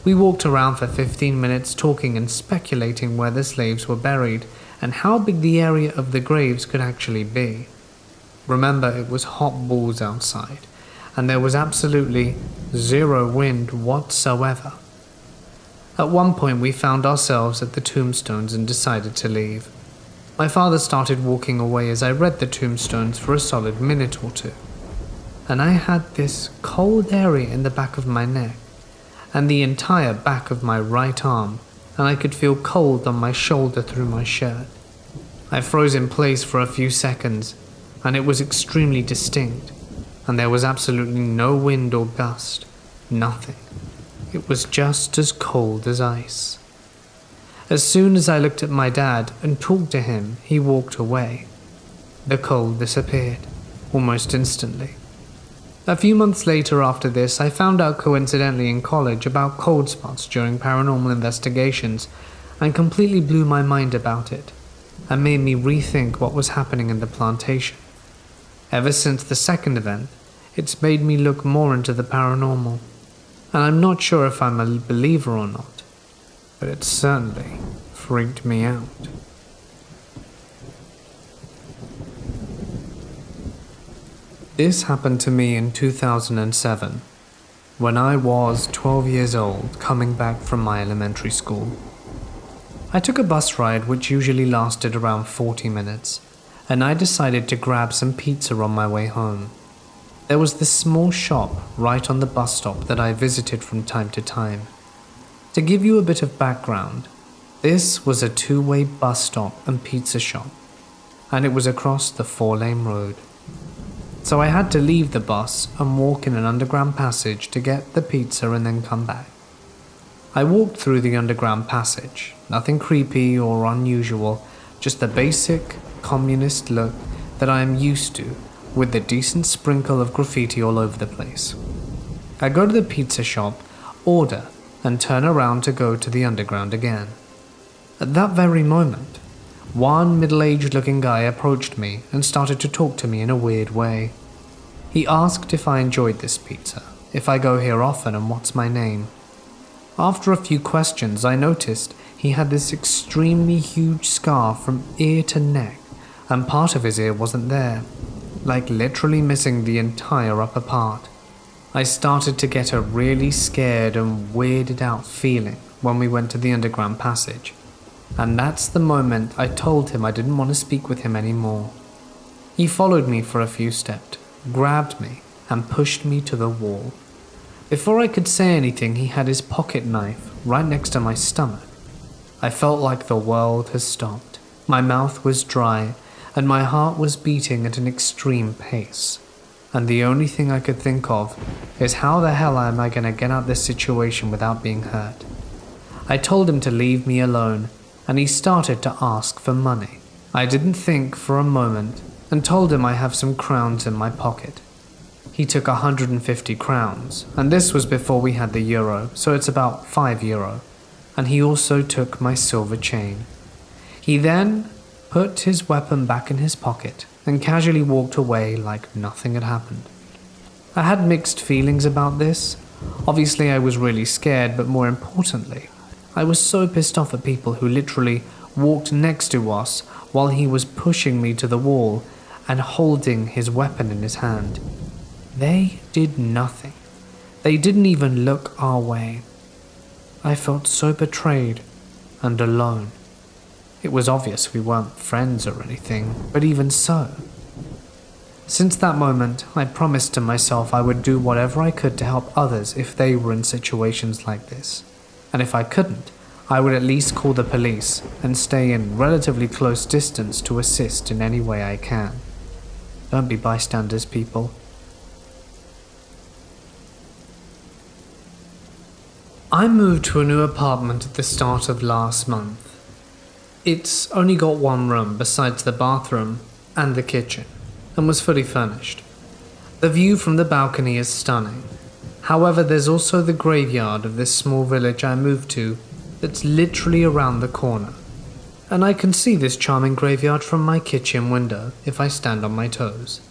We walked around for 15 minutes talking and speculating where the slaves were buried and how big the area of the graves could actually be. Remember, it was hot balls outside, and there was absolutely zero wind whatsoever. At one point we found ourselves at the tombstones and decided to leave. My father started walking away as I read the tombstones for a solid minute or two, and I had this cold area in the back of my neck and the entire back of my right arm, and I could feel cold on my shoulder through my shirt. I froze in place for a few seconds, and it was extremely distinct, and there was absolutely no wind or gust, nothing. It was just as cold as ice. As soon as I looked at my dad and talked to him, he walked away. The cold disappeared, almost instantly. A few months later after this, I found out coincidentally in college about cold spots during paranormal investigations and completely blew my mind about it and made me rethink what was happening in the plantation. Ever since the second event, it's made me look more into the paranormal. and I'm not sure if I'm a believer or not, but it certainly freaked me out. This happened to me in 2007, when I was 12 years old, coming back from my elementary school. I took a bus ride which usually lasted around 40 minutes, and I decided to grab some pizza on my way home. There was this small shop right on the bus stop that I visited from time to time. To give you a bit of background, this was a two-way bus stop and pizza shop, and it was across the 4-lane road. So I had to leave the bus and walk in an underground passage to get the pizza and then come back. I walked through the underground passage, nothing creepy or unusual, just the basic communist look that I am used to, with the decent sprinkle of graffiti all over the place. I go to the pizza shop, order, and turn around to go to the underground again. At that very moment, one middle-aged looking guy approached me and started to talk to me in a weird way. He asked if I enjoyed this pizza, if I go here often and what's my name. After a few questions, I noticed he had this extremely huge scar from ear to neck, and part of his ear wasn't there, like literally missing the entire upper part. I started to get a really scared and weirded out feeling when we went to the underground passage. And that's the moment I told him I didn't want to speak with him anymore. He followed me for a few steps, grabbed me, and pushed me to the wall. Before I could say anything, he had his pocket knife right next to my stomach. I felt like the world has stopped. My mouth was dry, and my heart was beating at an extreme pace. And the only thing I could think of is how the hell am I going to get out of this situation without being hurt? I told him to leave me alone, and he started to ask for money. I didn't think for a moment and told him I have some crowns in my pocket. He took 150 crowns, and this was before we had the euro, so it's about €5, and he also took my silver chain. He then put his weapon back in his pocket and casually walked away like nothing had happened. I had mixed feelings about this. Obviously I was really scared, but more importantly, I was so pissed off at people who literally walked next to us while he was pushing me to the wall and holding his weapon in his hand. They did nothing. They didn't even look our way. I felt so betrayed and alone. It was obvious we weren't friends or anything, but even so. Since that moment, I promised to myself I would do whatever I could to help others if they were in situations like this. And if I couldn't, I would at least call the police and stay in relatively close distance to assist in any way I can. Don't be bystanders, people. I moved to a new apartment at the start of last month. It's only got one room besides the bathroom and the kitchen, and was fully furnished. The view from the balcony is stunning. However, there's also the graveyard of this small village I moved to that's literally around the corner, and I can see this charming graveyard from my kitchen window if I stand on my toes.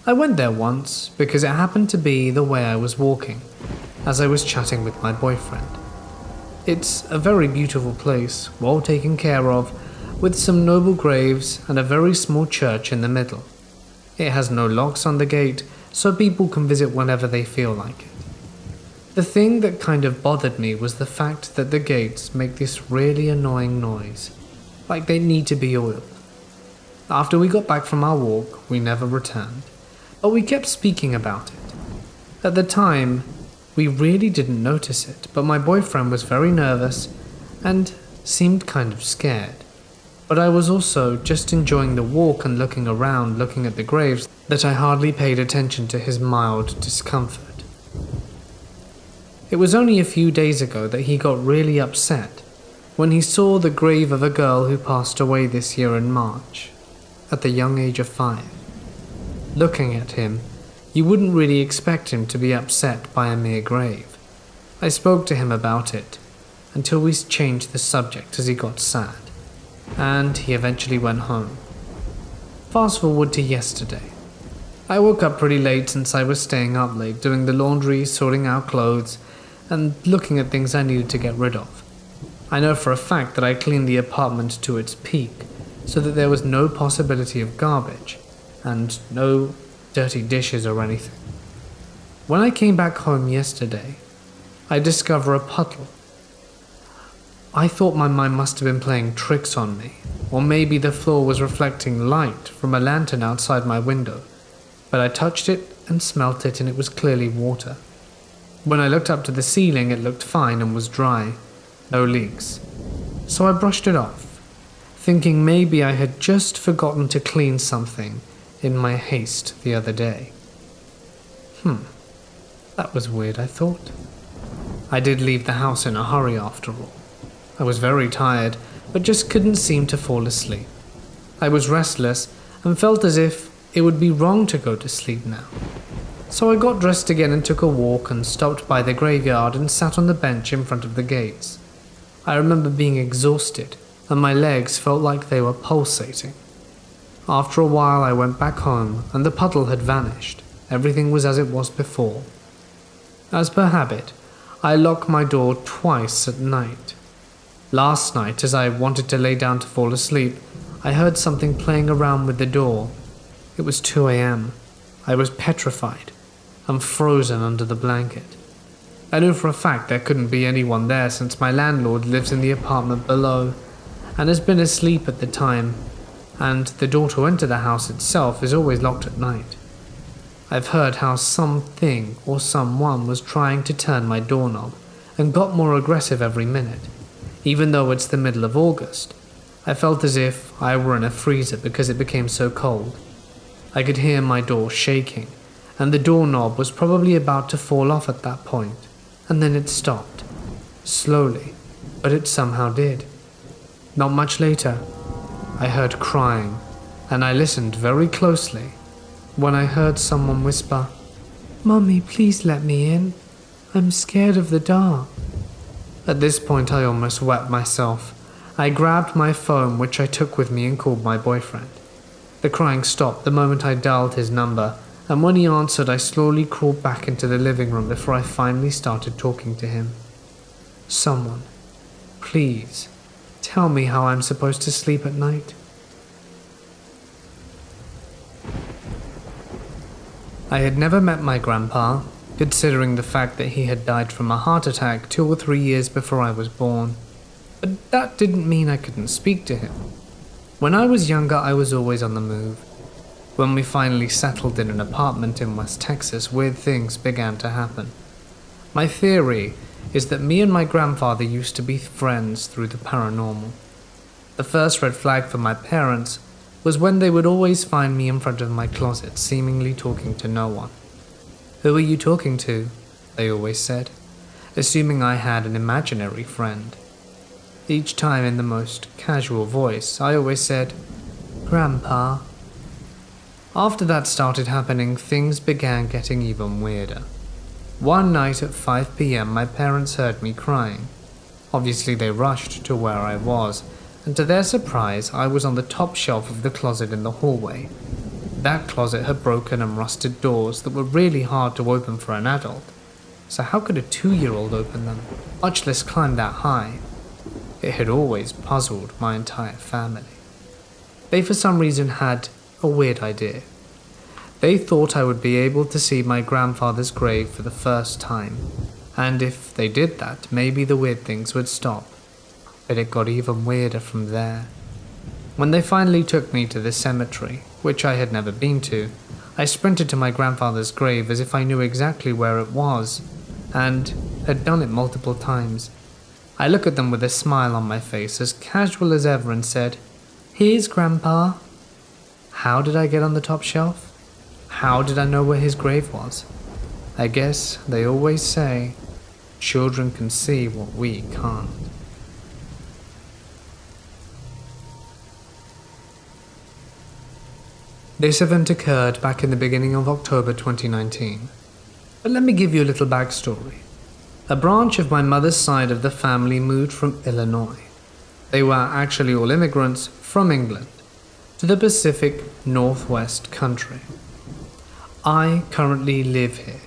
I went there once because it happened to be the way I was walking, as I was chatting with my boyfriend. It's a very beautiful place, well taken care of, with some noble graves and a very small church in the middle. It has no locks on the gate, so people can visit whenever they feel like it. The thing that kind of bothered me was the fact that the gates make this really annoying noise, like they need to be oiled. After we got back from our walk, we never returned, but we kept speaking about it. At the time, we really didn't notice it, but my boyfriend was very nervous and seemed kind of scared. But I was also just enjoying the walk and looking around, looking at the graves, that I hardly paid attention to his mild discomfort. It was only a few days ago that he got really upset when he saw the grave of a girl who passed away this year in March, at the young age of 5. Looking at him, you wouldn't really expect him to be upset by a mere grave. I spoke to him about it, until we changed the subject as he got sad, and he eventually went home. Fast forward to yesterday. I woke up pretty late since I was staying up late doing the laundry, sorting out clothes, and looking at things I needed to get rid of. I know for a fact that I cleaned the apartment to its peak, so that there was no possibility of garbage, and no dirty dishes or anything. When I came back home yesterday, I discover a puddle. I thought my mind must have been playing tricks on me, or maybe the floor was reflecting light from a lantern outside my window, but I touched it and smelt it and it was clearly water. When I looked up to the ceiling, it looked fine and was dry, no leaks. So I brushed it off, thinking maybe I had just forgotten to clean something in my haste the other day. That was weird, I thought. I did leave the house in a hurry after all. I was very tired, but just couldn't seem to fall asleep. I was restless and felt as if it would be wrong to go to sleep now. So I got dressed again and took a walk and stopped by the graveyard and sat on the bench in front of the gates. I remember being exhausted and my legs felt like they were pulsating. After a while I went back home and the puddle had vanished. Everything was as it was before. As per habit, I lock my door twice at night. Last night, as I wanted to lay down to fall asleep, I heard something playing around with the door. It was 2 a.m. I was petrified and frozen under the blanket. I knew for a fact there couldn't be anyone there since my landlord lives in the apartment below and has been asleep at the time, and the door to enter the house itself is always locked at night. I've heard how something or someone was trying to turn my doorknob and got more aggressive every minute. Even though it's the middle of August, I felt as if I were in a freezer because it became so cold. I could hear my door shaking, and the doorknob was probably about to fall off at that point, and then it stopped. Slowly, but it somehow did. Not much later, I heard crying, and I listened very closely when I heard someone whisper, "Mummy, please let me in. I'm scared of the dark." At this point I almost wept myself. I grabbed my phone, which I took with me, and called my boyfriend. The crying stopped the moment I dialed his number, and when he answered I slowly crawled back into the living room before I finally started talking to him. "Someone, please, tell me how I'm supposed to sleep at night." I had never met my grandpa, considering the fact that he had died from a heart attack 2 or 3 years before I was born. But that didn't mean I couldn't speak to him. When I was younger, I was always on the move. When we finally settled in an apartment in West Texas, weird things began to happen. My theory is that me and my grandfather used to be friends through the paranormal. The first red flag for my parents was when they would always find me in front of my closet, seemingly talking to no one. "Who are you talking to?" they always said, assuming I had an imaginary friend. Each time in the most casual voice, I always said, "Grandpa." After that started happening, things began getting even weirder. One night at 5 p.m, my parents heard me crying. Obviously they rushed to where I was, and to their surprise, I was on the top shelf of the closet in the hallway. That closet had broken and rusted doors that were really hard to open for an adult. So how could a 2-year-old open them, much less climb that high? It had always puzzled my entire family. They for some reason had a weird idea. They thought I would be able to see my grandfather's grave for the first time, and if they did that, maybe the weird things would stop. But it got even weirder from there. When they finally took me to the cemetery, which I had never been to, I sprinted to my grandfather's grave as if I knew exactly where it was, and had done it multiple times. I looked at them with a smile on my face, as casual as ever, and said, "Here's Grandpa." How did I get on the top shelf? How did I know where his grave was? I guess they always say, children can see what we can't. This event occurred back in the beginning of October 2019. But let me give you a little backstory. A branch of my mother's side of the family moved from Illinois. They were actually all immigrants from England to the Pacific Northwest country. I currently live here,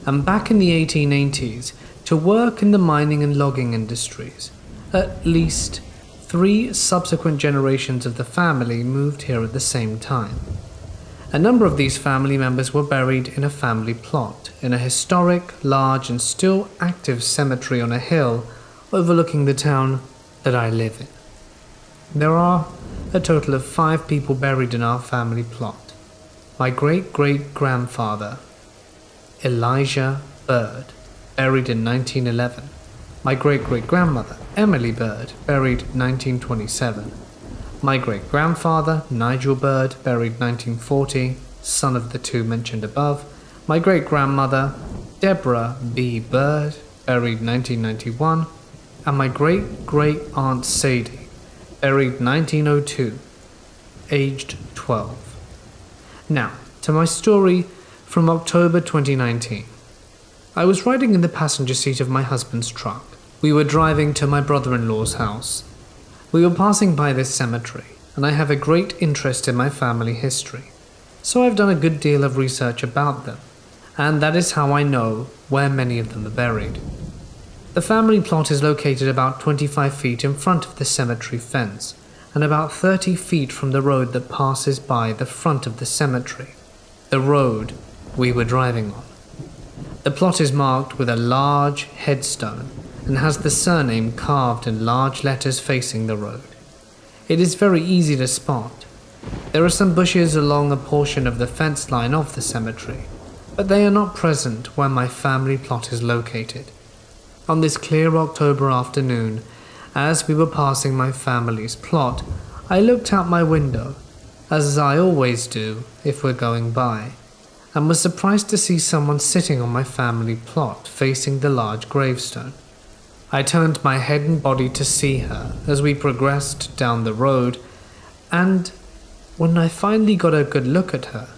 and back in the 1880s, to work in the mining and logging industries. At least 3 subsequent generations of the family moved here at the same time. A number of these family members were buried in a family plot in a historic, large and still active cemetery on a hill overlooking the town that I live in. There are a total of 5 people buried in our family plot. My great-great-grandfather, Elijah Bird, buried in 1911. My great-great-grandmother, Emily Bird, buried 1927. My great-grandfather, Nigel Bird, buried 1940, son of the 2 mentioned above. My great-grandmother, Deborah B. Bird, buried 1991. And my great-great-aunt Sadie, buried 1902, aged 12. Now, to my story from October 2019. I was riding in the passenger seat of my husband's truck. We were driving to my brother-in-law's house. We were passing by this cemetery, and I have a great interest in my family history, so I've done a good deal of research about them, and that is how I know where many of them are buried. The family plot is located about 25 feet in front of the cemetery fence, and about 30 feet from the road that passes by the front of the cemetery, the road we were driving on. The plot is marked with a large headstone and has the surname carved in large letters facing the road. It is very easy to spot. There are some bushes along a portion of the fence line of the cemetery, but they are not present where my family plot is located. On this clear October afternoon, as we were passing my family's plot, I looked out my window, as I always do if we're going by, and was surprised to see someone sitting on my family plot facing the large gravestone. I turned my head and body to see her as we progressed down the road, and when I finally got a good look at her,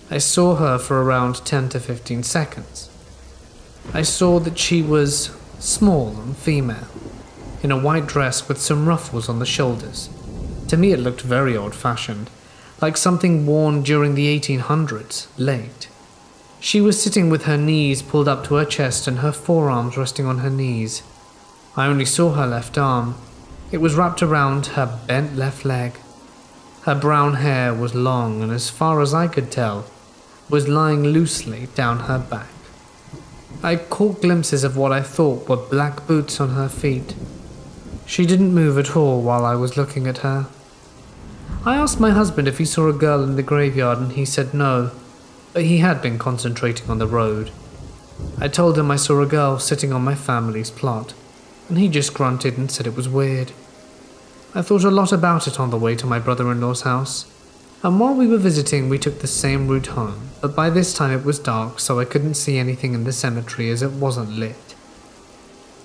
I saw her for around 10 to 15 seconds. I saw that she was small and female, in a white dress with some ruffles on the shoulders. To me it looked very old-fashioned, like something worn during the 1800s, late. She was sitting with her knees pulled up to her chest and her forearms resting on her knees. I only saw her left arm. It was wrapped around her bent left leg. Her brown hair was long and, as far as I could tell, was lying loosely down her back. I caught glimpses of what I thought were black boots on her feet. She didn't move at all while I was looking at her. I asked my husband if he saw a girl in the graveyard and he said no, but he had been concentrating on the road. I told him I saw a girl sitting on my family's plot, and he just grunted and said it was weird. I thought a lot about it on the way to my brother-in-law's house, and while we were visiting we took the same route home, but by this time it was dark so I couldn't see anything in the cemetery as it wasn't lit.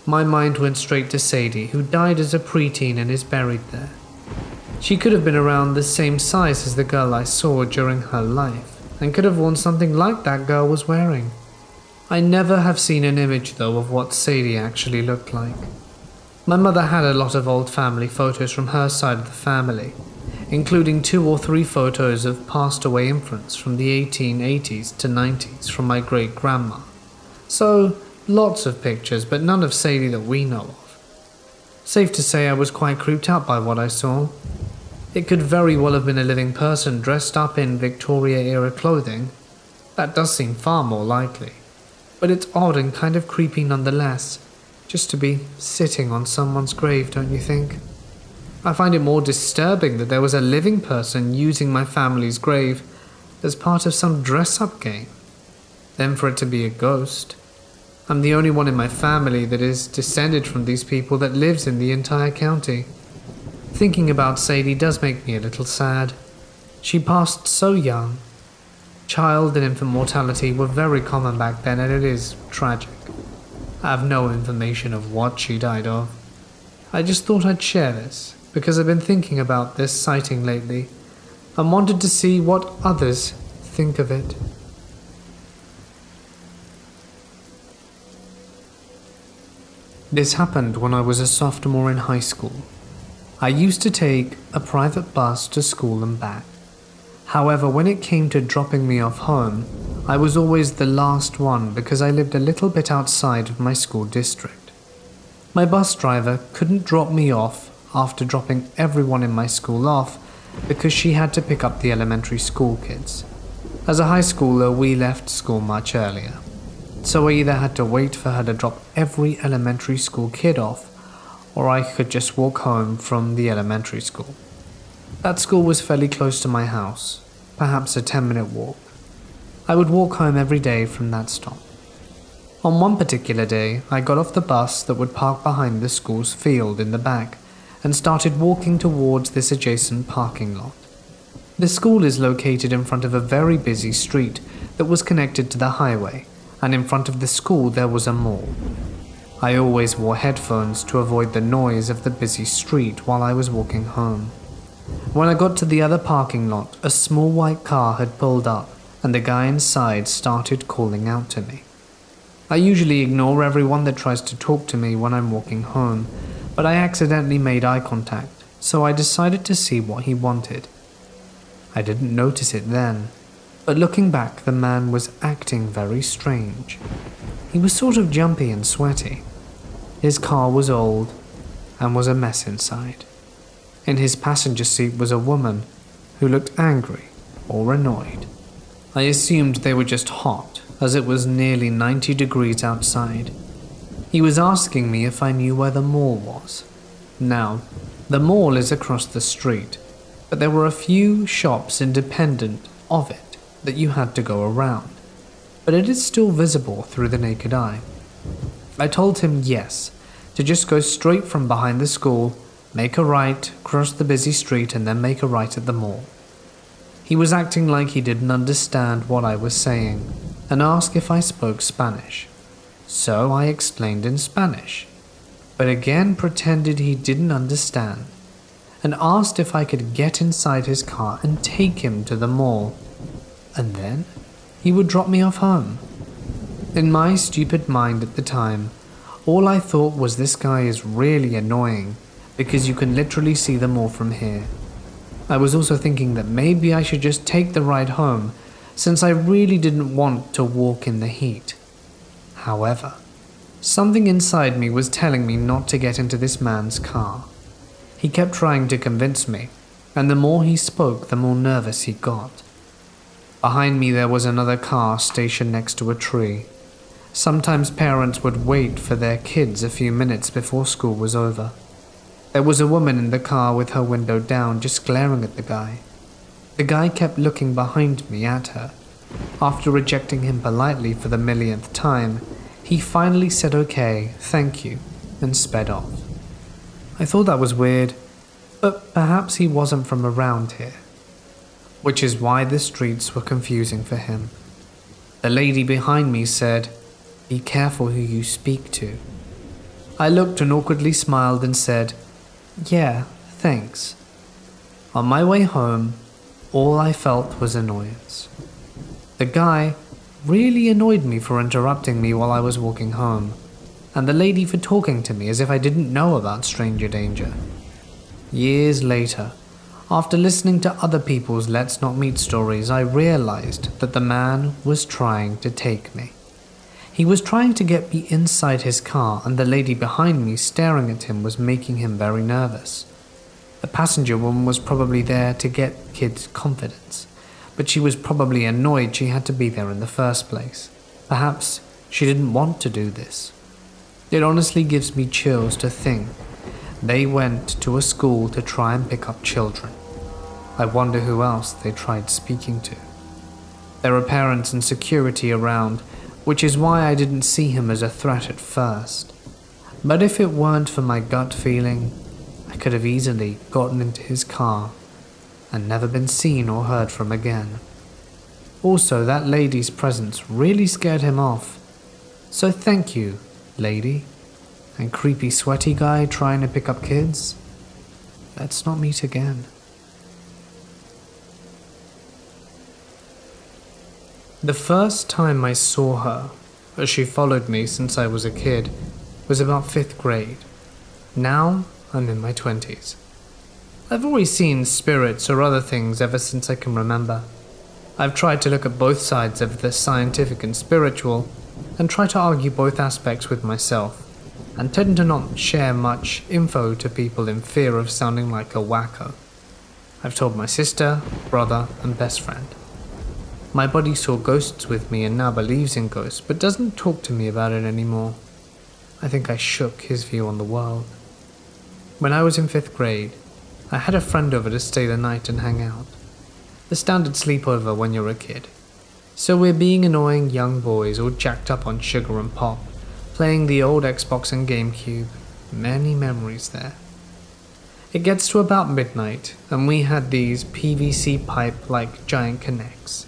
My mind went straight to Sadie, who died as a preteen and is buried there. She could have been around the same size as the girl I saw during her life, and could have worn something like that girl was wearing. I never have seen an image though of what Sadie actually looked like. My mother had a lot of old family photos from her side of the family, including 2 or 3 photos of passed away infants from the 1880s to 90s from my great-grandma. So, lots of pictures, but none of Sadie that we know of. Safe to say I was quite creeped out by what I saw. It could very well have been a living person dressed up in Victoria-era clothing. That does seem far more likely. But it's odd and kind of creepy nonetheless, just to be sitting on someone's grave, don't you think? I find it more disturbing that there was a living person using my family's grave as part of some dress-up game, than for it to be a ghost. I'm the only one in my family that is descended from these people that lives in the entire county. Thinking about Sadie does make me a little sad. She passed so young. Child and infant mortality were very common back then, and it is tragic. I have no information of what she died of. I just thought I'd share this, because I've been thinking about this sighting lately, and wanted to see what others think of it. This happened when I was a sophomore in high school. I used to take a private bus to school and back. However, when it came to dropping me off home, I was always the last one because I lived a little bit outside of my school district. My bus driver couldn't drop me off after dropping everyone in my school off because she had to pick up the elementary school kids. As a high schooler, we left school much earlier, so I either had to wait for her to drop every elementary school kid off, or I could just walk home from the elementary school. That school was fairly close to my house, perhaps a 10-minute walk. I would walk home every day from that stop. On one particular day, I got off the bus that would park behind the school's field in the back and started walking towards this adjacent parking lot. The school is located in front of a very busy street that was connected to the highway, and in front of the school there was a mall. I always wore headphones to avoid the noise of the busy street while I was walking home. When I got to the other parking lot, a small white car had pulled up and the guy inside started calling out to me. I usually ignore everyone that tries to talk to me when I'm walking home, but I accidentally made eye contact, so I decided to see what he wanted. I didn't notice it then, but looking back, the man was acting very strange. He was sort of jumpy and sweaty. His car was old and was a mess inside. In his passenger seat was a woman who looked angry or annoyed. I assumed they were just hot, as it was nearly 90 degrees outside. He was asking me if I knew where the mall was. Now, the mall is across the street, but there were a few shops independent of it that you had to go around, but it is still visible through the naked eye. I told him yes, to just go straight from behind the school, make a right, cross the busy street, and then make a right at the mall. He was acting like he didn't understand what I was saying and asked if I spoke Spanish. So I explained in Spanish, but again pretended he didn't understand and asked if I could get inside his car and take him to the mall, and then he would drop me off home. In my stupid mind at the time, all I thought was this guy is really annoying because you can literally see the mall from here. I was also thinking that maybe I should just take the ride home since I really didn't want to walk in the heat. However, something inside me was telling me not to get into this man's car. He kept trying to convince me, and the more he spoke, the more nervous he got. Behind me there was another car stationed next to a tree. Sometimes parents would wait for their kids a few minutes before school was over. There was a woman in the car with her window down, just glaring at the guy. The guy kept looking behind me at her. After rejecting him politely for the millionth time, he finally said okay, thank you, and sped off. I thought that was weird, but perhaps he wasn't from around here, which is why the streets were confusing for him. The lady behind me said, "Be careful who you speak to." I looked and awkwardly smiled and said, "Yeah, thanks." On my way home, all I felt was annoyance. The guy really annoyed me for interrupting me while I was walking home, and the lady for talking to me as if I didn't know about stranger danger. Years later, after listening to other people's Let's Not Meet stories, I realized that the man was trying to take me. He was trying to get me inside his car, and the lady behind me staring at him was making him very nervous. The passenger woman was probably there to get kids' confidence, but she was probably annoyed she had to be there in the first place. Perhaps she didn't want to do this. It honestly gives me chills to think they went to a school to try and pick up children. I wonder who else they tried speaking to. There are parents and security around, which is why I didn't see him as a threat at first. But if it weren't for my gut feeling, I could have easily gotten into his car and never been seen or heard from again. Also, that lady's presence really scared him off. So thank you, lady, and creepy sweaty guy trying to pick up kids. Let's not meet again. The first time I saw her, as she followed me since I was a kid, was about 5th grade. Now I'm in my 20s. I've always seen spirits or other things ever since I can remember. I've tried to look at both sides of the scientific and spiritual, and try to argue both aspects with myself, and tend to not share much info to people in fear of sounding like a wacko. I've told my sister, brother, and best friend. My buddy saw ghosts with me and now believes in ghosts, but doesn't talk to me about it anymore. I think I shook his view on the world. When I was in 5th grade, I had a friend over to stay the night and hang out. The standard sleepover when you're a kid. So we're being annoying young boys all jacked up on sugar and pop, playing the old Xbox and GameCube. Many memories there. It gets to about midnight, and we had these PVC pipe-like giant connects.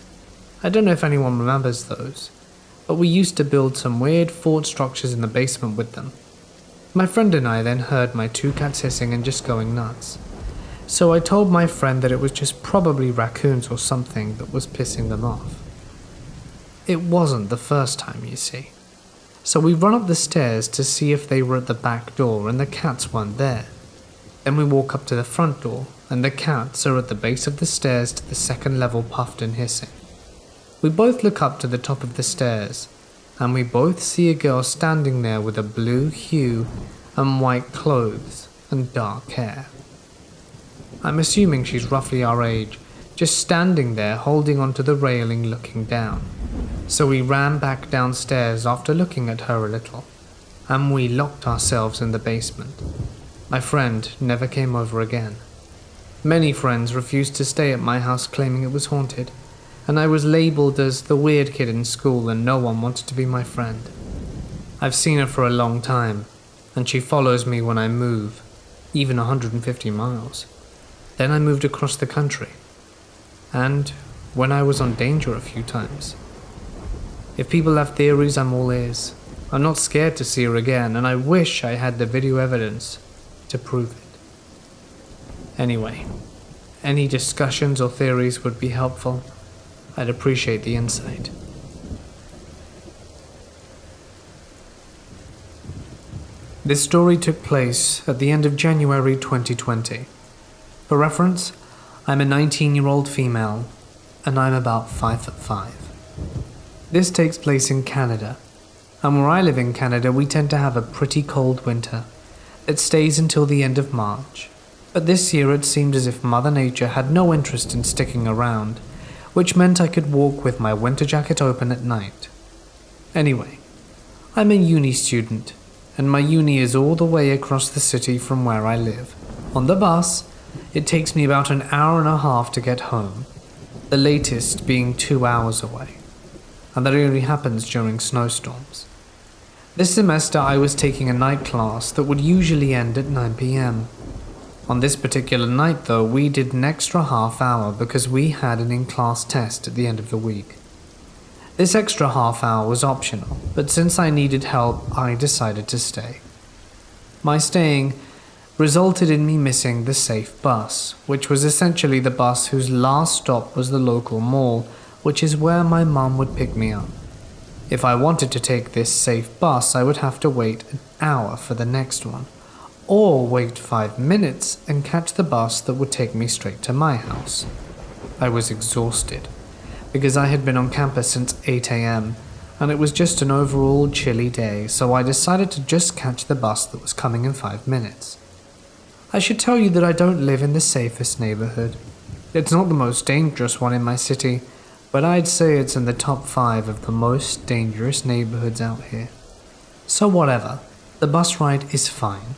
I don't know if anyone remembers those, but we used to build some weird fort structures in the basement with them. My friend and I then heard my 2 cats hissing and just going nuts. So I told my friend that it was just probably raccoons or something that was pissing them off. It wasn't the first time, you see. So we run up the stairs to see if they were at the back door, and the cats weren't there. Then we walk up to the front door, and the cats are at the base of the stairs to the 2nd level, puffed and hissing. We both look up to the top of the stairs, and we both see a girl standing there with a blue hue and white clothes and dark hair. I'm assuming she's roughly our age, just standing there holding onto the railing looking down. So we ran back downstairs after looking at her a little, and we locked ourselves in the basement. My friend never came over again. Many friends refused to stay at my house claiming it was haunted, and I was labelled as the weird kid in school and no one wanted to be my friend. I've seen her for a long time, and she follows me when I move, even 150 miles. Then I moved across the country, and when I was on danger a few times. If people have theories, I'm all ears. I'm not scared to see her again, and I wish I had the video evidence to prove it. Anyway, any discussions or theories would be helpful. I'd appreciate the insight. This story took place at the end of January 2020. For reference, I'm a 19-year-old female, and I'm about 5'5". This takes place in Canada, and where I live in Canada, we tend to have a pretty cold winter. It stays until the end of March, but this year it seemed as if Mother Nature had no interest in sticking around, which meant I could walk with my winter jacket open at night. Anyway, I'm a uni student, and my uni is all the way across the city from where I live. On the bus, it takes me about an hour and a half to get home, the latest being 2 hours away, and that only happens during snowstorms. This semester I was taking a night class that would usually end at 9 p.m. On this particular night though, we did an extra half hour because we had an in-class test at the end of the week. This extra half hour was optional, but since I needed help, I decided to stay. My staying resulted in me missing the safe bus, which was essentially the bus whose last stop was the local mall, which is where my mum would pick me up. If I wanted to take this safe bus, I would have to wait an hour for the next one, or wait 5 minutes and catch the bus that would take me straight to my house. I was exhausted, because I had been on campus since 8 a.m, and it was just an overall chilly day, so I decided to just catch the bus that was coming in 5 minutes. I should tell you that I don't live in the safest neighborhood. It's not the most dangerous one in my city, but I'd say it's in the top 5 of the most dangerous neighborhoods out here. So whatever, the bus ride is fine.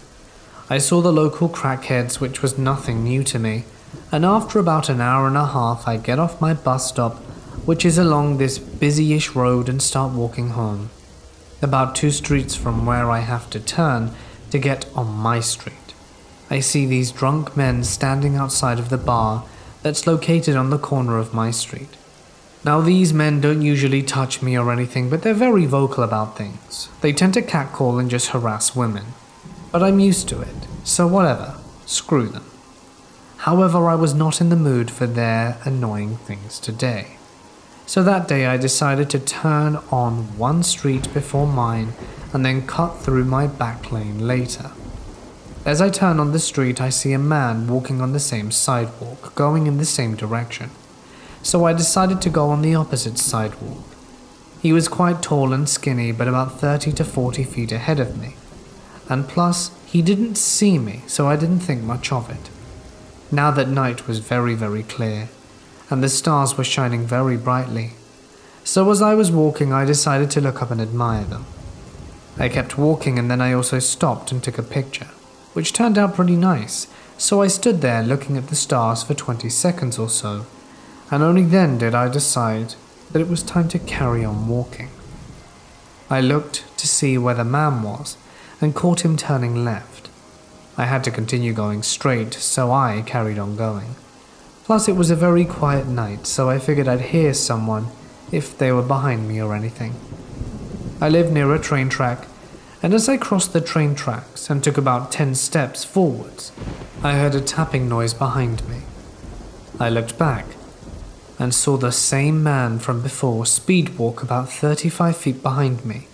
I saw the local crackheads, which was nothing new to me, and after about an hour and a half I get off my bus stop, which is along this busy-ish road, and start walking home. About 2 streets from where I have to turn to get on my street, I see these drunk men standing outside of the bar that's located on the corner of my street. Now these men don't usually touch me or anything, but they're very vocal about things. They tend to catcall and just harass women. But I'm used to it, so whatever, screw them. However, I was not in the mood for their annoying things today. So that day I decided to turn on one street before mine and then cut through my back lane later. As I turn on the street, I see a man walking on the same sidewalk, going in the same direction. so I decided to go on the opposite sidewalk. He was quite tall and skinny, but about 30 to 40 feet ahead of me. And plus, he didn't see me, so I didn't think much of it. Now that night was very, very clear, and the stars were shining very brightly. So as I was walking, I decided to look up and admire them. I kept walking, and then I also stopped and took a picture, which turned out pretty nice, so I stood there looking at the stars for 20 seconds or so, and only then did I decide that it was time to carry on walking. I looked to see where the man was, and caught him turning left. I had to continue going straight, so I carried on going. Plus it was a very quiet night, so I figured I'd hear someone if they were behind me or anything. I live near a train track, and as I crossed the train tracks and took about 10 steps forwards, I heard a tapping noise behind me. I looked back and saw the same man from before speed walk about 35 feet behind me,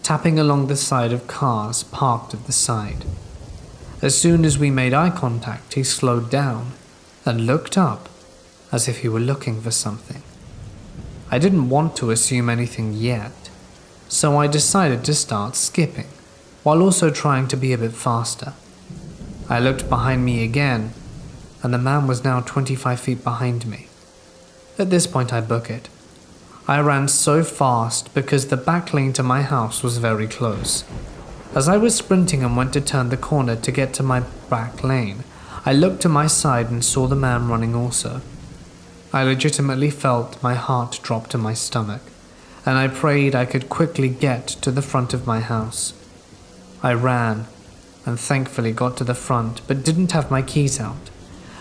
tapping along the side of cars parked at the side. As soon as we made eye contact, he slowed down and looked up as if he were looking for something. I didn't want to assume anything yet, so I decided to start skipping, while also trying to be a bit faster. I looked behind me again, and the man was now 25 feet behind me. At this point I book it. I ran so fast because the back lane to my house was very close. As I was sprinting and went to turn the corner to get to my back lane, I looked to my side and saw the man running also. I legitimately felt my heart drop to my stomach, and I prayed I could quickly get to the front of my house. I ran, and thankfully got to the front, but didn't have my keys out.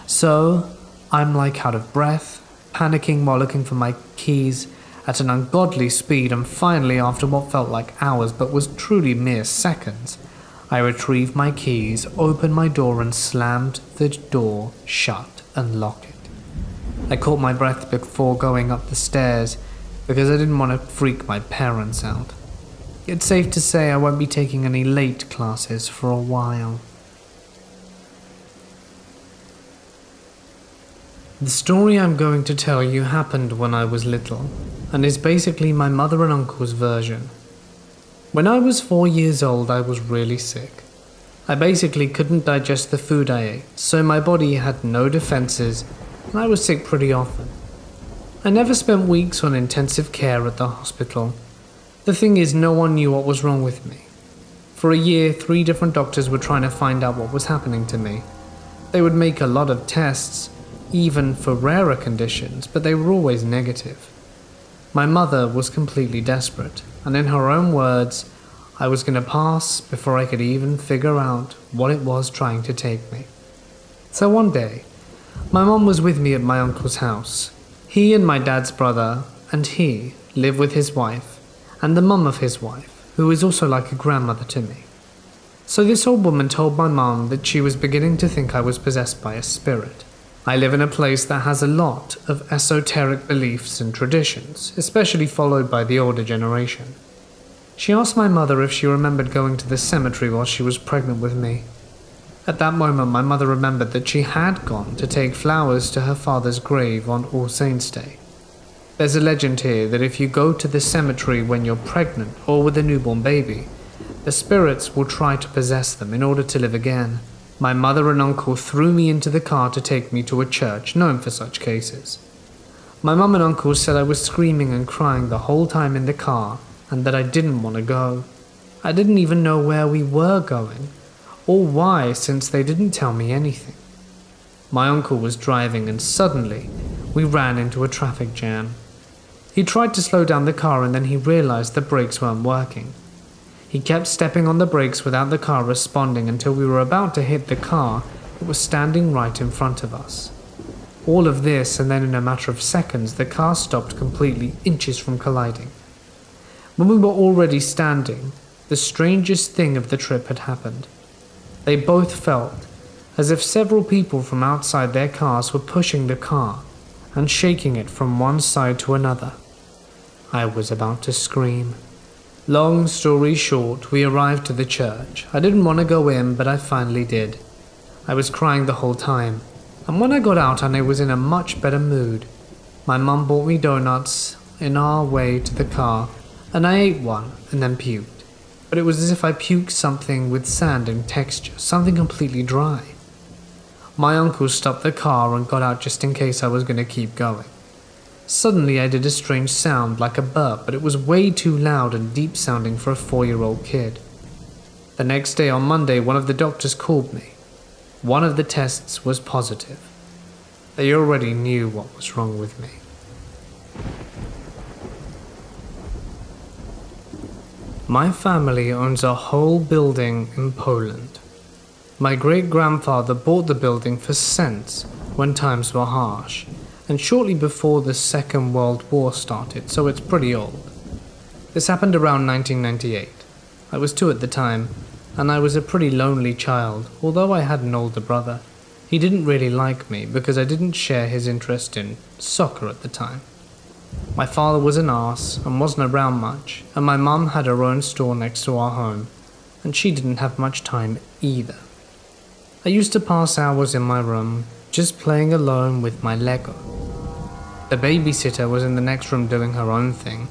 So, I'm like out of breath, panicking while looking for my keys at an ungodly speed, and finally, after what felt like hours but was truly mere seconds, I retrieved my keys, opened my door and slammed the door shut and locked it. I caught my breath before going up the stairs because I didn't want to freak my parents out. It's safe to say I won't be taking any late classes for a while. The story I'm going to tell you happened when I was little, and is basically my mother and uncle's version. When I was 4 years old, I was really sick. I basically couldn't digest the food I ate, so my body had no defenses, and I was sick pretty often. I never spent weeks on intensive care at the hospital. The thing is, no one knew what was wrong with me. For a year, 3 different doctors were trying to find out what was happening to me. They would make a lot of tests, even for rarer conditions, but they were always negative. My mother was completely desperate, and in her own words, I was going to pass before I could even figure out what it was trying to take me. So one day, my mom was with me at my uncle's house. He and my dad's brother and he live with his wife and the mum of his wife, who is also like a grandmother to me. So this old woman told my mom that she was beginning to think I was possessed by a spirit. I live in a place that has a lot of esoteric beliefs and traditions, especially followed by the older generation. She asked my mother if she remembered going to the cemetery while she was pregnant with me. At that moment, my mother remembered that she had gone to take flowers to her father's grave on All Saints' Day. There's a legend here that if you go to the cemetery when you're pregnant or with a newborn baby, the spirits will try to possess them in order to live again. My mother and uncle threw me into the car to take me to a church known for such cases. My mum and uncle said I was screaming and crying the whole time in the car and that I didn't want to go. I didn't even know where we were going or why, since they didn't tell me anything. My uncle was driving and suddenly we ran into a traffic jam. He tried to slow down the car and then he realized the brakes weren't working. He kept stepping on the brakes without the car responding until we were about to hit the car that was standing right in front of us. All of this, and then in a matter of seconds, the car stopped completely, inches from colliding. When we were already standing, the strangest thing of the trip had happened. They both felt as if several people from outside their cars were pushing the car and shaking it from one side to another. I was about to scream. Long story short, we arrived to the church. I didn't want to go in, but I finally did. I was crying the whole time, and when I got out I was in a much better mood. My mum bought me donuts in our way to the car, and I ate one and then puked. But it was as if I puked something with sand and texture, something completely dry. My uncle stopped the car and got out just in case I was going to keep going. Suddenly I did a strange sound like a burp, but it was way too loud and deep sounding for a 4-year-old kid. The next day on Monday, one of the doctors called me. One of the tests was positive. They already knew what was wrong with me. My family owns a whole building in Poland. My great-grandfather bought the building for cents when times were harsh, and shortly before the Second World War started, so it's pretty old. This happened around 1998. I was 2 at the time, and I was a pretty lonely child, although I had an older brother. He didn't really like me because I didn't share his interest in soccer at the time. My father was an arse and wasn't around much, and my mum had her own store next to our home, and she didn't have much time either. I used to pass hours in my room, just playing alone with my Lego. The babysitter was in the next room doing her own thing,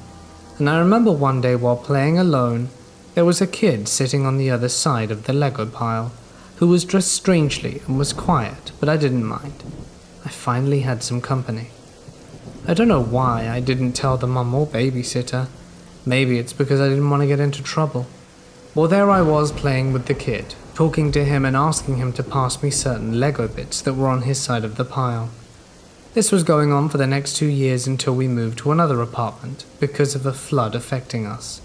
and I remember one day while playing alone, there was a kid sitting on the other side of the Lego pile, who was dressed strangely and was quiet, but I didn't mind. I finally had some company. I don't know why I didn't tell the mum or babysitter. Maybe it's because I didn't want to get into trouble. Well, there I was playing with the kid, talking to him and asking him to pass me certain Lego bits that were on his side of the pile. This was going on for the next 2 years until we moved to another apartment because of a flood affecting us.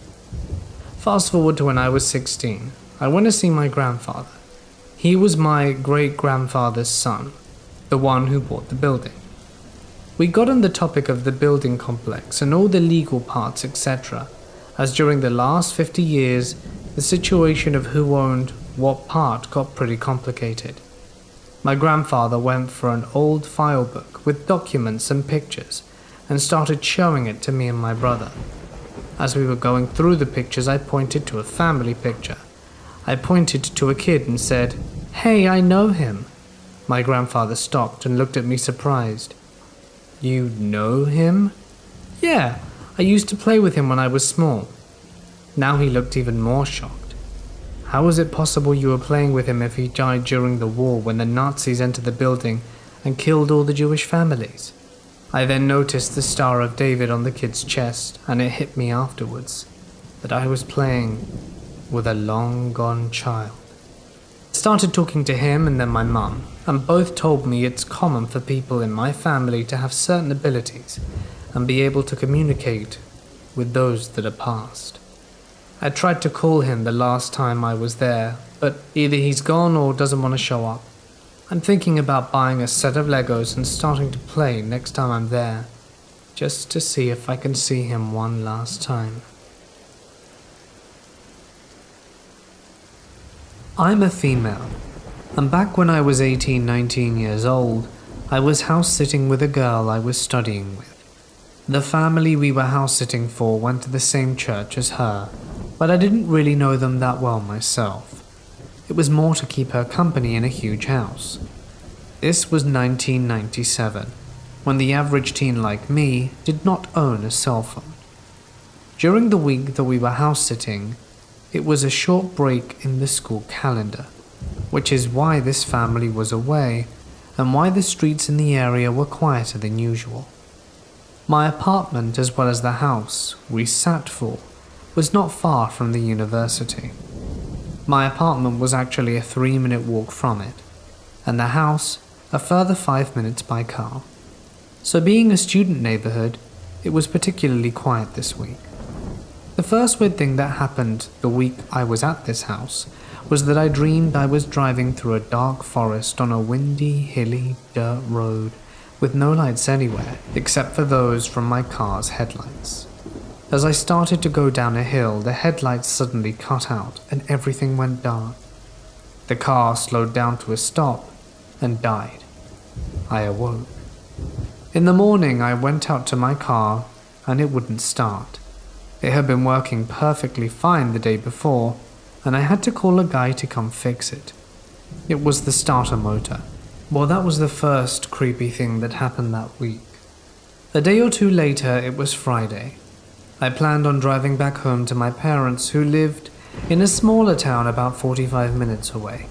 Fast forward to when I was 16, I went to see my grandfather. He was my great-grandfather's son, the one who bought the building. We got on the topic of the building complex and all the legal parts, etc., as during the last 50 years, the situation of who owned what part got pretty complicated. My grandfather went for an old file book with documents and pictures and started showing it to me and my brother. As we were going through the pictures, I pointed to a family picture. I pointed to a kid and said, "Hey, I know him." My grandfather stopped and looked at me surprised. "You know him?" "Yeah, I used to play with him when I was small." Now he looked even more shocked. "How was it possible you were playing with him if he died during the war when the Nazis entered the building and killed all the Jewish families?" I then noticed the Star of David on the kid's chest, and it hit me afterwards that I was playing with a long-gone child. I started talking to him and then my mum, and both told me it's common for people in my family to have certain abilities and be able to communicate with those that are past. I tried to call him the last time I was there, but either he's gone or doesn't want to show up. I'm thinking about buying a set of Legos and starting to play next time I'm there, just to see if I can see him one last time. I'm a female, and back when I was 18, 19 years old, I was house-sitting with a girl I was studying with. The family we were house-sitting for went to the same church as her, but I didn't really know them that well myself. It was more to keep her company in a huge house. This was 1997, when the average teen like me did not own a cell phone. During the week that we were house-sitting, it was a short break in the school calendar, which is why this family was away and why the streets in the area were quieter than usual. My apartment, as well as the house we sat for, was not far from the university. My apartment was actually a 3-minute walk from it, and the house a further 5 minutes by car. So being a student neighborhood, it was particularly quiet this week. The first weird thing that happened the week I was at this house was that I dreamed I was driving through a dark forest on a windy, hilly dirt road with no lights anywhere except for those from my car's headlights. As I started to go down a hill, the headlights suddenly cut out and everything went dark. The car slowed down to a stop and died. I awoke. In the morning, I went out to my car and it wouldn't start. It had been working perfectly fine the day before, and I had to call a guy to come fix it. It was the starter motor. Well, that was the first creepy thing that happened that week. A day or two later, it was Friday. I planned on driving back home to my parents, who lived in a smaller town about 45 minutes away.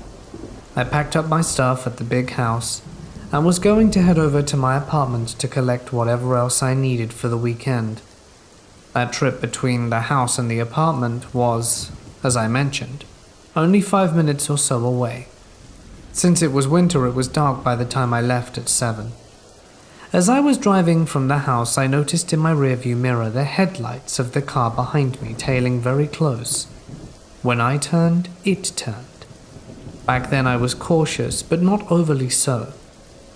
I packed up my stuff at the big house and was going to head over to my apartment to collect whatever else I needed for the weekend. That trip between the house and the apartment was, as I mentioned, only 5 minutes or so away. Since it was winter, it was dark by the time I left at 7. As I was driving from the house, I noticed in my rearview mirror the headlights of the car behind me tailing very close. When I turned, it turned. Back then I was cautious, but not overly so.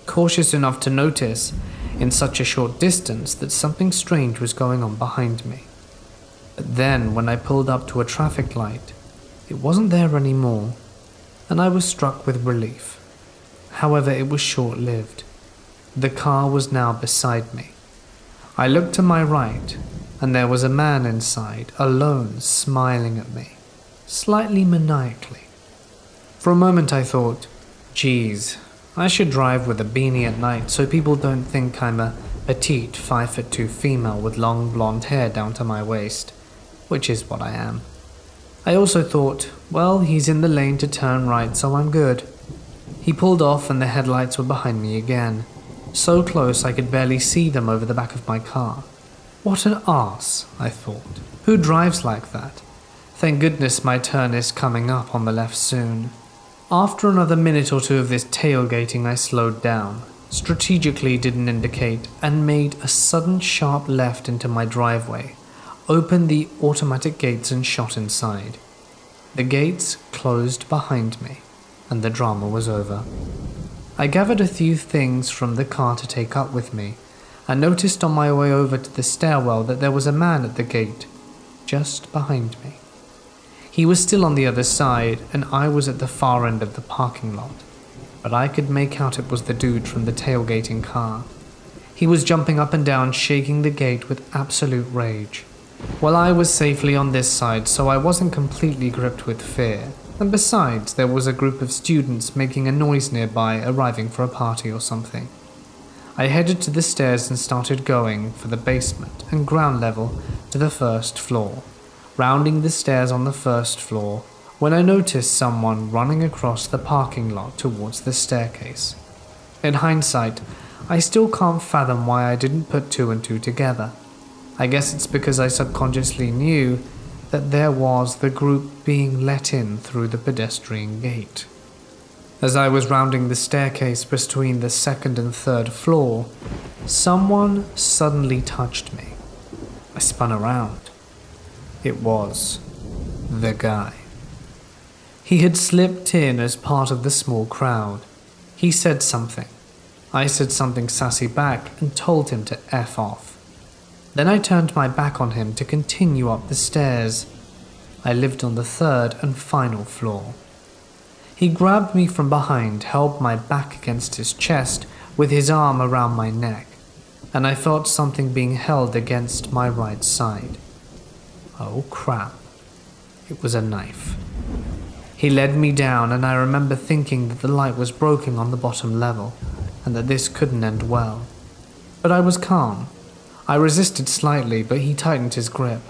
Cautious enough to notice, in such a short distance, that something strange was going on behind me. But then, when I pulled up to a traffic light, it wasn't there anymore, and I was struck with relief. However, it was short-lived. The car was now beside me. I looked to my right, and there was a man inside, alone, smiling at me, slightly maniacally. For a moment I thought, geez, I should drive with a beanie at night so people don't think I'm a petite 5'2" female with long blonde hair down to my waist, which is what I am. I also thought, well, he's in the lane to turn right, so I'm good. He pulled off and the headlights were behind me again. So close I could barely see them over the back of my car. What an arse, I thought. Who drives like that? Thank goodness my turn is coming up on the left soon. After another minute or two of this tailgating, I slowed down, strategically didn't indicate, and made a sudden sharp left into my driveway, opened the automatic gates and shot inside. The gates closed behind me, and the drama was over. I gathered a few things from the car to take up with me, and noticed on my way over to the stairwell that there was a man at the gate, just behind me. He was still on the other side, and I was at the far end of the parking lot, but I could make out it was the dude from the tailgating car. He was jumping up and down, shaking the gate with absolute rage. Well, I was safely on this side, so I wasn't completely gripped with fear. And besides, there was a group of students making a noise nearby, arriving for a party or something. I headed to the stairs and started going for the basement and ground level to the first floor, rounding the stairs on the first floor when I noticed someone running across the parking lot towards the staircase. In hindsight, I still can't fathom why I didn't put two and two together. I guess it's because I subconsciously knew that there was the group being let in through the pedestrian gate. As I was rounding the staircase between the second and third floor, someone suddenly touched me. I spun around. It was the guy. He had slipped in as part of the small crowd. He said something. I said something sassy back and told him to F off. Then I turned my back on him to continue up the stairs. I lived on the third and final floor. He grabbed me from behind, held my back against his chest with his arm around my neck, and I felt something being held against my right side. Oh crap. It was a knife. He led me down, and I remember thinking that the light was broken on the bottom level, and that this couldn't end well. But I was calm. I resisted slightly, but he tightened his grip.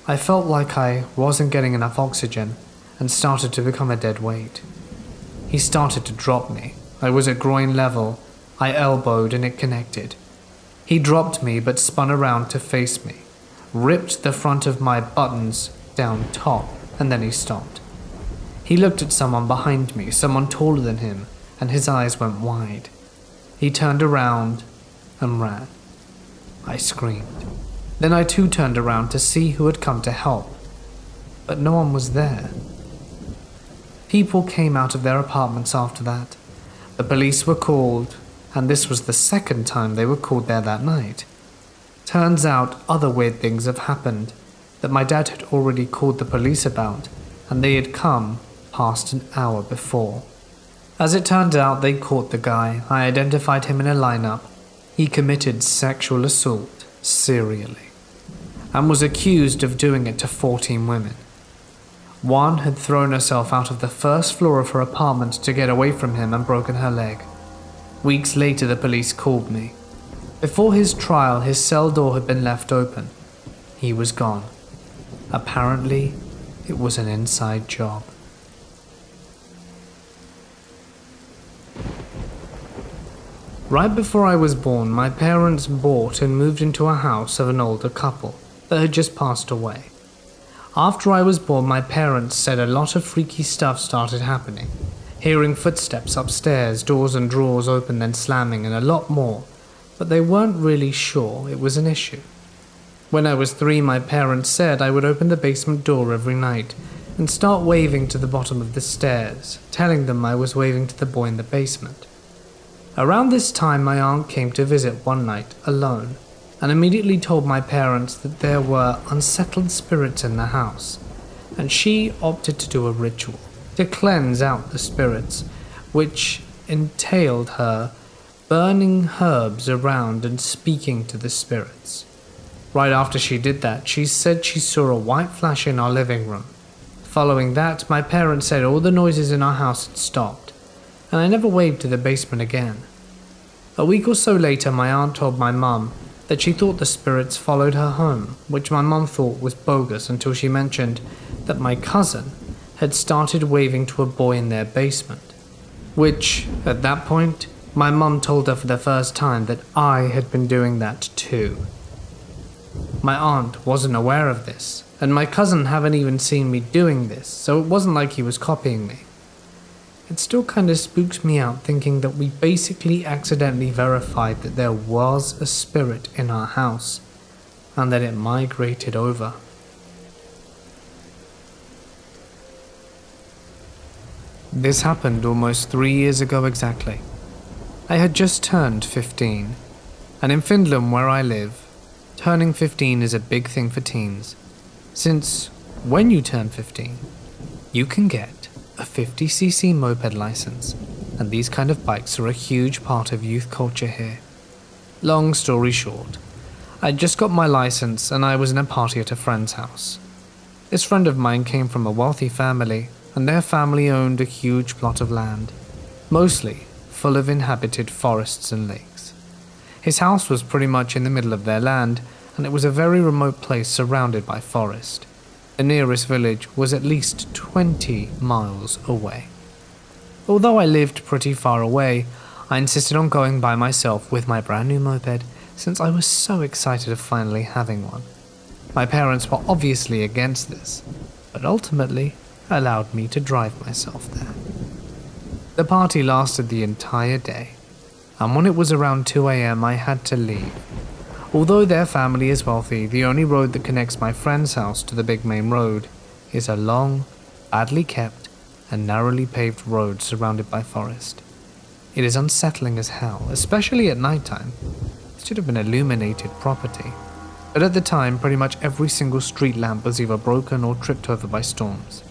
I felt like I wasn't getting enough oxygen and started to become a dead weight. He started to drop me. I was at groin level. I elbowed and it connected. He dropped me but spun around to face me, ripped the front of my buttons down top, and then he stopped. He looked at someone behind me, someone taller than him, and his eyes went wide. He turned around and ran. I screamed. Then I too turned around to see who had come to help, but no one was there. People came out of their apartments after that. The police were called, and this was the second time they were called there that night. Turns out other weird things have happened that my dad had already called the police about, and they had come past an hour before. As it turned out, they caught the guy. I identified him in a lineup. He committed sexual assault serially and was accused of doing it to 14 women. One had thrown herself out of the first floor of her apartment to get away from him and broken her leg. Weeks later, the police called me. Before his trial, his cell door had been left open. He was gone. Apparently, it was an inside job. Right before I was born, my parents bought and moved into a house of an older couple that had just passed away. After I was born, my parents said a lot of freaky stuff started happening. Hearing footsteps upstairs, doors and drawers open then slamming, and a lot more, but they weren't really sure it was an issue. When I was 3, my parents said I would open the basement door every night and start waving to the bottom of the stairs, telling them I was waving to the boy in the basement. Around this time, my aunt came to visit one night alone and immediately told my parents that there were unsettled spirits in the house, and she opted to do a ritual to cleanse out the spirits, which entailed her burning herbs around and speaking to the spirits. Right after she did that, she said she saw a white flash in our living room. Following that, my parents said all the noises in our house had stopped, and I never waved to the basement again. A week or so later, my aunt told my mum that she thought the spirits followed her home, which my mum thought was bogus until she mentioned that my cousin had started waving to a boy in their basement, which, at that point, my mum told her for the first time that I had been doing that too. My aunt wasn't aware of this, and my cousin hadn't even seen me doing this, so it wasn't like he was copying me. It still kinda spooks me out thinking that we basically accidentally verified that there was a spirit in our house, and that it migrated over. This happened almost 3 years ago exactly. I had just turned 15, and in Finland where I live, turning 15 is a big thing for teens, since when you turn 15, you can get a 50cc moped license, and these kind of bikes are a huge part of youth culture here. Long story short, I just got my license and I was in a party at a friend's house. This friend of mine came from a wealthy family, and their family owned a huge plot of land, mostly full of inhabited forests and lakes. His house was pretty much in the middle of their land, and it was a very remote place surrounded by forest. The nearest village was at least 20 miles away. Although I lived pretty far away, I insisted on going by myself with my brand new moped since I was so excited of finally having one. My parents were obviously against this, but ultimately allowed me to drive myself there. The party lasted the entire day, and when it was around 2 a.m. I had to leave. Although their family is wealthy, the only road that connects my friend's house to the big main road is a long, badly kept, and narrowly paved road surrounded by forest. It is unsettling as hell, especially at nighttime. It should have been illuminated property, but at the time pretty much every single street lamp was either broken or tripped over by storms.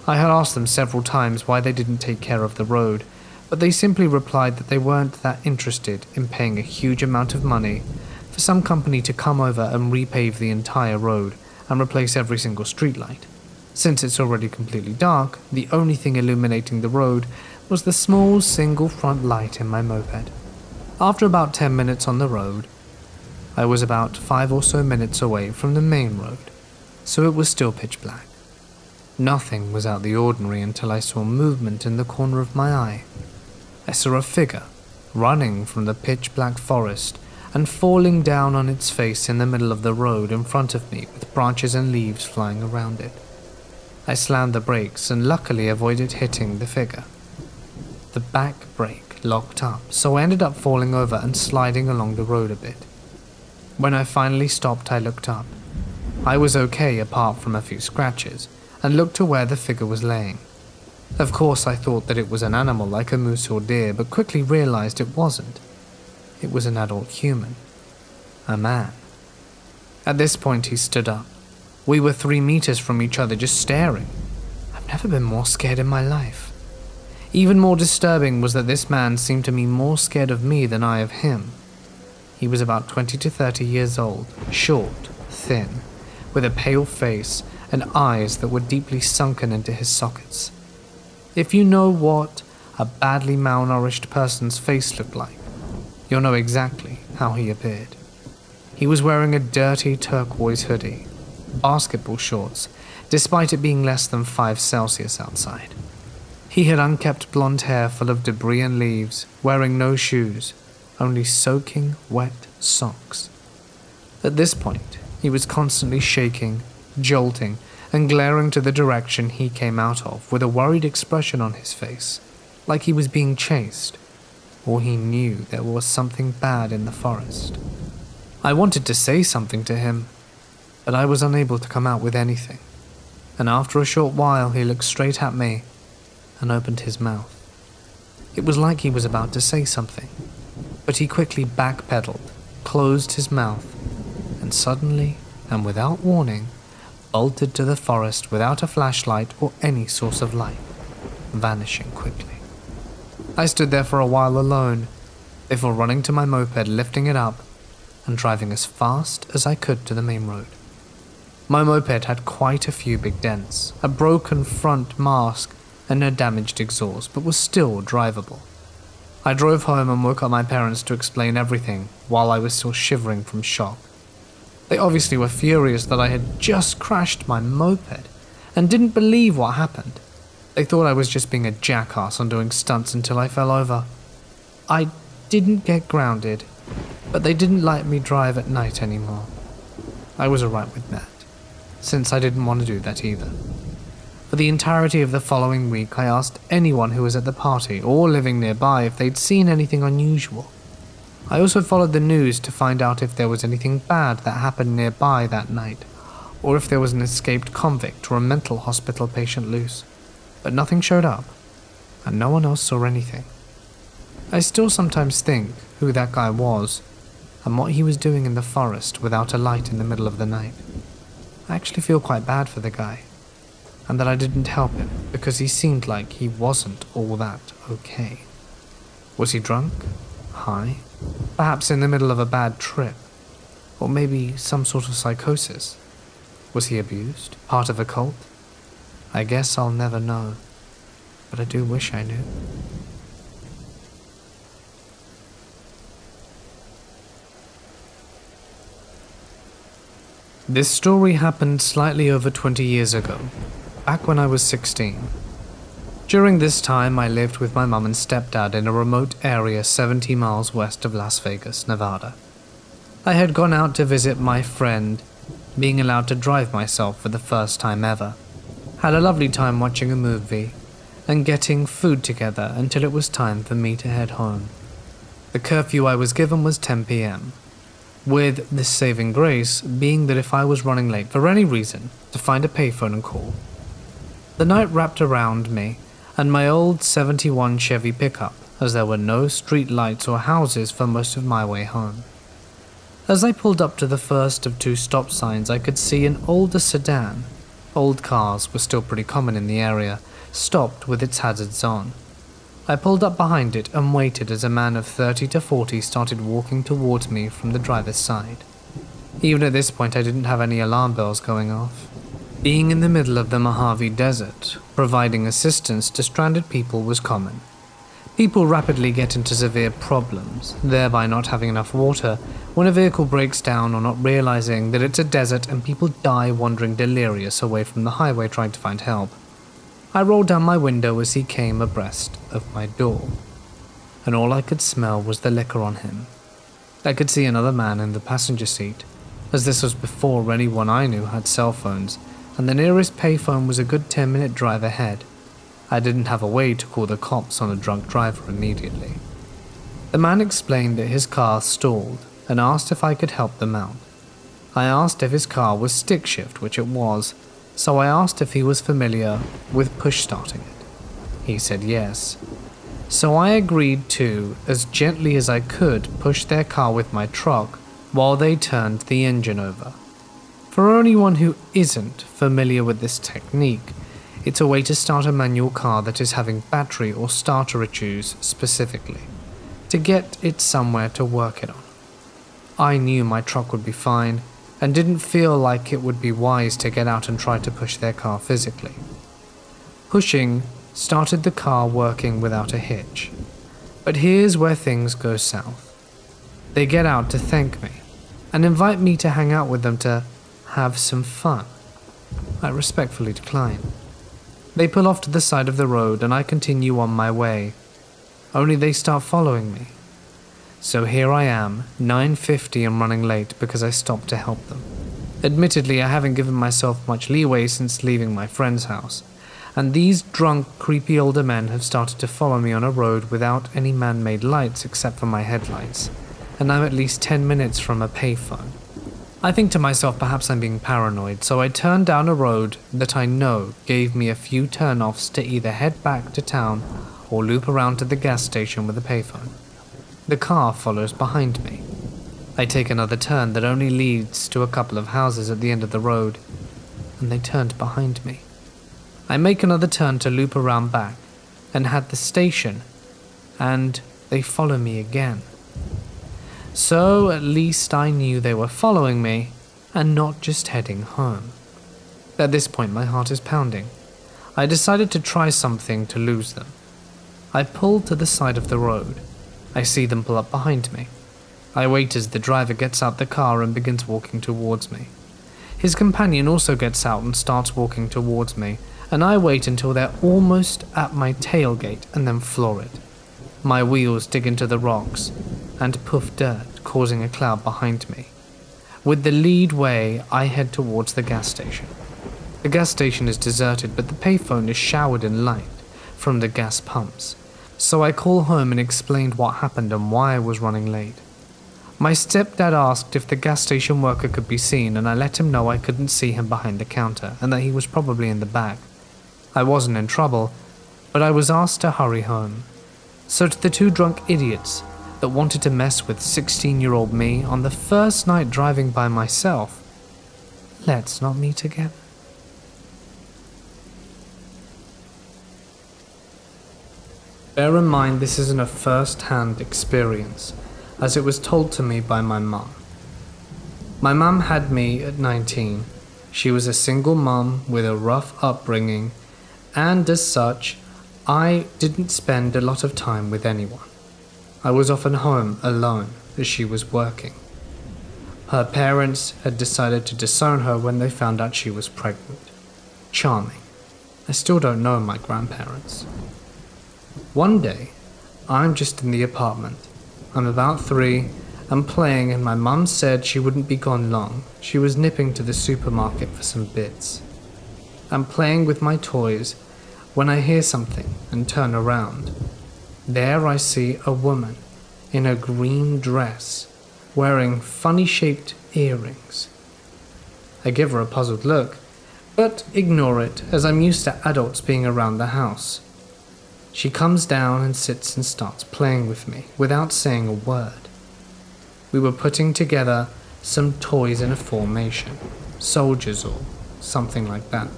I had asked them several times why they didn't take care of the road, but they simply replied that they weren't that interested in paying a huge amount of money for some company to come over and repave the entire road and replace every single streetlight. Since it's already completely dark, the only thing illuminating the road was the small single front light in my moped. After about 10 minutes on the road, I was about 5 or so minutes away from the main road, so it was still pitch black. Nothing was out the ordinary until I saw movement in the corner of my eye. I saw a figure running from the pitch black forest and falling down on its face in the middle of the road in front of me with branches and leaves flying around it. I slammed the brakes and luckily avoided hitting the figure. The back brake locked up, so I ended up falling over and sliding along the road a bit. When I finally stopped, I looked up. I was okay apart from a few scratches, and looked to where the figure was laying. Of course, I thought that it was an animal like a moose or deer, but quickly realized it wasn't. It was an adult human. A man. At this point, he stood up. We were 3 meters from each other, just staring. I've never been more scared in my life. Even more disturbing was that this man seemed to me more scared of me than I of him. He was about 20 to 30 years old, short, thin, with a pale face and eyes that were deeply sunken into his sockets. If you know what a badly malnourished person's face looked like, you'll know exactly how he appeared. He was wearing a dirty turquoise hoodie, basketball shorts, despite it being less than 5 Celsius outside. He had unkempt blonde hair full of debris and leaves, wearing no shoes, only soaking wet socks. At this point, he was constantly shaking, jolting, and glaring to the direction he came out of with a worried expression on his face, like he was being chased, or he knew there was something bad in the forest. I wanted to say something to him, but I was unable to come out with anything, and after a short while he looked straight at me and opened his mouth. It was like he was about to say something, but he quickly backpedaled, closed his mouth, and suddenly, and without warning, bolted to the forest without a flashlight or any source of light, vanishing quickly. I stood there for a while alone, before running to my moped, lifting it up, and driving as fast as I could to the main road. My moped had quite a few big dents, a broken front mask, and a damaged exhaust, but was still drivable. I drove home and woke up my parents to explain everything while I was still shivering from shock. They obviously were furious that I had just crashed my moped and didn't believe what happened. They thought I was just being a jackass and doing stunts until I fell over. I didn't get grounded, but they didn't let me drive at night anymore. I was alright with that, since I didn't want to do that either. For the entirety of the following week, I asked anyone who was at the party or living nearby if they'd seen anything unusual. I also followed the news to find out if there was anything bad that happened nearby that night, or if there was an escaped convict or a mental hospital patient loose. But nothing showed up, and no one else saw anything. I still sometimes think who that guy was, and what he was doing in the forest without a light in the middle of the night. I actually feel quite bad for the guy, and that I didn't help him because he seemed like he wasn't all that okay. Was he drunk? High? Perhaps in the middle of a bad trip? Or maybe some sort of psychosis? Was he abused? Part of a cult? I guess I'll never know, but I do wish I knew. This story happened slightly over 20 years ago, back when I was 16. During this time, I lived with my mum and stepdad in a remote area 70 miles west of Las Vegas, Nevada. I had gone out to visit my friend, being allowed to drive myself for the first time ever. Had a lovely time watching a movie and getting food together until it was time for me to head home. The curfew I was given was 10 p.m., with this saving grace being that if I was running late for any reason, to find a payphone and call. The night wrapped around me and my old 71 Chevy pickup, as there were no street lights or houses for most of my way home. As I pulled up to the first of 2 stop signs, I could see an older sedan. Old cars were still pretty common in the area, stopped with its hazards on. I pulled up behind it and waited as a man of 30 to 40 started walking towards me from the driver's side. Even at this point, I didn't have any alarm bells going off. Being in the middle of the Mojave Desert, providing assistance to stranded people was common. People rapidly get into severe problems, thereby not having enough water, when a vehicle breaks down or not realizing that it's a desert and people die wandering delirious away from the highway trying to find help. I rolled down my window as he came abreast of my door, and all I could smell was the liquor on him. I could see another man in the passenger seat, as this was before anyone I knew had cell phones, and the nearest payphone was a good 10-minute drive ahead. I didn't have a way to call the cops on a drunk driver immediately. The man explained that his car stalled and asked if I could help them out. I asked if his car was stick shift, which it was, so I asked if he was familiar with push starting it. He said yes. So I agreed to, as gently as I could, push their car with my truck while they turned the engine over. For anyone who isn't familiar with this technique, it's a way to start a manual car that is having battery or starter issues specifically, to get it somewhere to work it on. I knew my truck would be fine, and didn't feel like it would be wise to get out and try to push their car physically. Pushing started the car working without a hitch. But here's where things go south. They get out to thank me and invite me to hang out with them to have some fun. I respectfully decline. They pull off to the side of the road and I continue on my way, only they start following me. So here I am, 9:50 and running late because I stopped to help them. Admittedly, I haven't given myself much leeway since leaving my friend's house, and these drunk, creepy older men have started to follow me on a road without any man-made lights except for my headlights, and I'm at least 10 minutes from a payphone. I think to myself perhaps I'm being paranoid, so I turn down a road that I know gave me a few turn-offs to either head back to town or loop around to the gas station with a payphone. The car follows behind me. I take another turn that only leads to a couple of houses at the end of the road, and they turned behind me. I make another turn to loop around back and head the station, and they follow me again. So at least I knew they were following me and not just heading home. At this point my heart is pounding. I decided to try something to lose them. I pull to the side of the road. I see them pull up behind me. I wait as the driver gets out the car and begins walking towards me. His companion also gets out and starts walking towards me, and I wait until they're almost at my tailgate and then floor it. My wheels dig into the rocks and puff dirt, causing a cloud behind me. With the lead way, I head towards the gas station. The gas station is deserted, but the payphone is showered in light from the gas pumps. So I call home and explained what happened and why I was running late. My stepdad asked if the gas station worker could be seen, and I let him know I couldn't see him behind the counter and that he was probably in the back. I wasn't in trouble, but I was asked to hurry home. So to the two drunk idiots that wanted to mess with 16-year-old me on the first night driving by myself, let's not meet again. Bear in mind this isn't a first-hand experience, as it was told to me by my mum. My mum had me at 19. She was a single mum with a rough upbringing, and as such, I didn't spend a lot of time with anyone. I was often home alone as she was working. Her parents had decided to disown her when they found out she was pregnant. Charming. I still don't know my grandparents. One day, I'm just in the apartment. I'm about 3, I'm playing, and my mum said she wouldn't be gone long. She was nipping to the supermarket for some bits. I'm playing with my toys when I hear something and turn around. There I see a woman in a green dress, wearing funny-shaped earrings. I give her a puzzled look, but ignore it as I'm used to adults being around the house. She comes down and sits and starts playing with me without saying a word. We were putting together some toys in a formation, soldiers or something like that.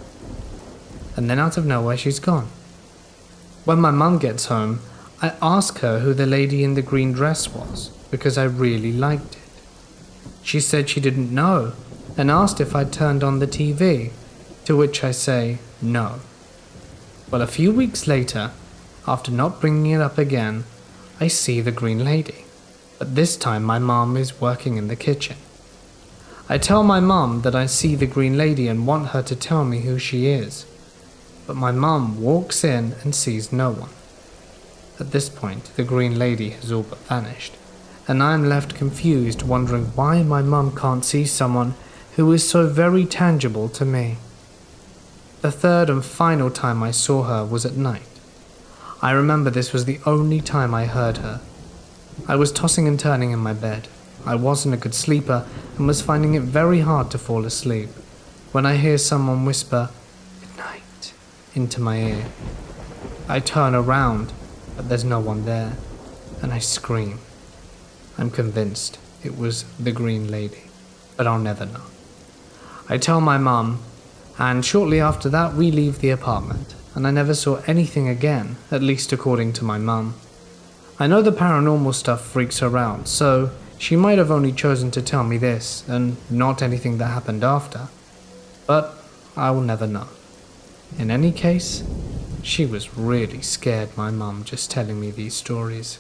And then out of nowhere she's gone. When my mum gets home, I ask her who the lady in the green dress was because I really liked it. She said she didn't know and asked if I'd turned on the TV, to which I say no. Well, a few weeks later, after not bringing it up again, I see the green lady, but this time my mom is working in the kitchen. I tell my mom that I see the green lady and want her to tell me who she is, but my mom walks in and sees no one. At this point, the green lady has all but vanished, and I am left confused, wondering why my mum can't see someone who is so very tangible to me. The third and final time I saw her was at night. I remember this was the only time I heard her. I was tossing and turning in my bed. I wasn't a good sleeper and was finding it very hard to fall asleep when I hear someone whisper, "Good night," into my ear. I turn around, but there's no one there, and I scream. I'm convinced it was the green lady, but I'll never know. I tell my mum, and shortly after that we leave the apartment, and I never saw anything again, at least according to my mum. I know the paranormal stuff freaks her out, so she might have only chosen to tell me this, and not anything that happened after. But I will never know. In any case, she was really scared, my mum, just telling me these stories.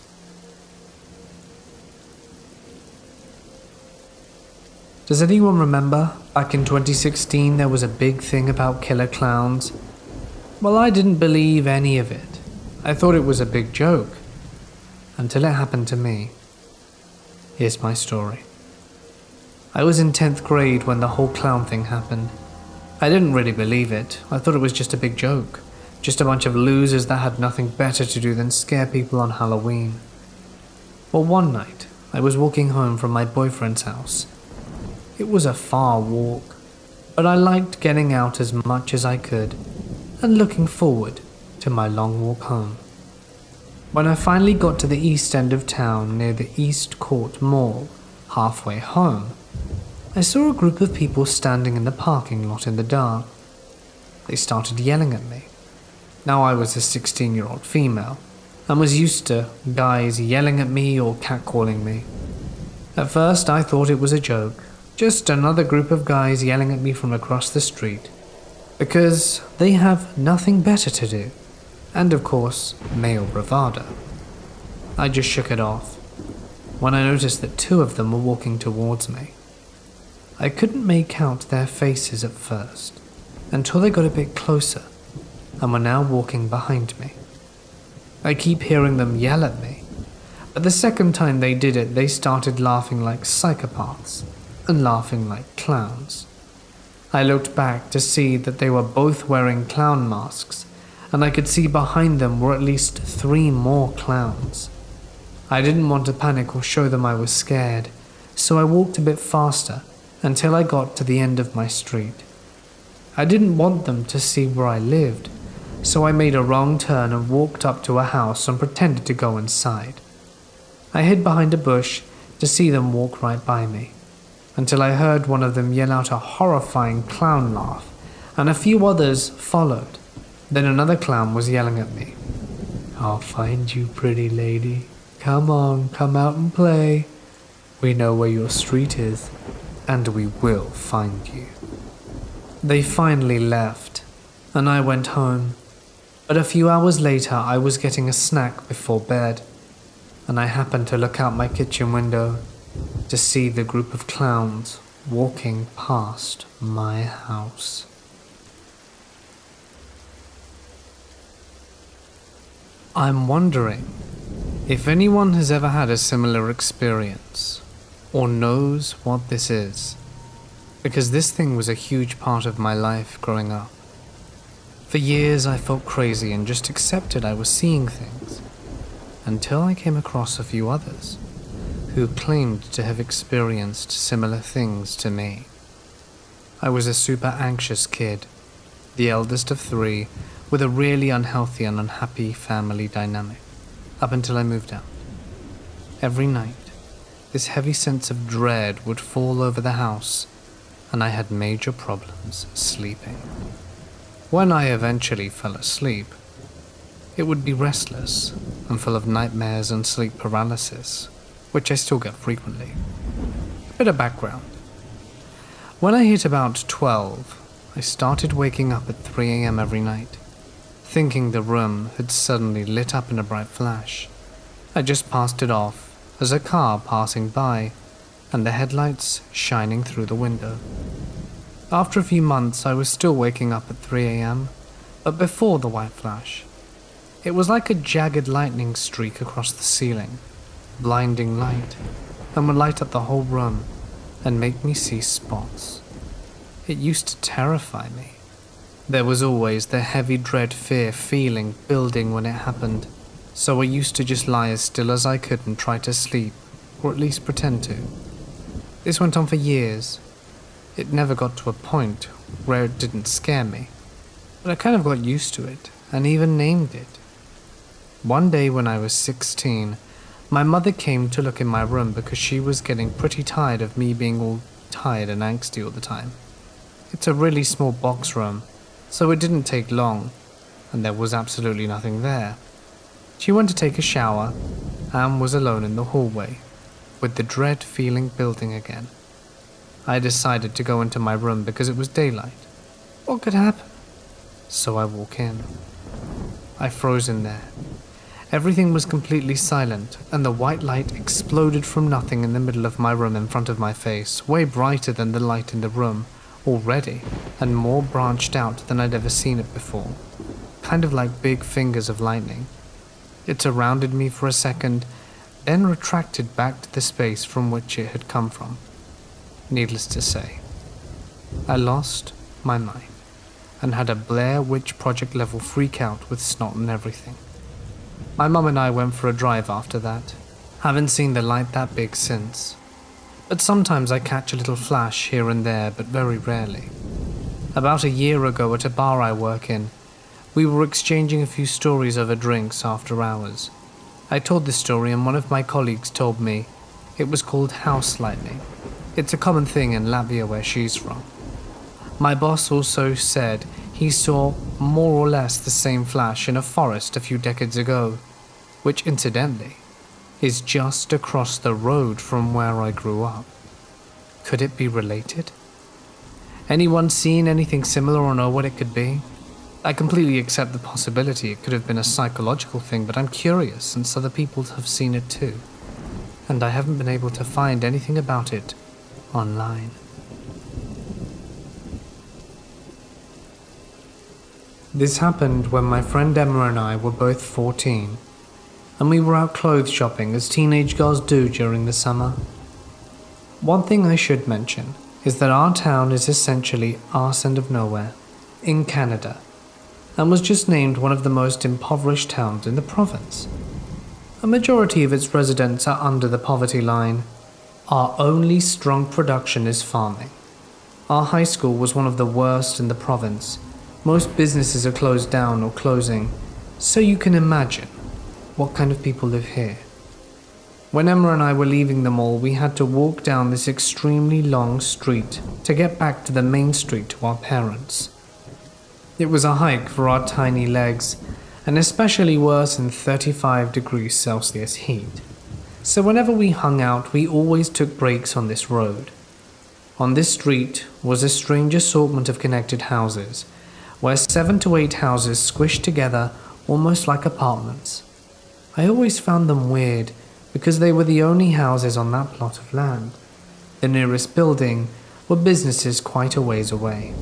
Does anyone remember back in 2016 there was a big thing about killer clowns? Well, I didn't believe any of it. I thought it was a big joke. Until it happened to me. Here's my story. I was in 10th grade when the whole clown thing happened. I didn't really believe it. I thought it was just a big joke. Just a bunch of losers that had nothing better to do than scare people on Halloween. Well, one night, I was walking home from my boyfriend's house. It was a far walk, but I liked getting out as much as I could and looking forward to my long walk home. When I finally got to the east end of town near the East Court Mall, halfway home, I saw a group of people standing in the parking lot in the dark. They started yelling at me. Now I was a 16-year-old female and was used to guys yelling at me or catcalling me. At first I thought it was a joke, just another group of guys yelling at me from across the street, because they have nothing better to do. And of course, male bravado. I just shook it off when I noticed that two of them were walking towards me. I couldn't make out their faces at first, until they got a bit closer and were now walking behind me. I keep hearing them yell at me, but the second time they did it, they started laughing like psychopaths and laughing like clowns. I looked back to see that they were both wearing clown masks, and I could see behind them were at least 3 more clowns. I didn't want to panic or show them I was scared, so I walked a bit faster until I got to the end of my street. I didn't want them to see where I lived, so I made a wrong turn and walked up to a house and pretended to go inside. I hid behind a bush to see them walk right by me, until I heard one of them yell out a horrifying clown laugh, and a few others followed. Then another clown was yelling at me. "I'll find you, pretty lady. Come on, come out and play. We know where your street is, and we will find you." They finally left, and I went home. But a few hours later, I was getting a snack before bed, and I happened to look out my kitchen window to see the group of clowns walking past my house. I'm wondering if anyone has ever had a similar experience or knows what this is, because this thing was a huge part of my life growing up. For years I felt crazy and just accepted I was seeing things, until I came across a few others who claimed to have experienced similar things to me. I was a super anxious kid, the eldest of 3, with a really unhealthy and unhappy family dynamic, up until I moved out. Every night, this heavy sense of dread would fall over the house, and I had major problems sleeping. When I eventually fell asleep, it would be restless and full of nightmares and sleep paralysis, which I still get frequently. A bit of background. When I hit about 12, I started waking up at 3 a.m. every night, thinking the room had suddenly lit up in a bright flash. I just passed it off as a car passing by and the headlights shining through the window. After a few months, I was still waking up at 3 a.m., but before the white flash. It was like a jagged lightning streak across the ceiling, blinding light, and would light up the whole room and make me see spots. It used to terrify me. There was always the heavy dread fear feeling building when it happened, so I used to just lie as still as I could and try to sleep, or at least pretend to. This went on for years. It never got to a point where it didn't scare me, but I kind of got used to it and even named it. One day when I was 16, my mother came to look in my room because she was getting pretty tired of me being all tired and angsty all the time. It's a really small box room, so it didn't take long, and there was absolutely nothing there. She went to take a shower and was alone in the hallway, with the dread feeling building again. I decided to go into my room because it was daylight. What could happen? So I walk in. I froze in there, Everything was completely silent, and the white light exploded from nothing in the middle of my room in front of my face, way brighter than the light in the room already, and more branched out than I'd ever seen it before, kind of like big fingers of lightning. It surrounded me for a second, then retracted back to the space from which it had come from. Needless to say, I lost my mind and had a Blair Witch Project level freak out with snot and everything. My mum and I went for a drive after that. Haven't seen the light that big since. But sometimes I catch a little flash here and there, but very rarely. About a year ago at a bar I work in, we were exchanging a few stories over drinks after hours. I told this story and one of my colleagues told me it was called house lightning. It's a common thing in Latvia where she's from. My boss also said he saw more or less the same flash in a forest a few decades ago, which incidentally is just across the road from where I grew up. Could it be related? Anyone seen anything similar or know what it could be? I completely accept the possibility it could have been a psychological thing, but I'm curious since other people have seen it too, and I haven't been able to find anything about it online. This happened when my friend Emma and I were both 14, and we were out clothes shopping as teenage girls do during the summer. One thing I should mention is that our town is essentially arse end of nowhere, in Canada, and was just named one of the most impoverished towns in the province. A majority of its residents are under the poverty line. Our only strong production is farming. Our high school was one of the worst in the province. Most businesses are closed down or closing, so you can imagine what kind of people live here. When Emma and I were leaving the mall, we had to walk down this extremely long street to get back to the main street to our parents. It was a hike for our tiny legs, and especially worse in 35 degrees Celsius heat. So whenever we hung out, we always took breaks on this road. On this street was a strange assortment of connected houses, where 7 to 8 houses squished together almost like apartments. I always found them weird because they were the only houses on that plot of land. The nearest building were businesses quite a ways away.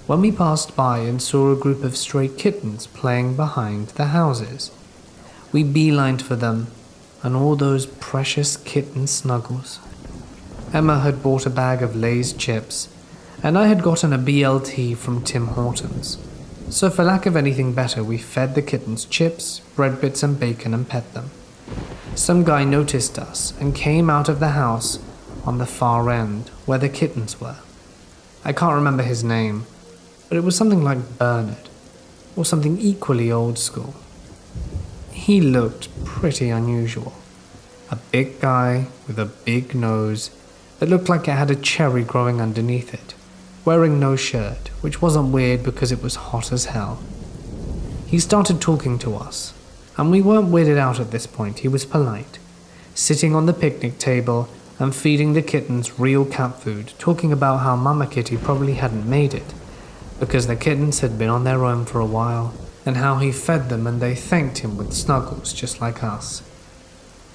When we passed by and saw a group of stray kittens playing behind the houses, we beelined for them and all those precious kitten snuggles. Emma had bought a bag of Lay's chips, and I had gotten a BLT from Tim Hortons. So for lack of anything better, we fed the kittens chips, bread bits and bacon and pet them. Some guy noticed us and came out of the house on the far end where the kittens were. I can't remember his name, but it was something like Bernard, or something equally old school. He looked pretty unusual. A big guy with a big nose that looked like it had a cherry growing underneath it, wearing no shirt, which wasn't weird because it was hot as hell. He started talking to us, and we weren't weirded out at this point. He was polite, sitting on the picnic table and feeding the kittens real cat food, talking about how Mama Kitty probably hadn't made it, because the kittens had been on their own for a while, and how he fed them and they thanked him with snuggles just like us.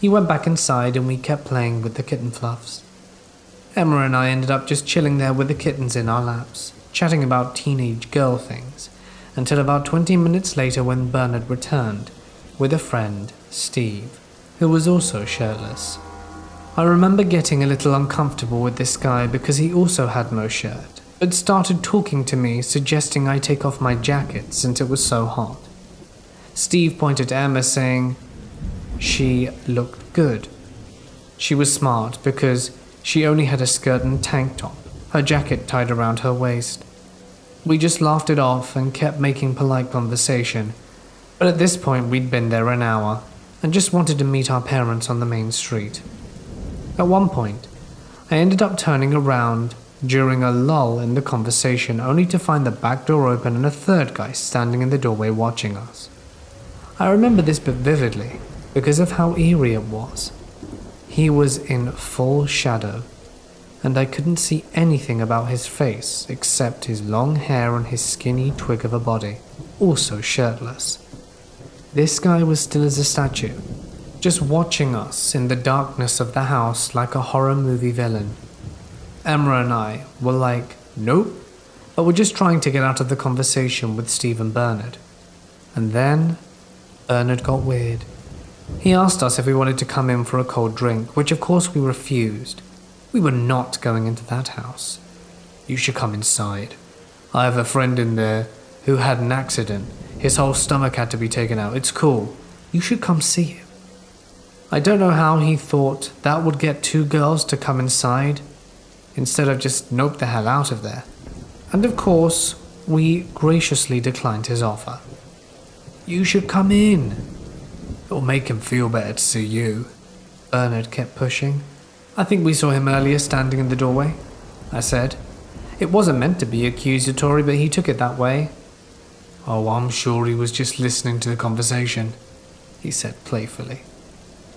He went back inside and we kept playing with the kitten fluffs. Emma and I ended up just chilling there with the kittens in our laps, chatting about teenage girl things, until about 20 minutes later when Bernard returned, with a friend, Steve, who was also shirtless. I remember getting a little uncomfortable with this guy because he also had no shirt, but started talking to me, suggesting I take off my jacket since it was so hot. Steve pointed to Emma saying she looked good. She was smart because she only had a skirt and tank top, her jacket tied around her waist. We just laughed it off and kept making polite conversation, but at this point we'd been there an hour and just wanted to meet our parents on the main street. At one point, I ended up turning around during a lull in the conversation only to find the back door open and a third guy standing in the doorway watching us. I remember this bit vividly because of how eerie it was. He was in full shadow, and I couldn't see anything about his face except his long hair and his skinny twig of a body, also shirtless. This guy was still as a statue, just watching us in the darkness of the house like a horror movie villain. Emma and I were like, nope, but we're just trying to get out of the conversation with Steve and Bernard. And then Bernard got weird. He asked us if we wanted to come in for a cold drink, which of course we refused. We were not going into that house. You should come inside. I have a friend in there who had an accident. His whole stomach had to be taken out. It's cool. You should come see him. I don't know how he thought that would get two girls to come inside, instead of just nope the hell out of there. And of course, we graciously declined his offer. You should come in. It'll make him feel better to see you. Bernard kept pushing. I think we saw him earlier standing in the doorway, I said. It wasn't meant to be accusatory, but he took it that way. Oh, I'm sure he was just listening to the conversation, he said playfully.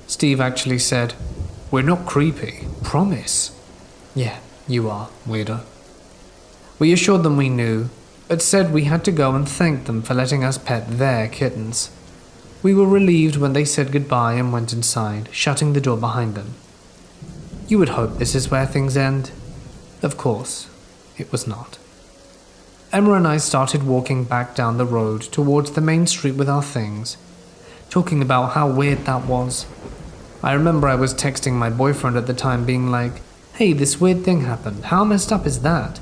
Steve actually said, we're not creepy, promise. Yeah, you are, weirdo. We assured them we knew, but said we had to go and thank them for letting us pet their kittens. We were relieved when they said goodbye and went inside, shutting the door behind them. You would hope this is where things end. Of course, it was not. Emma and I started walking back down the road towards the main street with our things, talking about how weird that was. I remember I was texting my boyfriend at the time being like, hey, this weird thing happened, how messed up is that?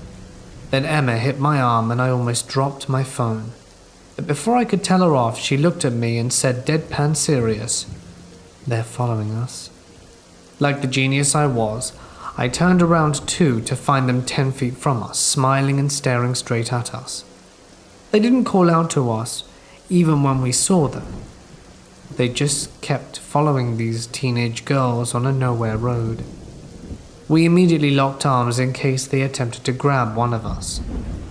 Then Emma hit my arm and I almost dropped my phone. But before I could tell her off, she looked at me and said deadpan serious, they're following us. Like the genius I was, I turned around too to find them 10 feet from us, smiling and staring straight at us. They didn't call out to us, even when we saw them. They just kept following these teenage girls on a nowhere road. We immediately locked arms in case they attempted to grab one of us.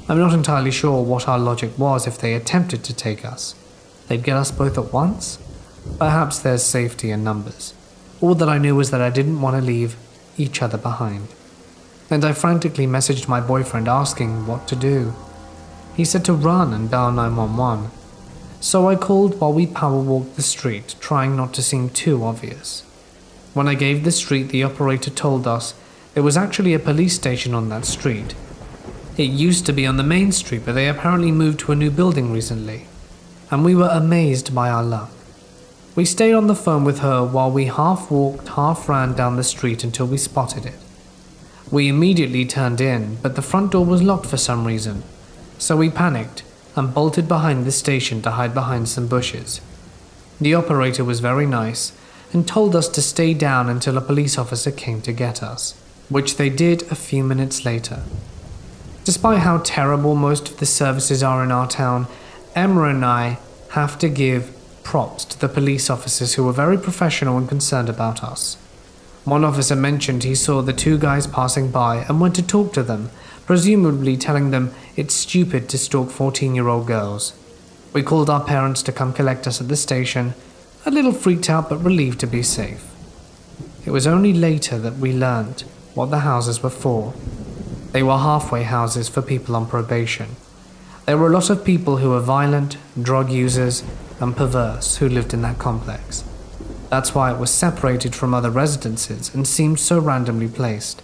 I'm not entirely sure what our logic was if they attempted to take us. They'd get us both at once? Perhaps there's safety in numbers. All that I knew was that I didn't want to leave each other behind. And I frantically messaged my boyfriend asking what to do. He said to run and dial 911. So I called while we power walked the street, trying not to seem too obvious. When I gave the street, the operator told us there was actually a police station on that street. It used to be on the main street, but they apparently moved to a new building recently. And we were amazed by our luck. We stayed on the phone with her while we half walked, half ran down the street until we spotted it. We immediately turned in, but the front door was locked for some reason. So we panicked and bolted behind the station to hide behind some bushes. The operator was very nice and told us to stay down until a police officer came to get us, which they did a few minutes later. Despite how terrible most of the services are in our town, Emma and I have to give props to the police officers who were very professional and concerned about us. One officer mentioned he saw the two guys passing by and went to talk to them, presumably telling them it's stupid to stalk 14-year-old girls. We called our parents to come collect us at the station, a little freaked out but relieved to be safe. It was only later that we learned what the houses were for. They were halfway houses for people on probation. There were a lot of people who were violent, drug users, and perverse who lived in that complex. That's why it was separated from other residences and seemed so randomly placed.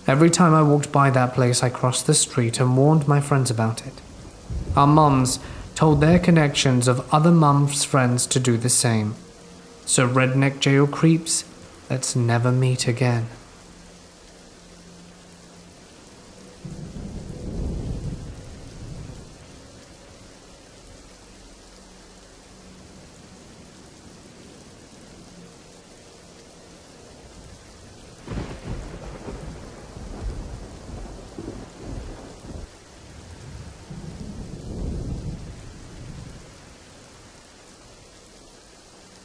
Every time I walked by that place, I crossed the street and warned my friends about it. Our mums told their connections of other mums' friends to do the same. So redneck jail creeps, let's never meet again.